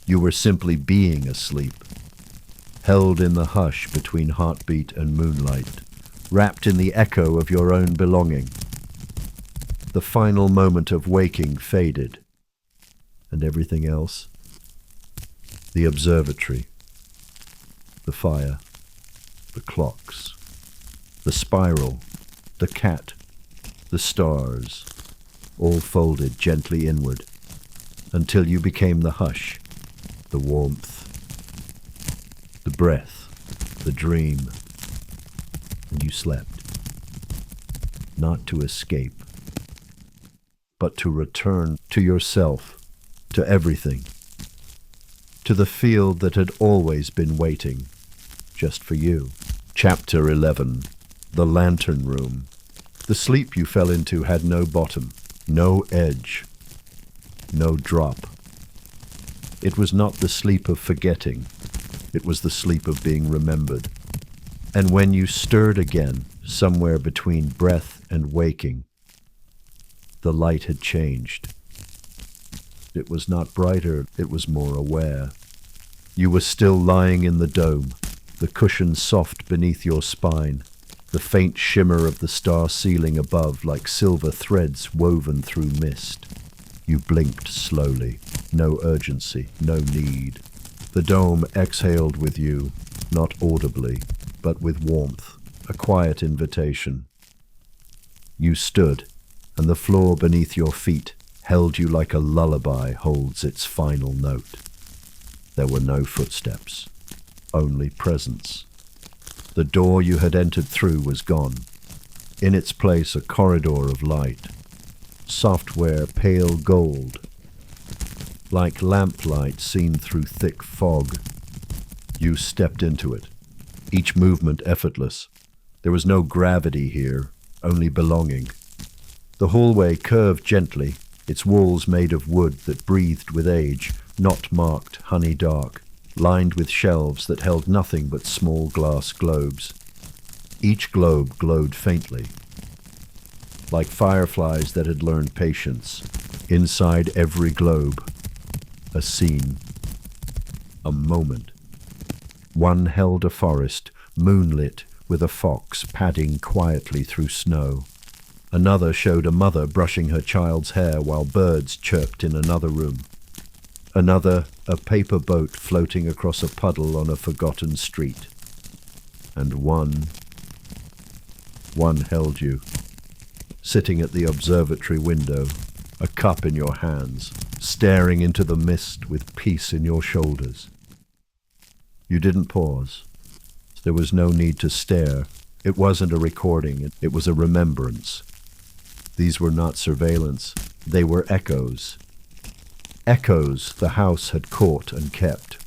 You were simply being asleep, held in the hush between heartbeat and moonlight, wrapped in the echo of your own belonging. The final moment of waking faded, and everything else, the observatory, the fire, the clocks, the spiral, the cat, the stars, all folded gently inward, until you became the hush, the warmth, the breath, the dream, and you slept, not to escape, but to return to yourself, to everything, to the field that had always been waiting, just for you. Chapter 11. The Lantern Room. The sleep you fell into had no bottom, no edge, no drop. It was not the sleep of forgetting. It was the sleep of being remembered. And when you stirred again, somewhere between breath and waking, the light had changed. It was not brighter, it was more aware. You were still lying in the dome, the cushion soft beneath your spine, the faint shimmer of the star ceiling above like silver threads woven through mist. You blinked slowly, no urgency, no need. The dome exhaled with you, not audibly, but with warmth, a quiet invitation. You stood, and the floor beneath your feet held you like a lullaby holds its final note. There were no footsteps, only presence. The door you had entered through was gone. In its place, a corridor of light, software pale gold, like lamplight seen through thick fog. You stepped into it, each movement effortless. There was no gravity here, only belonging. The hallway curved gently, its walls made of wood that breathed with age, not marked honey dark, lined with shelves that held nothing but small glass globes. Each globe glowed faintly, like fireflies that had learned patience. Inside every globe, a scene, a moment. One held a forest, moonlit, with a fox padding quietly through snow. Another showed a mother brushing her child's hair while birds chirped in another room. Another, a paper boat floating across a puddle on a forgotten street. And one held you, sitting at the observatory window, a cup in your hands, staring into the mist with peace in your shoulders. You didn't pause. There was no need to stare. It wasn't a recording, it was a remembrance. These were not surveillance, they were echoes. Echoes the house had caught and kept.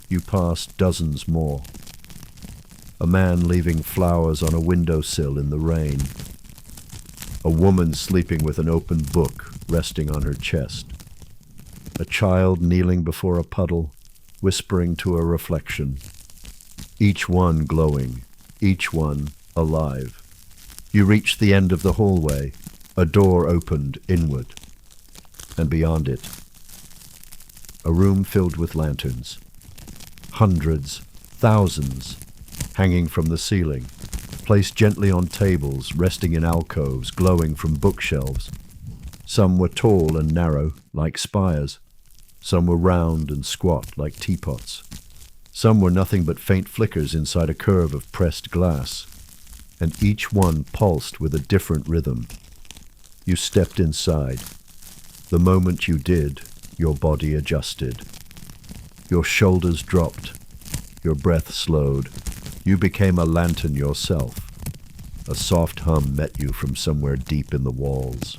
You passed dozens more. A man leaving flowers on a windowsill in the rain. A woman sleeping with an open book resting on her chest. A child kneeling before a puddle, whispering to a reflection. Each one glowing, each one alive. You reached the end of the hallway. A door opened inward, and beyond it, a room filled with lanterns. Hundreds, thousands, hanging from the ceiling, placed gently on tables, resting in alcoves, glowing from bookshelves. Some were tall and narrow, like spires. Some were round and squat, like teapots. Some were nothing but faint flickers inside a curve of pressed glass, and each one pulsed with a different rhythm. You stepped inside. The moment you did, your body adjusted. Your shoulders dropped. Your breath slowed. You became a lantern yourself. A soft hum met you from somewhere deep in the walls.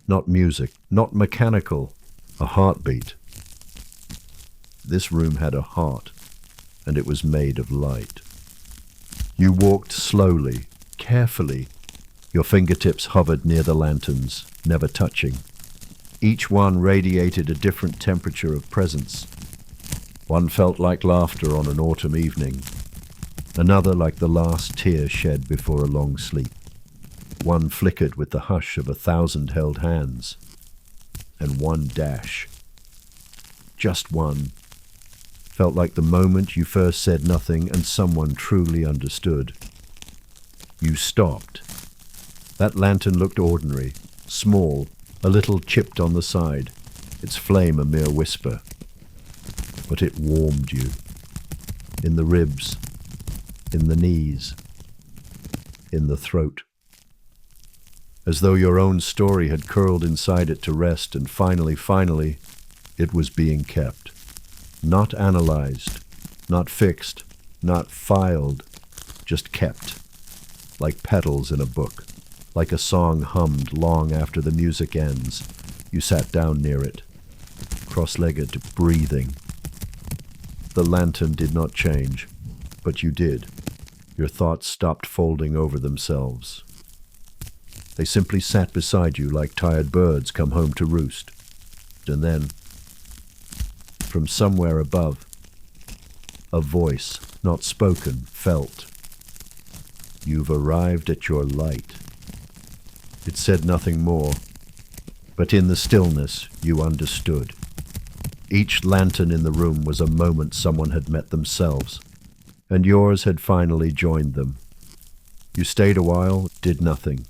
Not music, not mechanical, a heartbeat. This room had a heart, and it was made of light. You walked slowly, carefully. Your fingertips hovered near the lanterns, never touching. Each one radiated a different temperature of presence. One felt like laughter on an autumn evening. Another like the last tear shed before a long sleep. One flickered with the hush of 1,000 held hands. And one dash. Just one. Felt like the moment you first said nothing and someone truly understood. You stopped. That lantern looked ordinary, small, a little chipped on the side, its flame a mere whisper. But it warmed you. In the ribs, in the knees, in the throat. As though your own story had curled inside it to rest, and finally, it was being kept. Not analyzed, not fixed, not filed, just kept. Like petals in a book. Like a song hummed long after the music ends. You sat down near it, cross-legged, breathing. The lantern did not change, but you did. Your thoughts stopped folding over themselves. They simply sat beside you like tired birds come home to roost. And then, from somewhere above, a voice, not spoken, felt. You've arrived at your light. It said nothing more, but in the stillness you understood. Each lantern in the room was a moment someone had met themselves, and yours had finally joined them. You stayed a while, did nothing,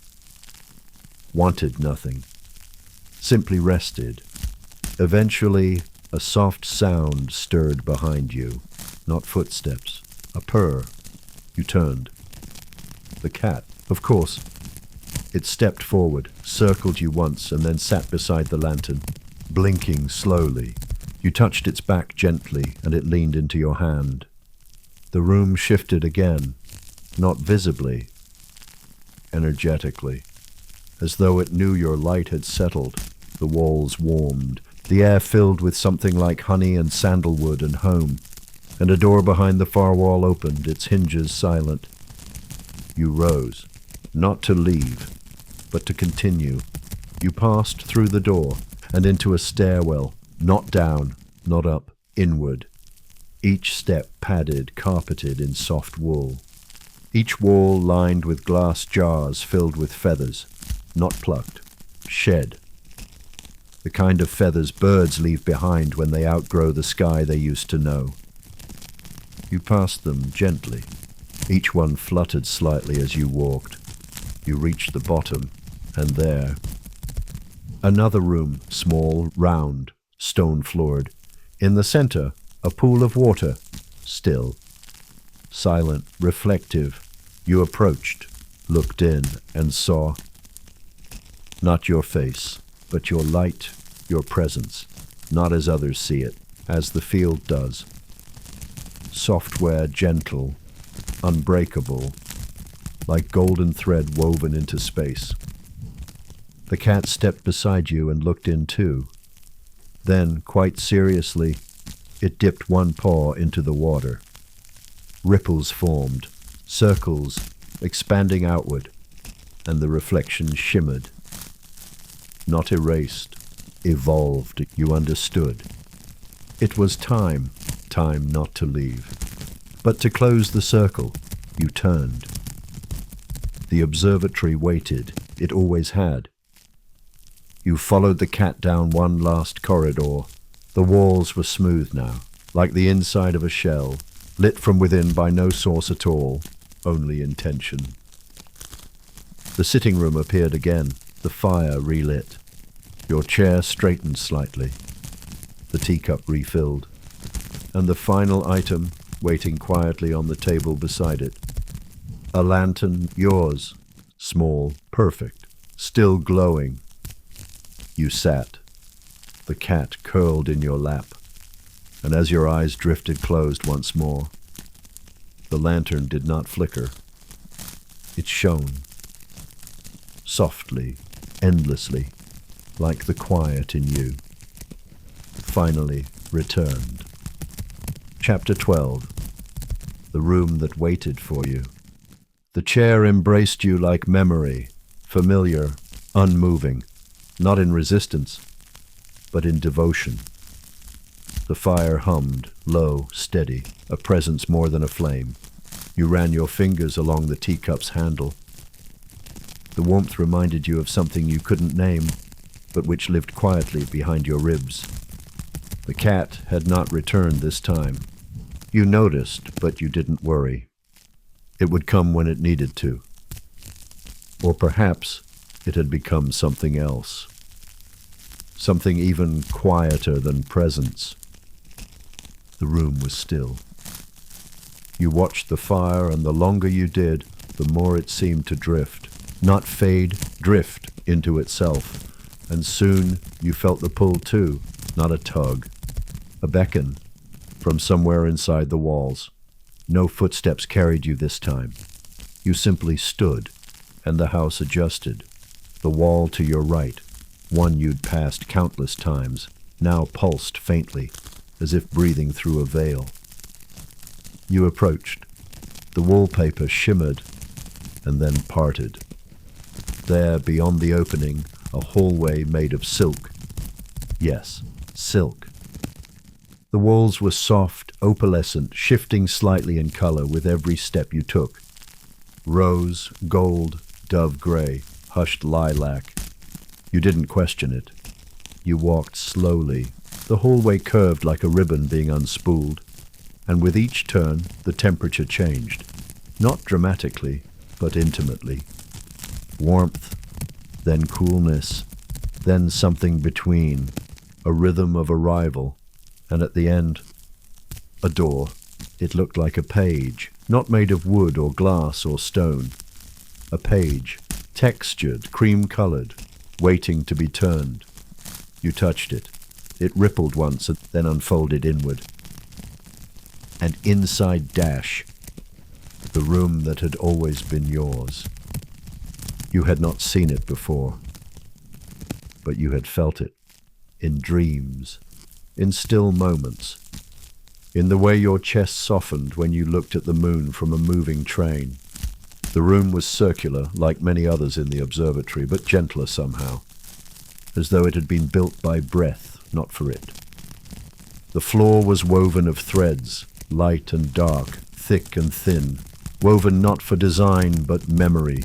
wanted nothing, simply rested. Eventually, a soft sound stirred behind you, not footsteps, a purr. You turned. The cat, of course. It stepped forward, circled you once, and then sat beside the lantern, blinking slowly. You touched its back gently, and it leaned into your hand. The room shifted again, not visibly, energetically, as though it knew your light had settled. The walls warmed, the air filled with something like honey and sandalwood and home, and a door behind the far wall opened, its hinges silent. You rose, not to leave, but to continue. You passed through the door and into a stairwell, not down, not up, inward. Each step padded, carpeted in soft wool. Each wall lined with glass jars filled with feathers, not plucked, shed. The kind of feathers birds leave behind when they outgrow the sky they used to know. You passed them gently. Each one fluttered slightly as you walked. You reached the bottom, and there, another room, small, round, stone-floored. In the center, a pool of water, still. Silent, reflective, you approached, looked in, and saw not your face, but your light, your presence, not as others see it, as the field does. Software gentle, unbreakable, like golden thread woven into space. The cat stepped beside you and looked in too. Then, quite seriously, it dipped one paw into the water. Ripples formed, circles expanding outward, and the reflection shimmered. Not erased, evolved, you understood. It was time not to leave. But to close the circle, you turned. The observatory waited, it always had. You followed the cat down one last corridor. The walls were smooth now, like the inside of a shell, lit from within by no source at all, only intention. The sitting room appeared again, the fire relit. Your chair straightened slightly, the teacup refilled, and the final item waiting quietly on the table beside it. A lantern, yours, small, perfect, still glowing. You sat, the cat curled in your lap, and as your eyes drifted closed once more, the lantern did not flicker. It shone, softly, endlessly, like the quiet in you. Finally returned. Chapter 12. The room that waited for you. The chair embraced you like memory, familiar, unmoving, not in resistance, but in devotion. The fire hummed, low, steady, a presence more than a flame. You ran your fingers along the teacup's handle. The warmth reminded you of something you couldn't name, but which lived quietly behind your ribs. The cat had not returned this time. You noticed, but you didn't worry. It would come when it needed to. Or perhaps it had become something else. Something even quieter than presence. The room was still. You watched the fire, and the longer you did, the more it seemed to drift. Not fade, drift into itself. And soon you felt the pull too, not a tug. A beckon from somewhere inside the walls. No footsteps carried you this time. You simply stood, and the house adjusted. The wall to your right, one you'd passed countless times, now pulsed faintly, as if breathing through a veil. You approached. The wallpaper shimmered and then parted. There, beyond the opening, a hallway made of silk. Yes, silk. The walls were soft, opalescent, shifting slightly in color with every step you took. Rose, gold, dove gray, hushed lilac. You didn't question it. You walked slowly. The hallway curved like a ribbon being unspooled, and with each turn the temperature changed. Not dramatically, but intimately. Warmth, then coolness, then something between, a rhythm of arrival, and at the end, a door. It looked like a page, not made of wood or glass or stone. A page, textured, cream-colored, waiting to be turned. You touched it. It rippled once and then unfolded inward. And inside Dash, the room that had always been yours. You had not seen it before, but you had felt it, in dreams, in still moments, in the way your chest softened when you looked at the moon from a moving train. The room was circular, like many others in the observatory, but gentler somehow, as though it had been built by breath, not for it. The floor was woven of threads, light and dark, thick and thin, woven not for design but memory.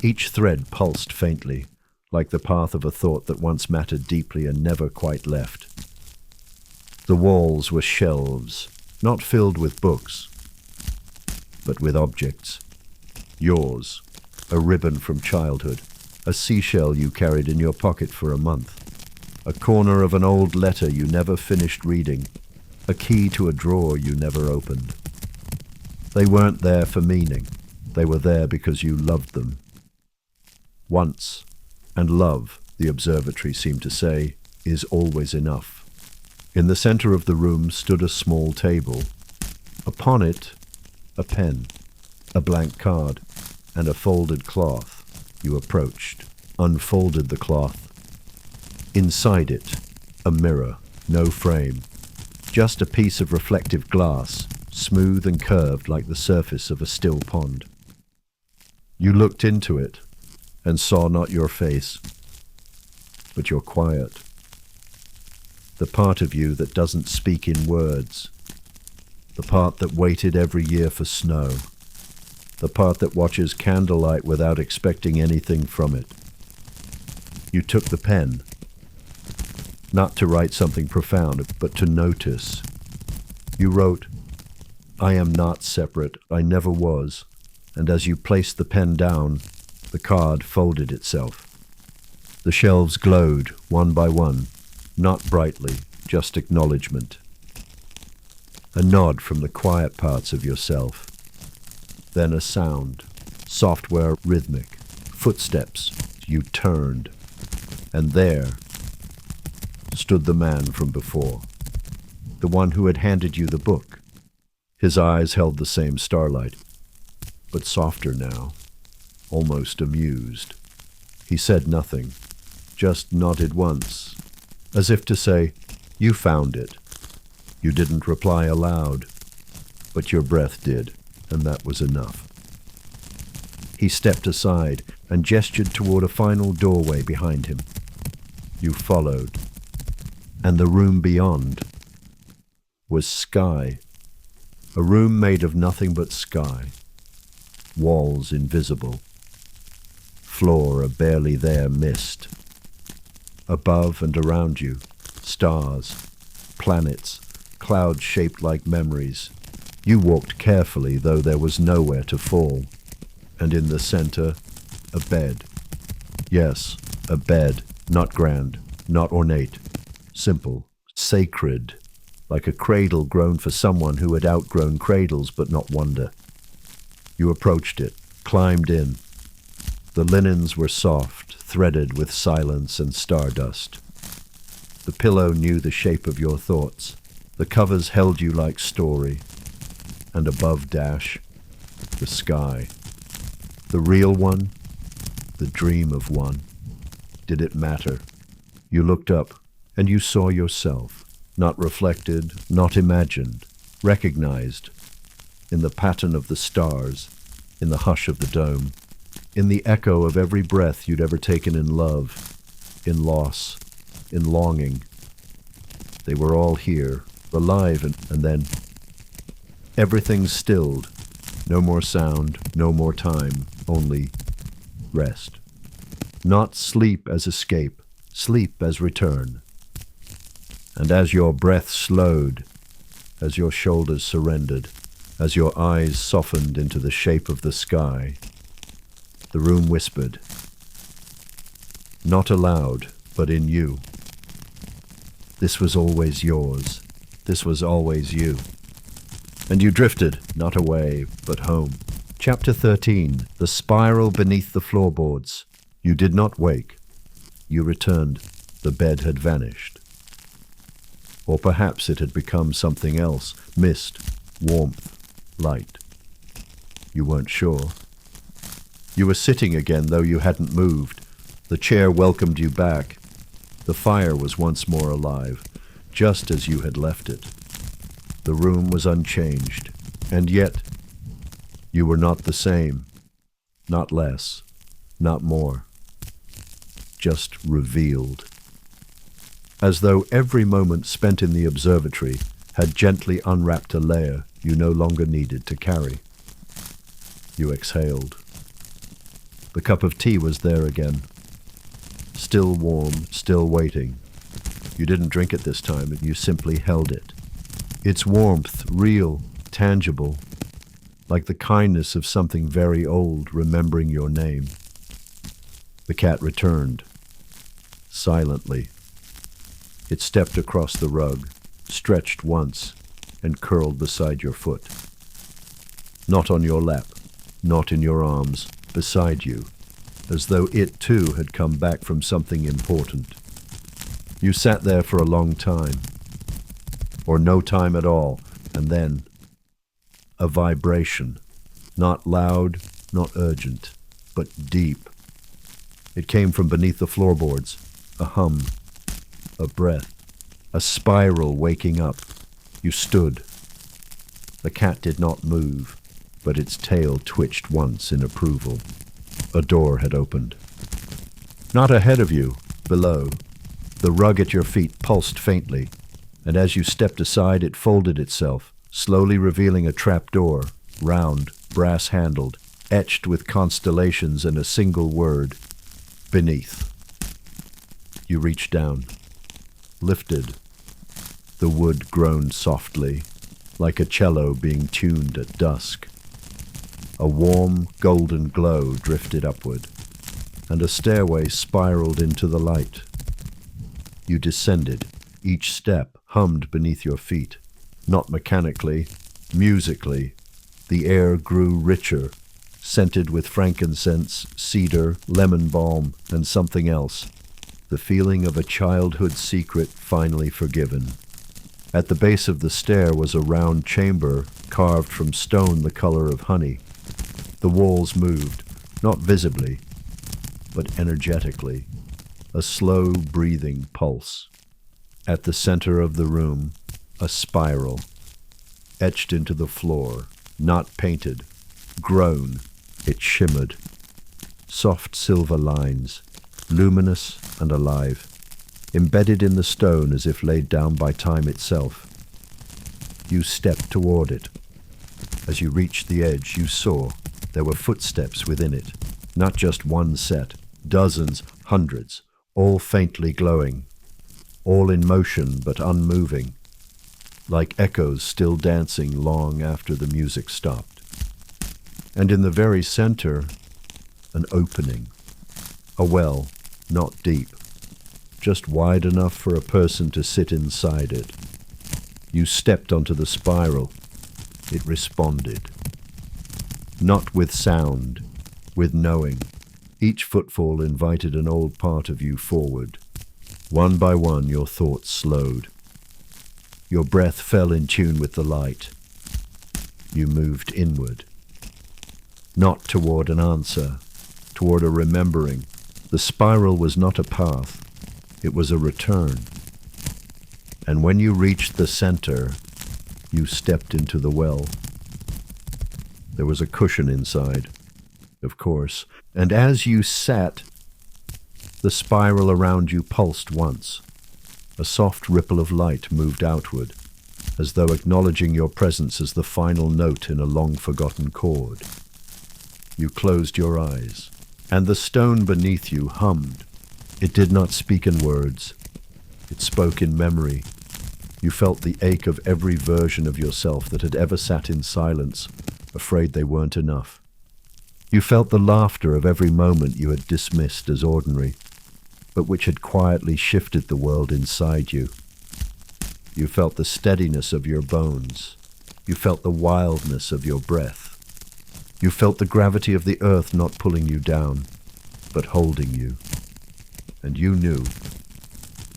Each thread pulsed faintly, like the path of a thought that once mattered deeply and never quite left. The walls were shelves, not filled with books, but with objects. Yours, a ribbon from childhood, a seashell you carried in your pocket for a month, a corner of an old letter you never finished reading, a key to a drawer you never opened. They weren't there for meaning. They were there because you loved them. Once, and love, the observatory seemed to say, is always enough. In the center of the room stood a small table. Upon it, a pen, a blank card, and a folded cloth. You approached, unfolded the cloth. Inside it, a mirror, no frame, just a piece of reflective glass, smooth and curved like the surface of a still pond. You looked into it and saw not your face, but your quiet. The part of you that doesn't speak in words. The part that waited every year for snow. The part that watches candlelight without expecting anything from it. You took the pen, not to write something profound, but to notice. You wrote, "I am not separate, I never was," and as you placed the pen down, the card folded itself. The shelves glowed, one by one, not brightly, just acknowledgement. A nod from the quiet parts of yourself. Then a sound, software rhythmic, footsteps. You turned, and there stood the man from before, the one who had handed you the book. His eyes held the same starlight, but softer now, almost amused. He said nothing, just nodded once, as if to say, "You found it." You didn't reply aloud, but your breath did, and that was enough. He stepped aside and gestured toward a final doorway behind him. You followed, and the room beyond was sky, a room made of nothing but sky, walls invisible, floor a barely there mist. Above and around you, stars, planets, clouds shaped like memories. You walked carefully, though there was nowhere to fall. And in the center, a bed. Yes, a bed, not grand, not ornate, simple, sacred, like a cradle grown for someone who had outgrown cradles but not wonder. You approached it, climbed in. The linens were soft, threaded with silence and stardust. The pillow knew the shape of your thoughts. The covers held you like story. And above dash, the sky. The real one, the dream of one. Did it matter? You looked up, and you saw yourself, not reflected, not imagined, recognized, in the pattern of the stars, in the hush of the dome, in the echo of every breath you'd ever taken in love, in loss, in longing. They were all here, alive, and then everything stilled. No more sound, no more time, only rest. Not sleep as escape, sleep as return. And as your breath slowed, as your shoulders surrendered, as your eyes softened into the shape of the sky, the room whispered, not aloud, but in you. This was always yours. This was always you. And you drifted, not away, but home. Chapter 13, The Spiral Beneath the Floorboards. You did not wake. You returned. The bed had vanished. Or perhaps it had become something else. Mist, warmth, light. You weren't sure. You were sitting again, though you hadn't moved. The chair welcomed you back. The fire was once more alive, just as you had left it. The room was unchanged, and yet you were not the same, not less, not more, just revealed. As though every moment spent in the observatory had gently unwrapped a layer you no longer needed to carry. You exhaled. The cup of tea was there again, still warm, still waiting. You didn't drink it this time, you simply held it. Its warmth, real, tangible, like the kindness of something very old remembering your name. The cat returned, silently. It stepped across the rug, stretched once, and curled beside your foot. Not on your lap, not in your arms, beside you, as though it too had come back from something important. You sat there for a long time, or no time at all, and then a vibration, not loud, not urgent, but deep. It came from beneath the floorboards, a hum, a breath, a spiral waking up. You stood. The cat did not move, but its tail twitched once in approval. A door had opened. Not ahead of you, below. The rug at your feet pulsed faintly, and as you stepped aside it folded itself, slowly revealing a trapdoor, round, brass-handled, etched with constellations and a single word, beneath. You reached down, lifted. The wood groaned softly, like a cello being tuned at dusk. A warm, golden glow drifted upward, and a stairway spiraled into the light. You descended. Each step hummed beneath your feet. Not mechanically, musically. The air grew richer, scented with frankincense, cedar, lemon balm, and something else. The feeling of a childhood secret finally forgiven. At the base of the stair was a round chamber carved from stone the color of honey. The walls moved, not visibly, but energetically, a slow breathing pulse. At the center of the room, a spiral, etched into the floor, not painted, grown, it shimmered. Soft silver lines, luminous and alive, embedded in the stone as if laid down by time itself. You stepped toward it. As you reached the edge, you saw there were footsteps within it, not just one set, dozens, hundreds, all faintly glowing, all in motion but unmoving, like echoes still dancing long after the music stopped. And in the very center, an opening, a well, not deep, just wide enough for a person to sit inside it. You stepped onto the spiral. It responded. Not with sound, with knowing. Each footfall invited an old part of you forward. One by one, your thoughts slowed. Your breath fell in tune with the light. You moved inward. Not toward an answer, toward a remembering. The spiral was not a path. It was a return. And when you reached the center, you stepped into the well. There was a cushion inside, of course, and as you sat, the spiral around you pulsed once. A soft ripple of light moved outward, as though acknowledging your presence as the final note in a long-forgotten chord. You closed your eyes, and the stone beneath you hummed. It did not speak in words. It spoke in memory. You felt the ache of every version of yourself that had ever sat in silence, afraid they weren't enough. You felt the laughter of every moment you had dismissed as ordinary, but which had quietly shifted the world inside you. You felt the steadiness of your bones. You felt the wildness of your breath. You felt the gravity of the earth not pulling you down, but holding you. And you knew.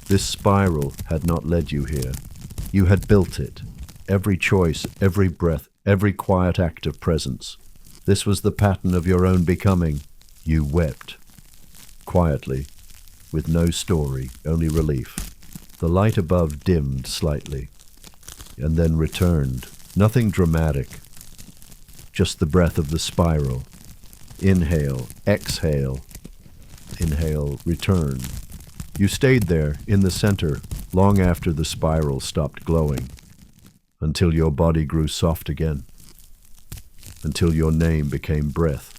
This spiral had not led you here. You had built it. Every choice, every breath, every quiet act of presence. This was the pattern of your own becoming. You wept. Quietly, with no story, only relief. The light above dimmed slightly, and then returned. Nothing dramatic. Just the breath of the spiral. Inhale, exhale. Inhale, return. You stayed there, in the center, long after the spiral stopped glowing, until your body grew soft again, until your name became breath,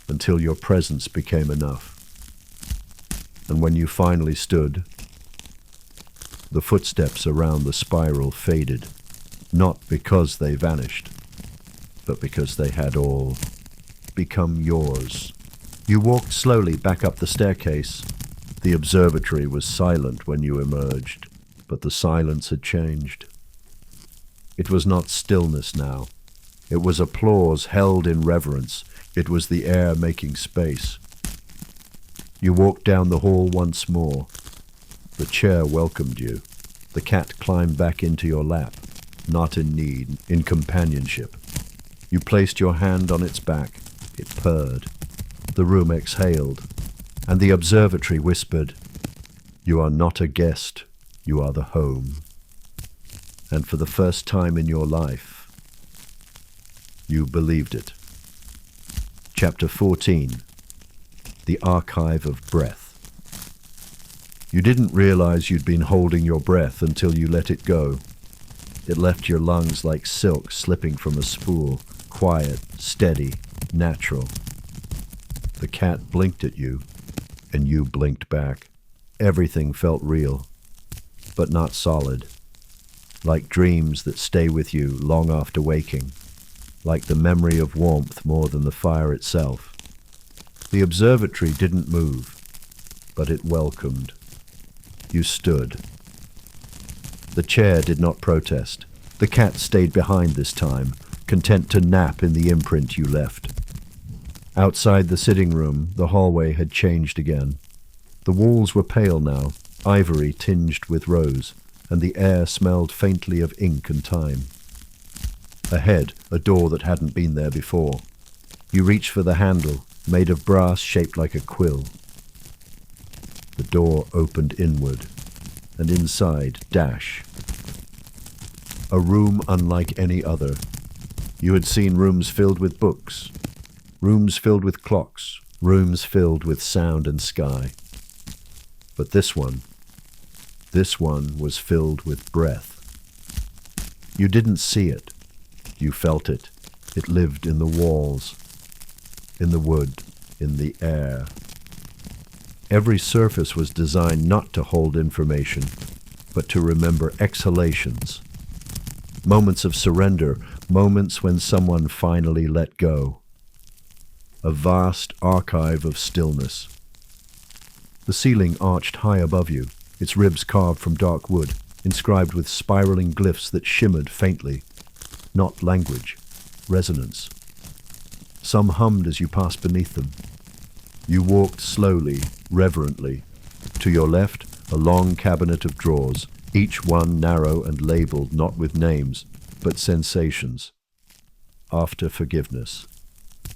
until your presence became enough. And when you finally stood, the footsteps around the spiral faded, not because they vanished, but because they had all become yours. You walked slowly back up the staircase. The observatory was silent when you emerged, but the silence had changed. It was not stillness now. It was applause held in reverence. It was the air making space. You walked down the hall once more. The chair welcomed you. The cat climbed back into your lap, not in need, in companionship. You placed your hand on its back. It purred. The room exhaled, and the observatory whispered, "You are not a guest, you are the home." And for the first time in your life, you believed it. Chapter 14. The Archive of Breath. You didn't realize you'd been holding your breath until you let it go. It left your lungs like silk slipping from a spool, quiet, steady, natural. The cat blinked at you, and you blinked back. Everything felt real, but not solid. Like dreams that stay with you long after waking. Like the memory of warmth more than the fire itself. The observatory didn't move, but it welcomed. You stood. The chair did not protest. The cat stayed behind this time, content to nap in the imprint you left. Outside the sitting room, the hallway had changed again. The walls were pale now, ivory tinged with rose, and the air smelled faintly of ink and time. Ahead, a door that hadn't been there before. You reached for the handle, made of brass shaped like a quill. The door opened inward, and inside, Dash. A room unlike any other. You had seen rooms filled with books, rooms filled with clocks, rooms filled with sound and sky. But this one was filled with breath. You didn't see it. You felt it. It lived in the walls, in the wood, in the air. Every surface was designed not to hold information, but to remember exhalations. Moments of surrender, moments when someone finally let go. A vast archive of stillness. The ceiling arched high above you, its ribs carved from dark wood, inscribed with spiraling glyphs that shimmered faintly. Not language, resonance. Some hummed as you passed beneath them. You walked slowly, reverently. To your left, a long cabinet of drawers, each one narrow and labeled not with names, but sensations. After forgiveness.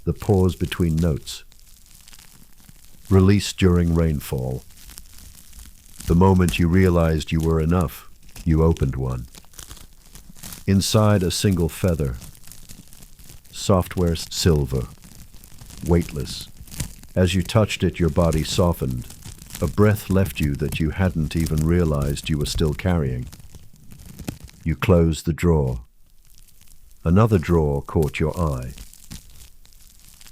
The pause between notes. Release during rainfall. The moment you realized you were enough, you opened one. Inside, a single feather. Software silver. Weightless. As you touched it, your body softened. A breath left you that you hadn't even realized you were still carrying. You closed the drawer. Another drawer caught your eye.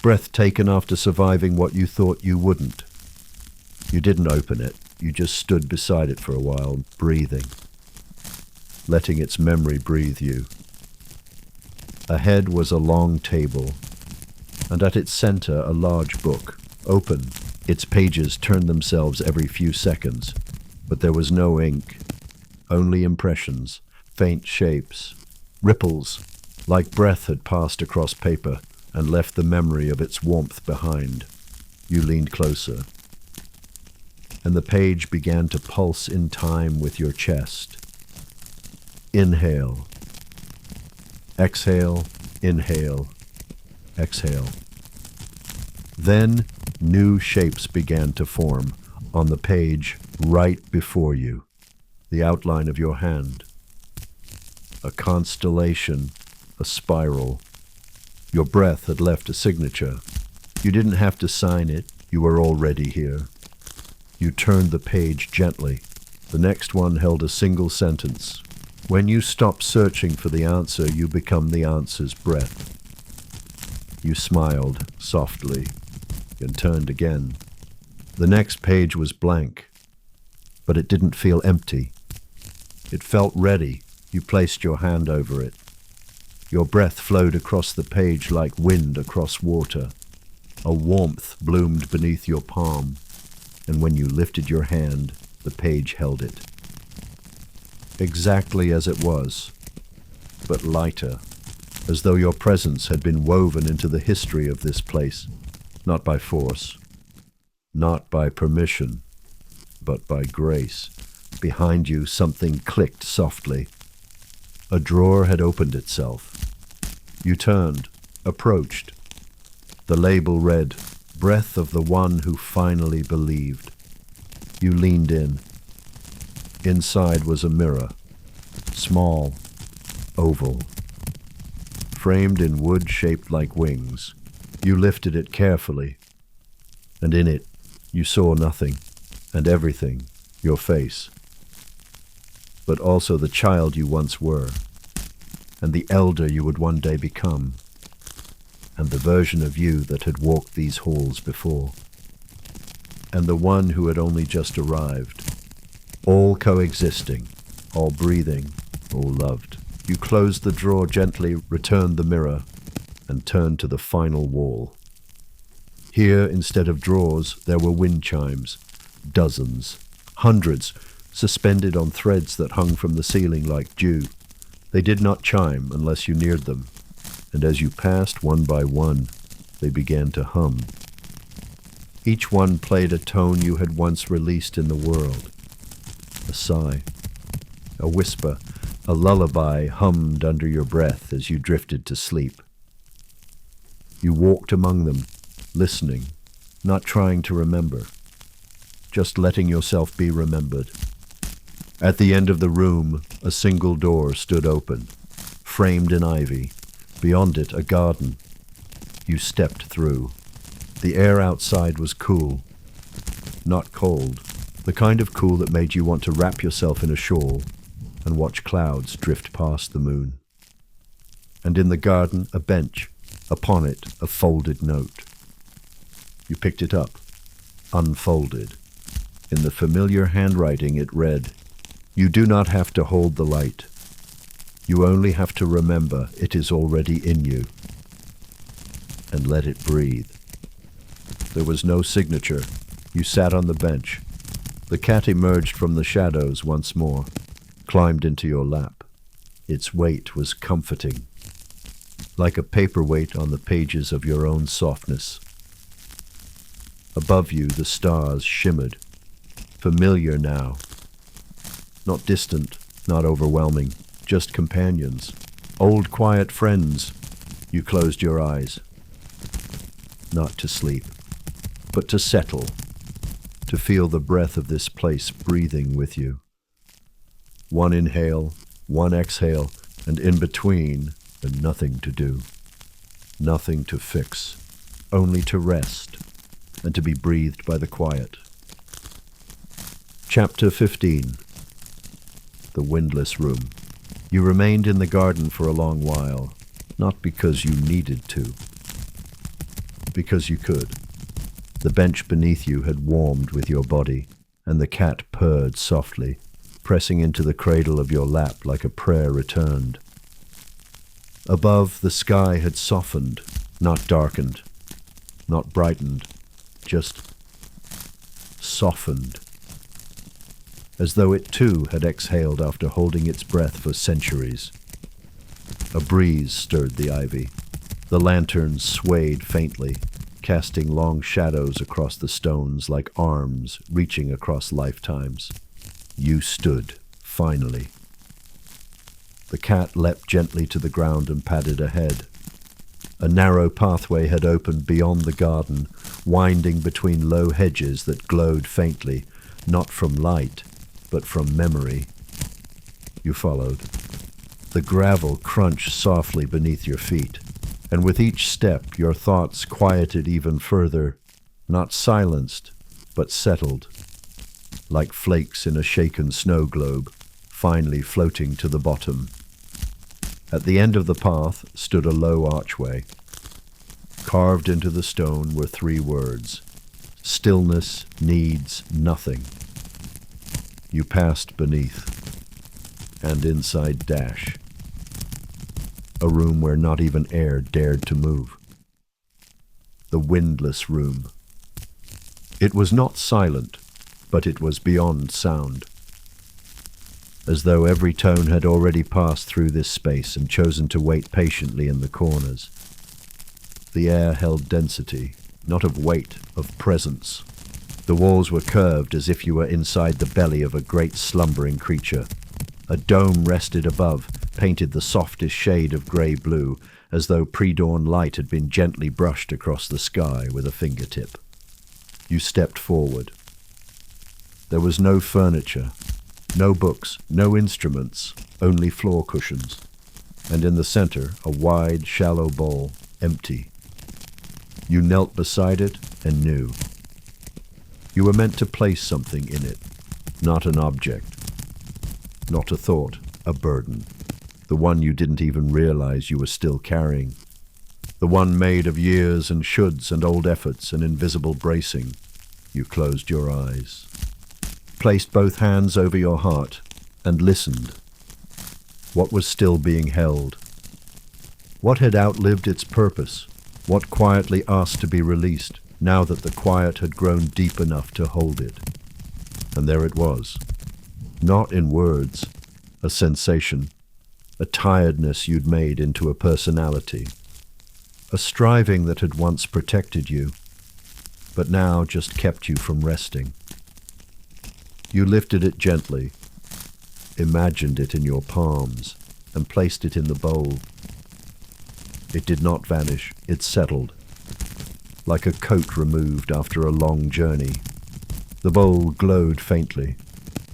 Breath taken after surviving what you thought you wouldn't. You didn't open it. You just stood beside it for a while, breathing. Letting its memory breathe you. Ahead was a long table, and at its center a large book. Open, its pages turned themselves every few seconds, but there was no ink, only impressions, faint shapes, ripples, like breath had passed across paper and left the memory of its warmth behind. You leaned closer, and the page began to pulse in time with your chest. Inhale, exhale, inhale, exhale. Then new shapes began to form on the page right before you, the outline of your hand. A constellation, a spiral. Your breath had left a signature. You didn't have to sign it, you were already here. You turned the page gently. The next one held a single sentence. When you stop searching for the answer, you become the answer's breath. You smiled softly and turned again. The next page was blank, but it didn't feel empty. It felt ready. You placed your hand over it. Your breath flowed across the page like wind across water. A warmth bloomed beneath your palm, and when you lifted your hand, the page held it. Exactly as it was, but lighter, as though your presence had been woven into the history of this place, not by force, not by permission, but by grace. Behind you, something clicked softly. A drawer had opened itself. You turned, approached. The label read, "Breath of the One Who Finally Believed." You leaned in. Inside was a mirror, small, oval, framed in wood shaped like wings. You lifted it carefully, and in it you saw nothing and everything, your face, but also the child you once were, and the elder you would one day become, and the version of you that had walked these halls before, and the one who had only just arrived, all coexisting, all breathing, all loved. You closed the drawer gently, returned the mirror, and turned to the final wall. Here, instead of drawers, there were wind chimes, dozens, hundreds, suspended on threads that hung from the ceiling like dew. They did not chime unless you neared them, and as you passed one by one, they began to hum. Each one played a tone you had once released in the world. A sigh, a whisper, a lullaby hummed under your breath as you drifted to sleep. You walked among them, listening, not trying to remember, just letting yourself be remembered. At the end of the room, a single door stood open, framed in ivy. Beyond it, a garden. You stepped through. The air outside was cool, not cold, the kind of cool that made you want to wrap yourself in a shawl and watch clouds drift past the moon. And in the garden, a bench, upon it, a folded note. You picked it up, unfolded. In the familiar handwriting it read, "You do not have to hold the light. You only have to remember it is already in you. And let it breathe." There was no signature. You sat on the bench. The cat emerged from the shadows once more, climbed into your lap. Its weight was comforting, like a paperweight on the pages of your own softness. Above you, the stars shimmered, familiar now. Not distant, not overwhelming, just companions, old quiet friends. You closed your eyes. Not to sleep, but to settle, to feel the breath of this place breathing with you. One inhale, one exhale, and in between, and nothing to do, nothing to fix, only to rest, and to be breathed by the quiet. Chapter 15. The Windless Room. You remained in the garden for a long while, not because you needed to, because you could. The bench beneath you had warmed with your body, and the cat purred softly, pressing into the cradle of your lap like a prayer returned. Above, the sky had softened, not darkened, not brightened, just softened, as though it too had exhaled after holding its breath for centuries. A breeze stirred the ivy. The lanterns swayed faintly, casting long shadows across the stones like arms reaching across lifetimes. You stood, finally. The cat leapt gently to the ground and padded ahead. A narrow pathway had opened beyond the garden, winding between low hedges that glowed faintly, not from light, but from memory. You followed. The gravel crunched softly beneath your feet, and with each step your thoughts quieted even further, not silenced, but settled, like flakes in a shaken snow globe, finally floating to the bottom. At the end of the path stood a low archway. Carved into the stone were 3 words: "Stillness needs nothing." You passed beneath, and inside Dash, a room where not even air dared to move. The windless room. It was not silent, but it was beyond sound, as though every tone had already passed through this space and chosen to wait patiently in the corners. The air held density, not of weight, of presence. The walls were curved as if you were inside the belly of a great slumbering creature. A dome rested above, painted the softest shade of grey-blue, as though pre-dawn light had been gently brushed across the sky with a fingertip. You stepped forward. There was no furniture, no books, no instruments, only floor cushions, and in the center a wide, shallow bowl, empty. You knelt beside it and knew. You were meant to place something in it, not an object, not a thought, a burden, the one you didn't even realize you were still carrying, the one made of years and shoulds and old efforts and invisible bracing. You closed your eyes, placed both hands over your heart, and listened. What was still being held? What had outlived its purpose? What quietly asked to be released, now that the quiet had grown deep enough to hold it? And there it was, not in words, a sensation, a tiredness you'd made into a personality, a striving that had once protected you, but now just kept you from resting. You lifted it gently, imagined it in your palms, and placed it in the bowl. It did not vanish, it settled, like a coat removed after a long journey. The bowl glowed faintly,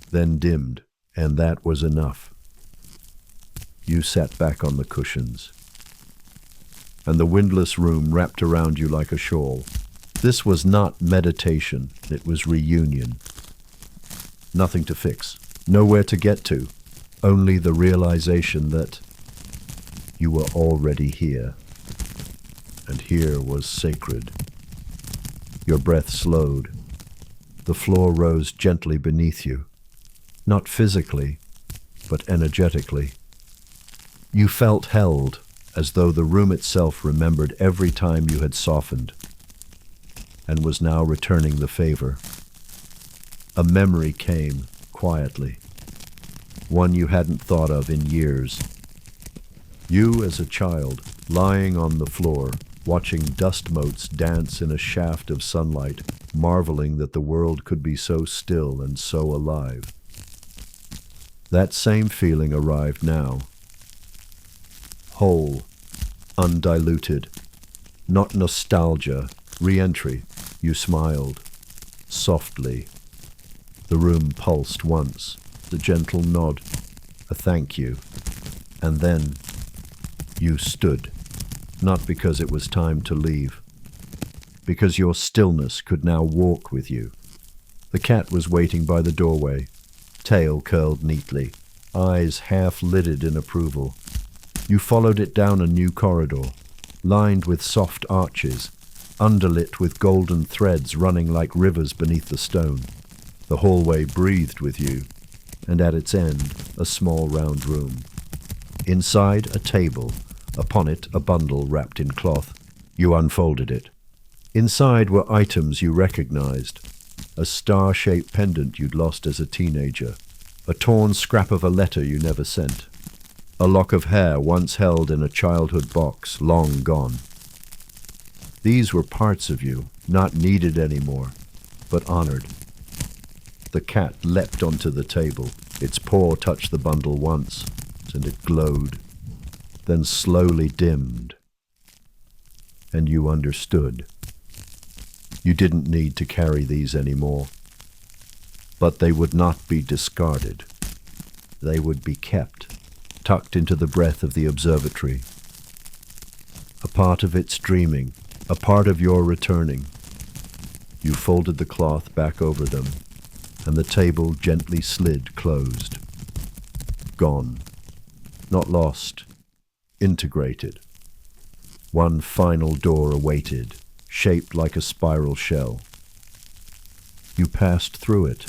then dimmed, and that was enough. You sat back on the cushions, and the windless room wrapped around you like a shawl. This was not meditation, it was reunion. Nothing to fix, nowhere to get to, only the realization that you were already here, and here was sacred. Your breath slowed. The floor rose gently beneath you, not physically, but energetically. You felt held, as though the room itself remembered every time you had softened, and was now returning the favor. A memory came, quietly, one you hadn't thought of in years. You as a child, lying on the floor, watching dust motes dance in a shaft of sunlight, marveling that the world could be so still and so alive. That same feeling arrived now. Whole, undiluted, not nostalgia, re-entry. You smiled, softly. The room pulsed once, the gentle nod, a thank you, and then you stood, not because it was time to leave, because your stillness could now walk with you. The cat was waiting by the doorway, tail curled neatly, eyes half-lidded in approval. You followed it down a new corridor, lined with soft arches, underlit with golden threads running like rivers beneath the stone. The hallway breathed with you, and at its end, a small round room. Inside, a table, upon it a bundle wrapped in cloth. You unfolded it. Inside were items you recognized, a star-shaped pendant you'd lost as a teenager, a torn scrap of a letter you never sent, a lock of hair once held in a childhood box, long gone. These were parts of you, not needed anymore, but honored. The cat leapt onto the table. Its paw touched the bundle once, and it glowed, then slowly dimmed. And you understood. You didn't need to carry these anymore. But they would not be discarded. They would be kept, tucked into the breath of the observatory. A part of its dreaming, a part of your returning. You folded the cloth back over them, and the table gently slid closed. Gone. Not lost. Integrated. One final door awaited, shaped like a spiral shell. You passed through it.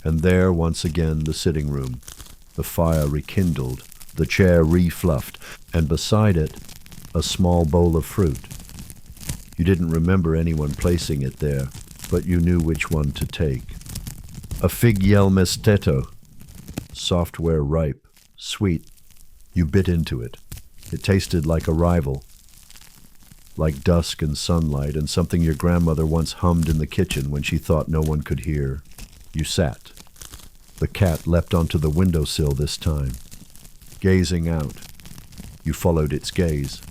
And there once again the sitting room, the fire rekindled, the chair refluffed, and beside it, a small bowl of fruit. You didn't remember anyone placing it there, but you knew which one to take. A fig yel mesteto, software ripe, sweet. You bit into it. It tasted like a rival. like dusk and sunlight and something your grandmother once hummed in the kitchen when she thought no one could hear. You sat. The cat leapt onto the windowsill this time. Gazing out, you followed its gaze.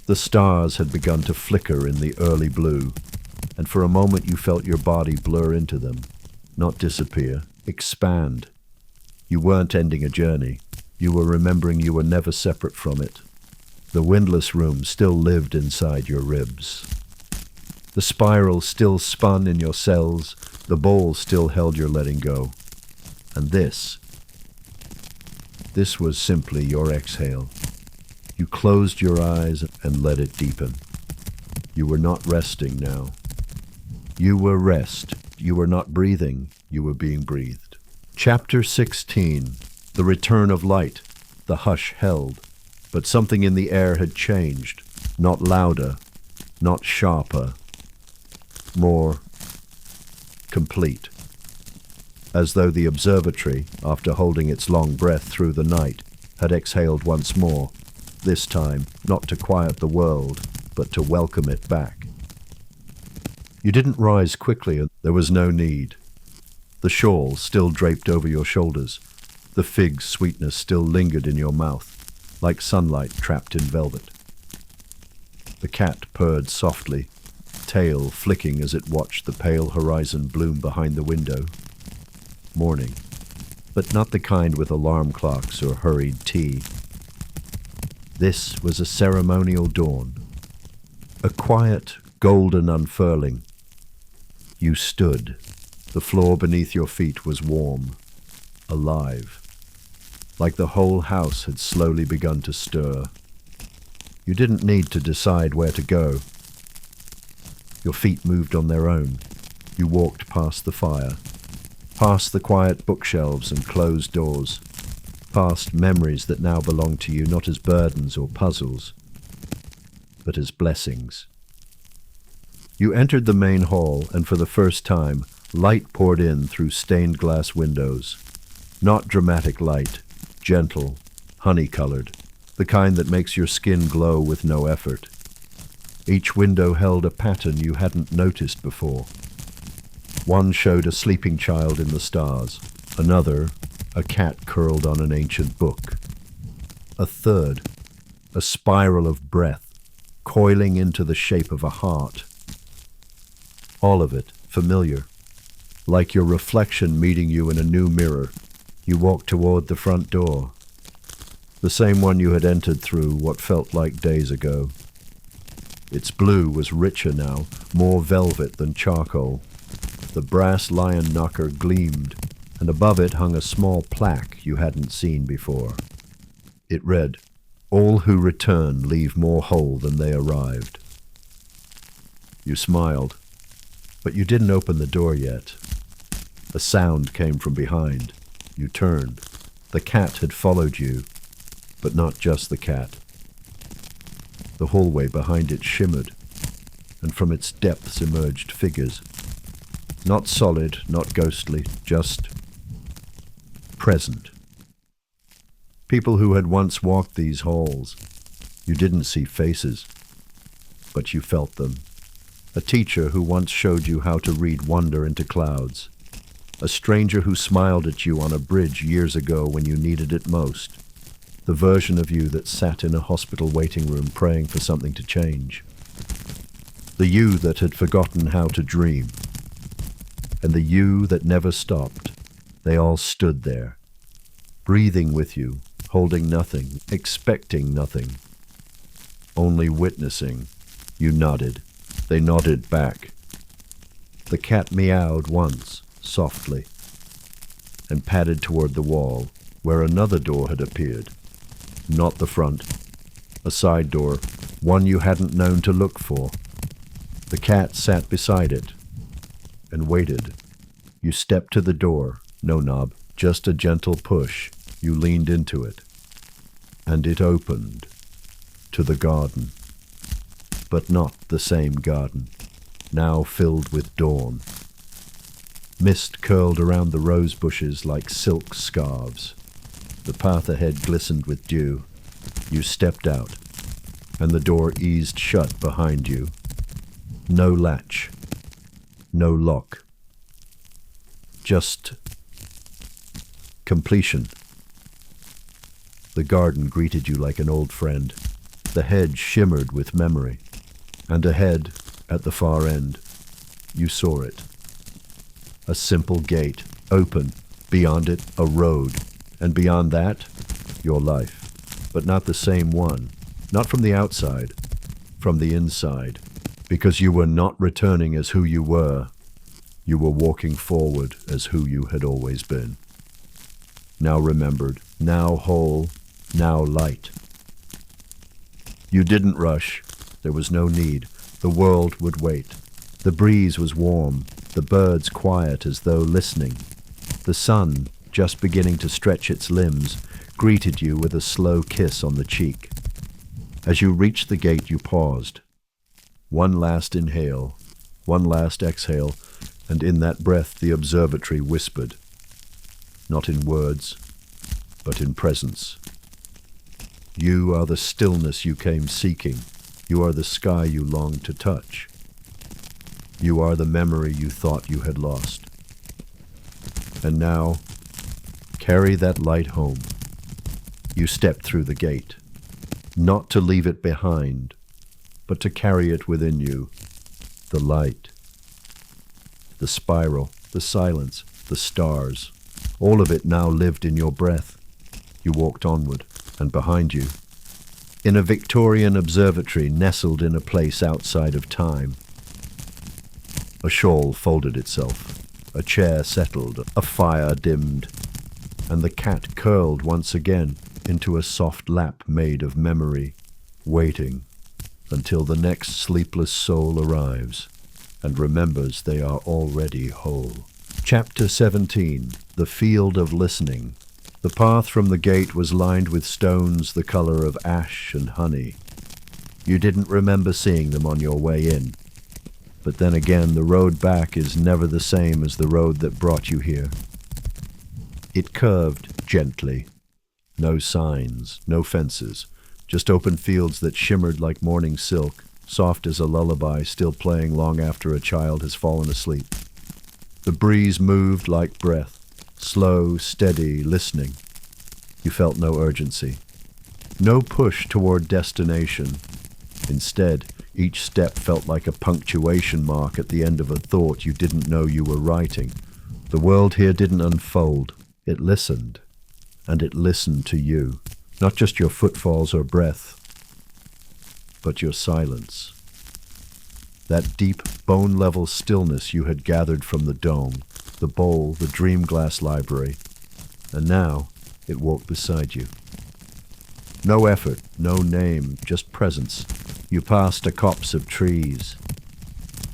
The stars had begun to flicker in the early blue, and for a moment you felt your body blur into them, not disappear, expand. You weren't ending a journey. You were remembering you were never separate from it. The windless room still lived inside your ribs. The spiral still spun in your cells. The bowl still held your letting go. And this was simply your exhale. You closed your eyes and let it deepen. You were not resting now. You were rest. You were not breathing. You were being breathed. Chapter 16. The return of light. The hush held. But something in the air had changed. Not louder. Not sharper. More complete. As though the observatory, after holding its long breath through the night, had exhaled once more, this time not to quiet the world, but to welcome it back. You didn't rise quickly, and there was no need. The shawl still draped over your shoulders. The fig sweetness still lingered in your mouth, like sunlight trapped in velvet. The cat purred softly, tail flicking as it watched the pale horizon bloom behind the window. Morning, but not the kind with alarm clocks or hurried tea. This was a ceremonial dawn, a quiet, golden unfurling. You stood. The floor beneath your feet was warm, alive, like the whole house had slowly begun to stir. You didn't need to decide where to go. Your feet moved on their own. You walked past the fire, past the quiet bookshelves and closed doors, past memories that now belonged to you not as burdens or puzzles, but as blessings. You entered the main hall, and for the first time, light poured in through stained glass windows. Not dramatic light, gentle, honey-colored, the kind that makes your skin glow with no effort. Each window held a pattern you hadn't noticed before. One showed a sleeping child in the stars, another, a cat curled on an ancient book. A third, a spiral of breath, coiling into the shape of a heart. All of it familiar, like your reflection meeting you in a new mirror. You walked toward the front door, the same one you had entered through what felt like days ago. Its blue was richer now, more velvet than charcoal. The brass lion knocker gleamed, and above it hung a small plaque you hadn't seen before. It read, "All who return leave more whole than they arrived." You smiled, but you didn't open the door yet. A sound came from behind. You turned. The cat had followed you, but not just the cat. The hallway behind it shimmered, and from its depths emerged figures. Not solid, not ghostly, just present. People who had once walked these halls. You didn't see faces, but you felt them. A teacher who once showed you how to read wonder into clouds. A stranger who smiled at you on a bridge years ago when you needed it most. The version of you that sat in a hospital waiting room praying for something to change. The you that had forgotten how to dream. And the you that never stopped. They all stood there, breathing with you, holding nothing, expecting nothing, only witnessing. You nodded. They nodded back. The cat meowed once, softly, and padded toward the wall, where another door had appeared. Not the front, a side door, one you hadn't known to look for. The cat sat beside it and waited. You stepped to the door, no knob, just a gentle push. You leaned into it, and it opened to the garden. But not the same garden, now filled with dawn. Mist curled around the rose bushes like silk scarves. The path ahead glistened with dew. You stepped out. and the door eased shut behind you. No latch, no lock. Just completion. The garden greeted you like an old friend. The hedge shimmered with memory. And ahead, at the far end, you saw it. A simple gate, open, beyond it a road, and beyond that, your life. But not the same one. Not from the outside, from the inside. Because you were not returning as who you were. You were walking forward as who you had always been. Now remembered, now whole, now light. You didn't rush. There was no need. The world would wait. The breeze was warm, the birds quiet as though listening. The sun, just beginning to stretch its limbs, greeted you with a slow kiss on the cheek. As you reached the gate, you paused. One last inhale, one last exhale, and in that breath the observatory whispered, not in words, but in presence. You are the stillness you came seeking. You are the sky you longed to touch. You are the memory you thought you had lost. And now, carry that light home. You stepped through the gate, not to leave it behind, but to carry it within you. The light, the spiral, the silence, the stars, all of it now lived in your breath. You walked onward, and behind you, in a Victorian observatory nestled in a place outside of time. A shawl folded itself, a chair settled, a fire dimmed, and the cat curled once again into a soft lap made of memory, waiting until the next sleepless soul arrives and remembers they are already whole. Chapter 17. The Field of Listening. The path from the gate was lined with stones the color of ash and honey. You didn't remember seeing them on your way in. But then again, the road back is never the same as the road that brought you here. It curved gently. No signs, no fences, just open fields that shimmered like morning silk, soft as a lullaby still playing long after a child has fallen asleep. The breeze moved like breath, slow, steady, listening. You felt no urgency, no push toward destination. Instead, each step felt like a punctuation mark at the end of a thought you didn't know you were writing. The world here didn't unfold. It listened, and it listened to you. Not just your footfalls or breath, but your silence. That deep, bone-level stillness you had gathered from the dome, the bowl, the dream glass library, and now it walked beside you. No effort, no name, just presence. You passed a copse of trees.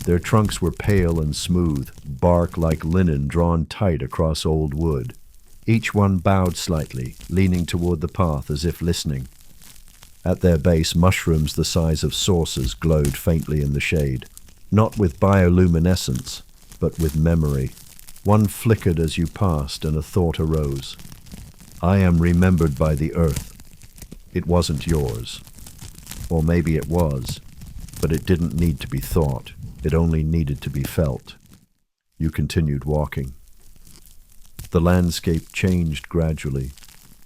Their trunks were pale and smooth, bark like linen drawn tight across old wood. Each one bowed slightly, leaning toward the path as if listening. At their base, mushrooms the size of saucers glowed faintly in the shade, not with bioluminescence, but with memory. One flickered as you passed, and a thought arose. I am remembered by the earth. It wasn't yours. Or maybe it was, but it didn't need to be thought. It only needed to be felt. You continued walking. The landscape changed gradually.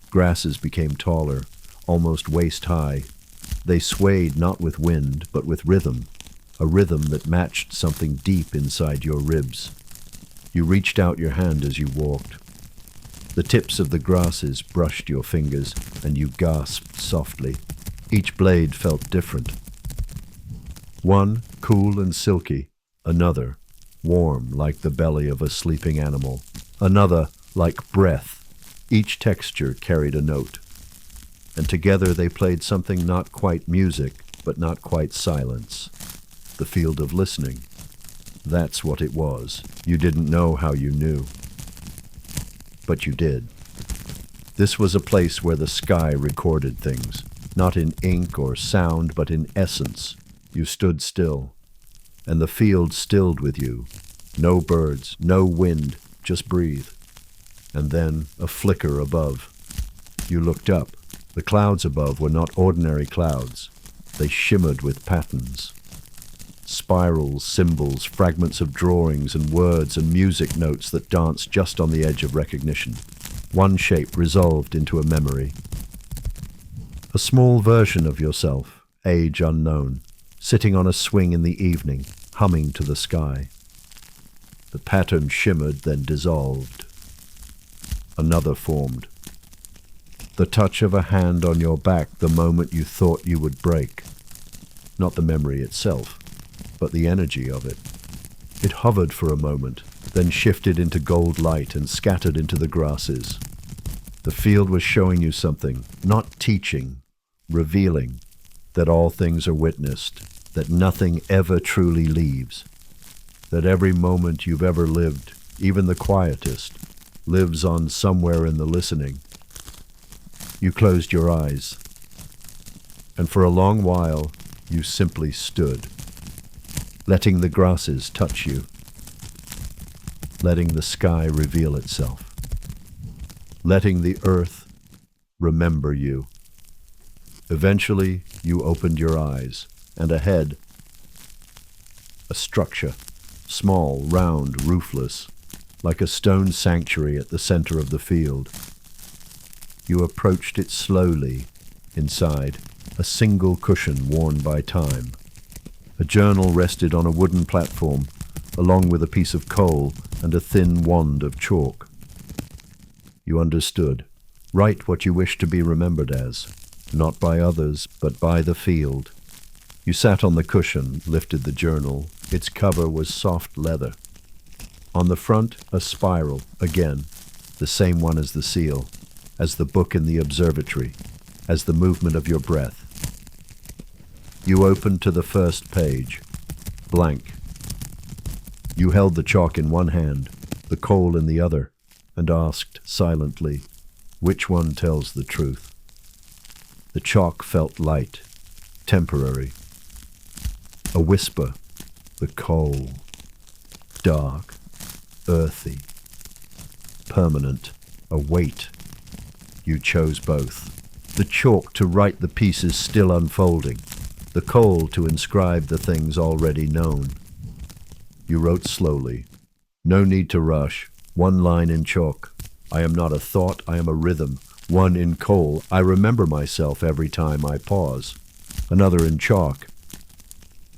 Grasses became taller, almost waist-high. They swayed not with wind, but with rhythm, a rhythm that matched something deep inside your ribs. You reached out your hand as you walked. The tips of the grasses brushed your fingers, and you gasped softly. Each blade felt different. One, cool and silky. Another, warm like the belly of a sleeping animal. Another, like breath. Each texture carried a note. And together they played something not quite music, but not quite silence. The field of listening. That's what it was. You didn't know how you knew. But you did. This was a place where the sky recorded things, not in ink or sound, but in essence. You stood still, and the field stilled with you. No birds, no wind, just breathe. And then a flicker above. You looked up. The clouds above were not ordinary clouds. They shimmered with patterns. Spirals, symbols, fragments of drawings and words and music notes that danced just on the edge of recognition. One shape resolved into a memory. A small version of yourself, age unknown, sitting on a swing in the evening, humming to the sky. The pattern shimmered, then dissolved. Another formed. The touch of a hand on your back the moment you thought you would break. Not the memory itself, but the energy of it. It hovered for a moment, then shifted into gold light and scattered into the grasses. The field was showing you something, not teaching, revealing, that all things are witnessed, that nothing ever truly leaves, that every moment you've ever lived, even the quietest, lives on somewhere in the listening. You closed your eyes, and for a long while you simply stood, letting the grasses touch you, letting the sky reveal itself, letting the earth remember you. Eventually, you opened your eyes, and ahead, a structure, small, round, roofless, like a stone sanctuary at the center of the field. You approached it slowly. Inside, a single cushion worn by time. A journal rested on a wooden platform, along with a piece of coal and a thin wand of chalk. You understood. Write what you wish to be remembered as, not by others, but by the field. You sat on the cushion, lifted the journal. Its cover was soft leather. On the front, a spiral, again, the same one as the seal, as the book in the observatory, as the movement of your breath. You opened to the first page, blank. You held the chalk in one hand, the coal in the other, and asked silently, which one tells the truth? The chalk felt light, temporary. A whisper, the coal, dark, earthy, permanent, a weight. You chose both. The chalk to write the pieces still unfolding, the coal to inscribe the things already known. You wrote slowly. No need to rush. One line in chalk. I am not a thought, I am a rhythm. One in coal. I remember myself every time I pause. Another in chalk.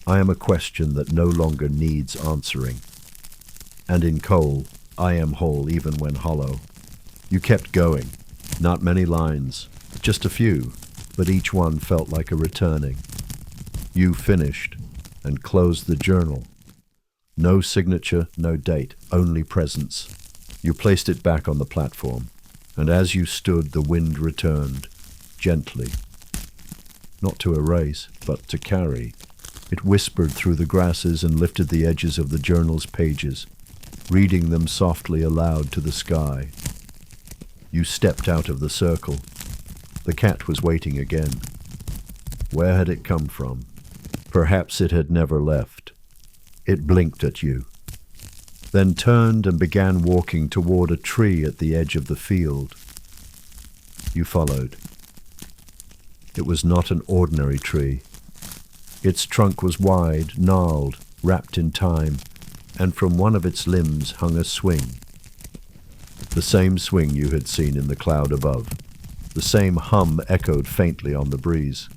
I am a question that no longer needs answering. And in coal, I am whole even when hollow. You kept going. Not many lines, just a few, but each one felt like a returning. You finished and closed the journal. No signature, no date, only presence. You placed it back on the platform, and as you stood, the wind returned, gently. Not to erase, but to carry. It whispered through the grasses and lifted the edges of the journal's pages, reading them softly aloud to the sky. You stepped out of the circle. The cat was waiting again. Where had it come from? Perhaps it had never left. It blinked at you, then turned and began walking toward a tree at the edge of the field. You followed. It was not an ordinary tree. Its trunk was wide, gnarled, wrapped in time, and from one of its limbs hung a swing. The same swing you had seen in the cloud above. The same hum echoed faintly on the breeze.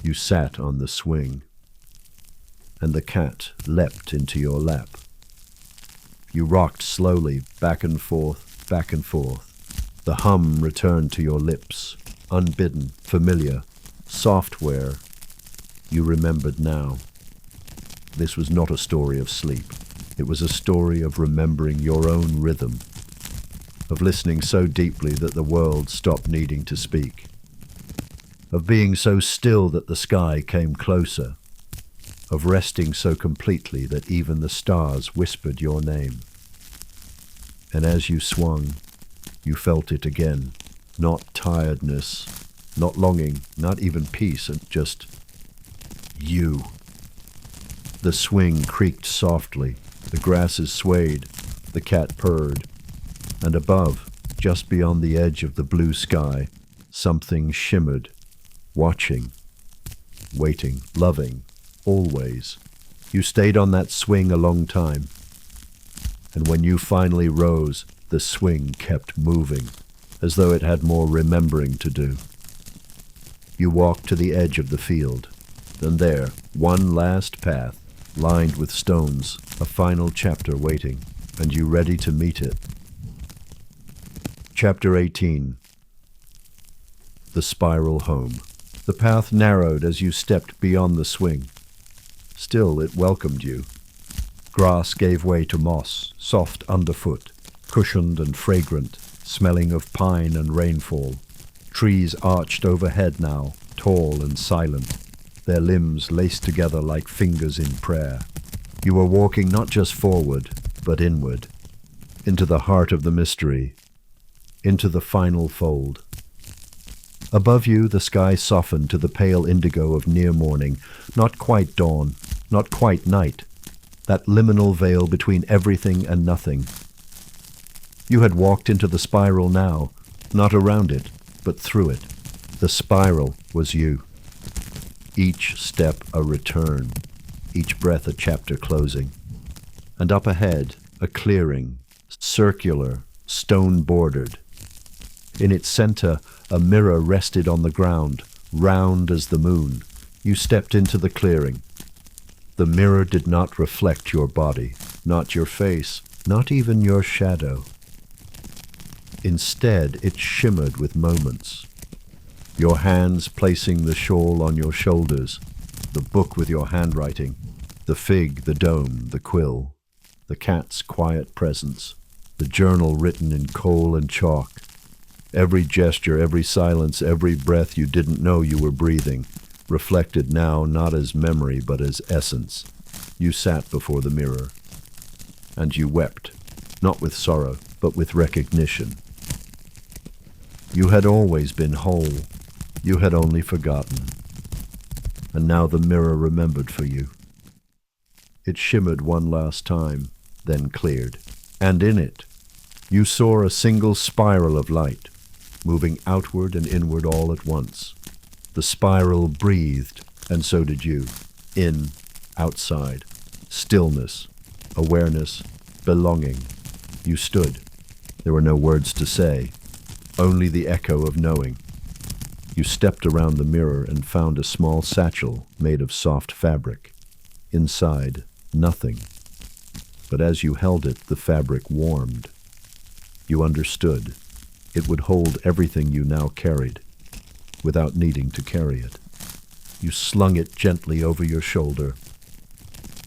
You sat on the swing, and the cat leapt into your lap. You rocked slowly, back and forth, back and forth. The hum returned to your lips, unbidden, familiar, software. You remembered now. This was not a story of sleep. It was a story of remembering your own rhythm, of listening so deeply that the world stopped needing to speak, of being so still that the sky came closer, of resting so completely that even the stars whispered your name. And as you swung, you felt it again, not tiredness, not longing, not even peace, and just you. The swing creaked softly, the grasses swayed, the cat purred, and above, just beyond the edge of the blue sky, something shimmered, watching. waiting, loving, always. You stayed on that swing a long time. And when you finally rose, the swing kept moving, as though it had more remembering to do. You walked to the edge of the field, and there, one last path, lined with stones, a final chapter waiting, and you ready to meet it. Chapter 18. The Spiral Home. The path narrowed as you stepped beyond the swing. Still, it welcomed you. Grass gave way to moss, soft underfoot, cushioned and fragrant, smelling of pine and rainfall. Trees arched overhead now, tall and silent, their limbs laced together like fingers in prayer. You were walking not just forward, but inward, into the heart of the mystery, into the final fold. Above you, the sky softened to the pale indigo of near morning, not quite dawn, not quite night, that liminal veil between everything and nothing. You had walked into the spiral now, not around it, but through it. The spiral was you. Each step a return, each breath a chapter closing. And up ahead, a clearing, circular, stone-bordered. In its center, a mirror rested on the ground, round as the moon. You stepped into the clearing. The mirror did not reflect your body, not your face, not even your shadow. Instead, it shimmered with moments. Your hands placing the shawl on your shoulders, the book with your handwriting, the fig, the dome, the quill, the cat's quiet presence, the journal written in coal and chalk. Every gesture, every silence, every breath you didn't know you were breathing, reflected now not as memory but as essence. You sat before the mirror, and you wept, not with sorrow, but with recognition. You had always been whole. You had only forgotten. And now the mirror remembered for you. It shimmered one last time, then cleared. And in it, you saw a single spiral of light, moving outward and inward all at once. The spiral breathed, and so did you. In, outside, stillness, awareness, belonging. You stood. There were no words to say, only the echo of knowing. You stepped around the mirror and found a small satchel made of soft fabric. Inside, nothing. But as you held it, the fabric warmed. You understood. It would hold everything you now carried, without needing to carry it. You slung it gently over your shoulder.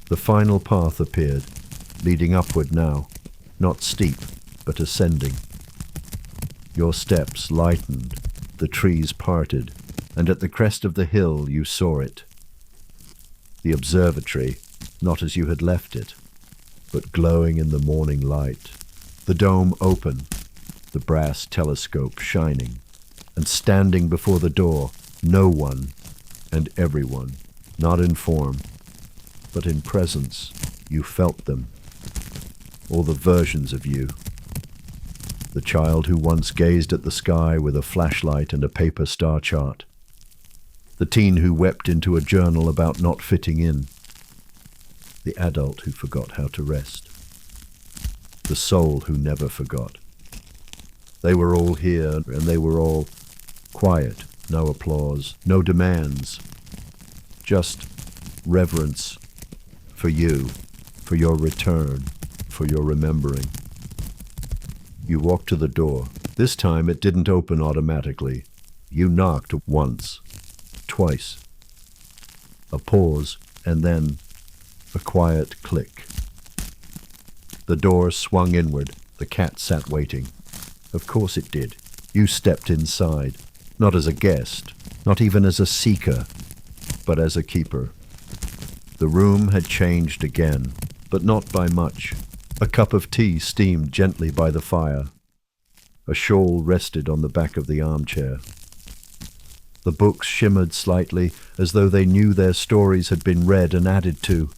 The final path appeared, leading upward now, not steep, but ascending. Your steps lightened, the trees parted, and at the crest of the hill you saw it. The observatory, not as you had left it, but glowing in the morning light. The dome open, the brass telescope shining, and standing before the door, no one and everyone, not in form, but in presence. You felt them, all the versions of you. The child who once gazed at the sky with a flashlight and a paper star chart. The teen who wept into a journal about not fitting in. The adult who forgot how to rest. The soul who never forgot. They were all here, and they were all quiet, no applause, no demands, just reverence for you, for your return, for your remembering. You walked to the door. This time it didn't open automatically. You knocked once, twice. A pause, and then a quiet click. The door swung inward. The cat sat waiting. Of course it did. You stepped inside, not as a guest, not even as a seeker, but as a keeper. The room had changed again, but not by much. A cup of tea steamed gently by the fire. A shawl rested on the back of the armchair. The books shimmered slightly, as though they knew their stories had been read and added to.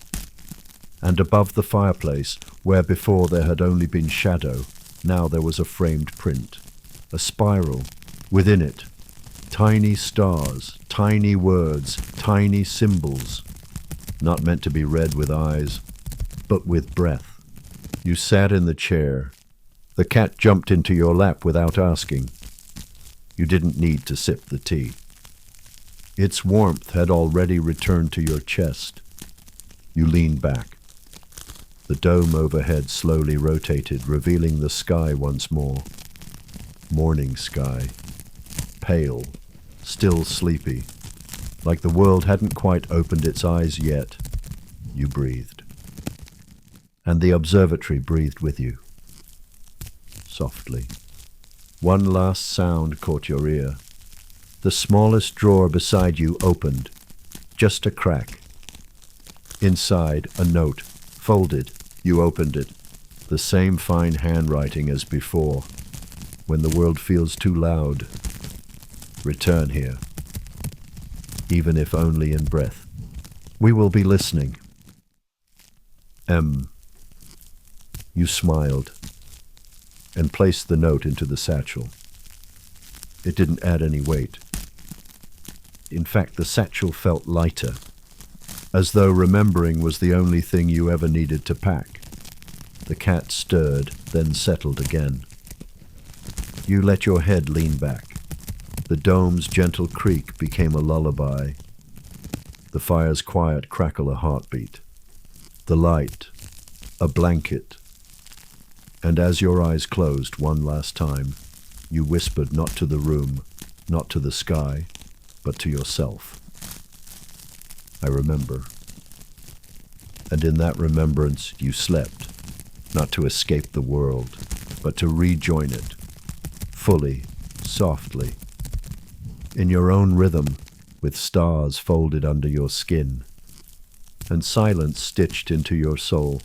And above the fireplace, where before there had only been shadow, now there was a framed print, a spiral. Within it, Tiny stars, tiny words, tiny symbols, not meant to be read with eyes, but with breath. You sat in the chair. The cat jumped into your lap without asking. You didn't need to sip the tea. Its warmth had already returned to your chest. You leaned back. The dome overhead slowly rotated, revealing the sky once more. Morning sky. Pale, still sleepy, like the world hadn't quite opened its eyes yet. You breathed. And the observatory breathed with you. Softly. One last sound caught your ear. The smallest drawer beside you opened, just a crack. Inside, a note, folded. You opened it. The same fine handwriting as before. When the world feels too loud, return here, even if only in breath. We will be listening. You smiled and placed the note into the satchel. It didn't add any weight. In fact, the satchel felt lighter, as though remembering was the only thing you ever needed to pack. The cat stirred, then settled again. You let your head lean back. The dome's gentle creak became a lullaby. The fire's quiet crackle a heartbeat. The light, a blanket. And as your eyes closed one last time, you whispered not to the room, not to the sky, but to yourself. I remember. And in that remembrance you slept, not to escape the world, but to rejoin it, fully, softly, in your own rhythm, with stars folded under your skin, and silence stitched into your soul.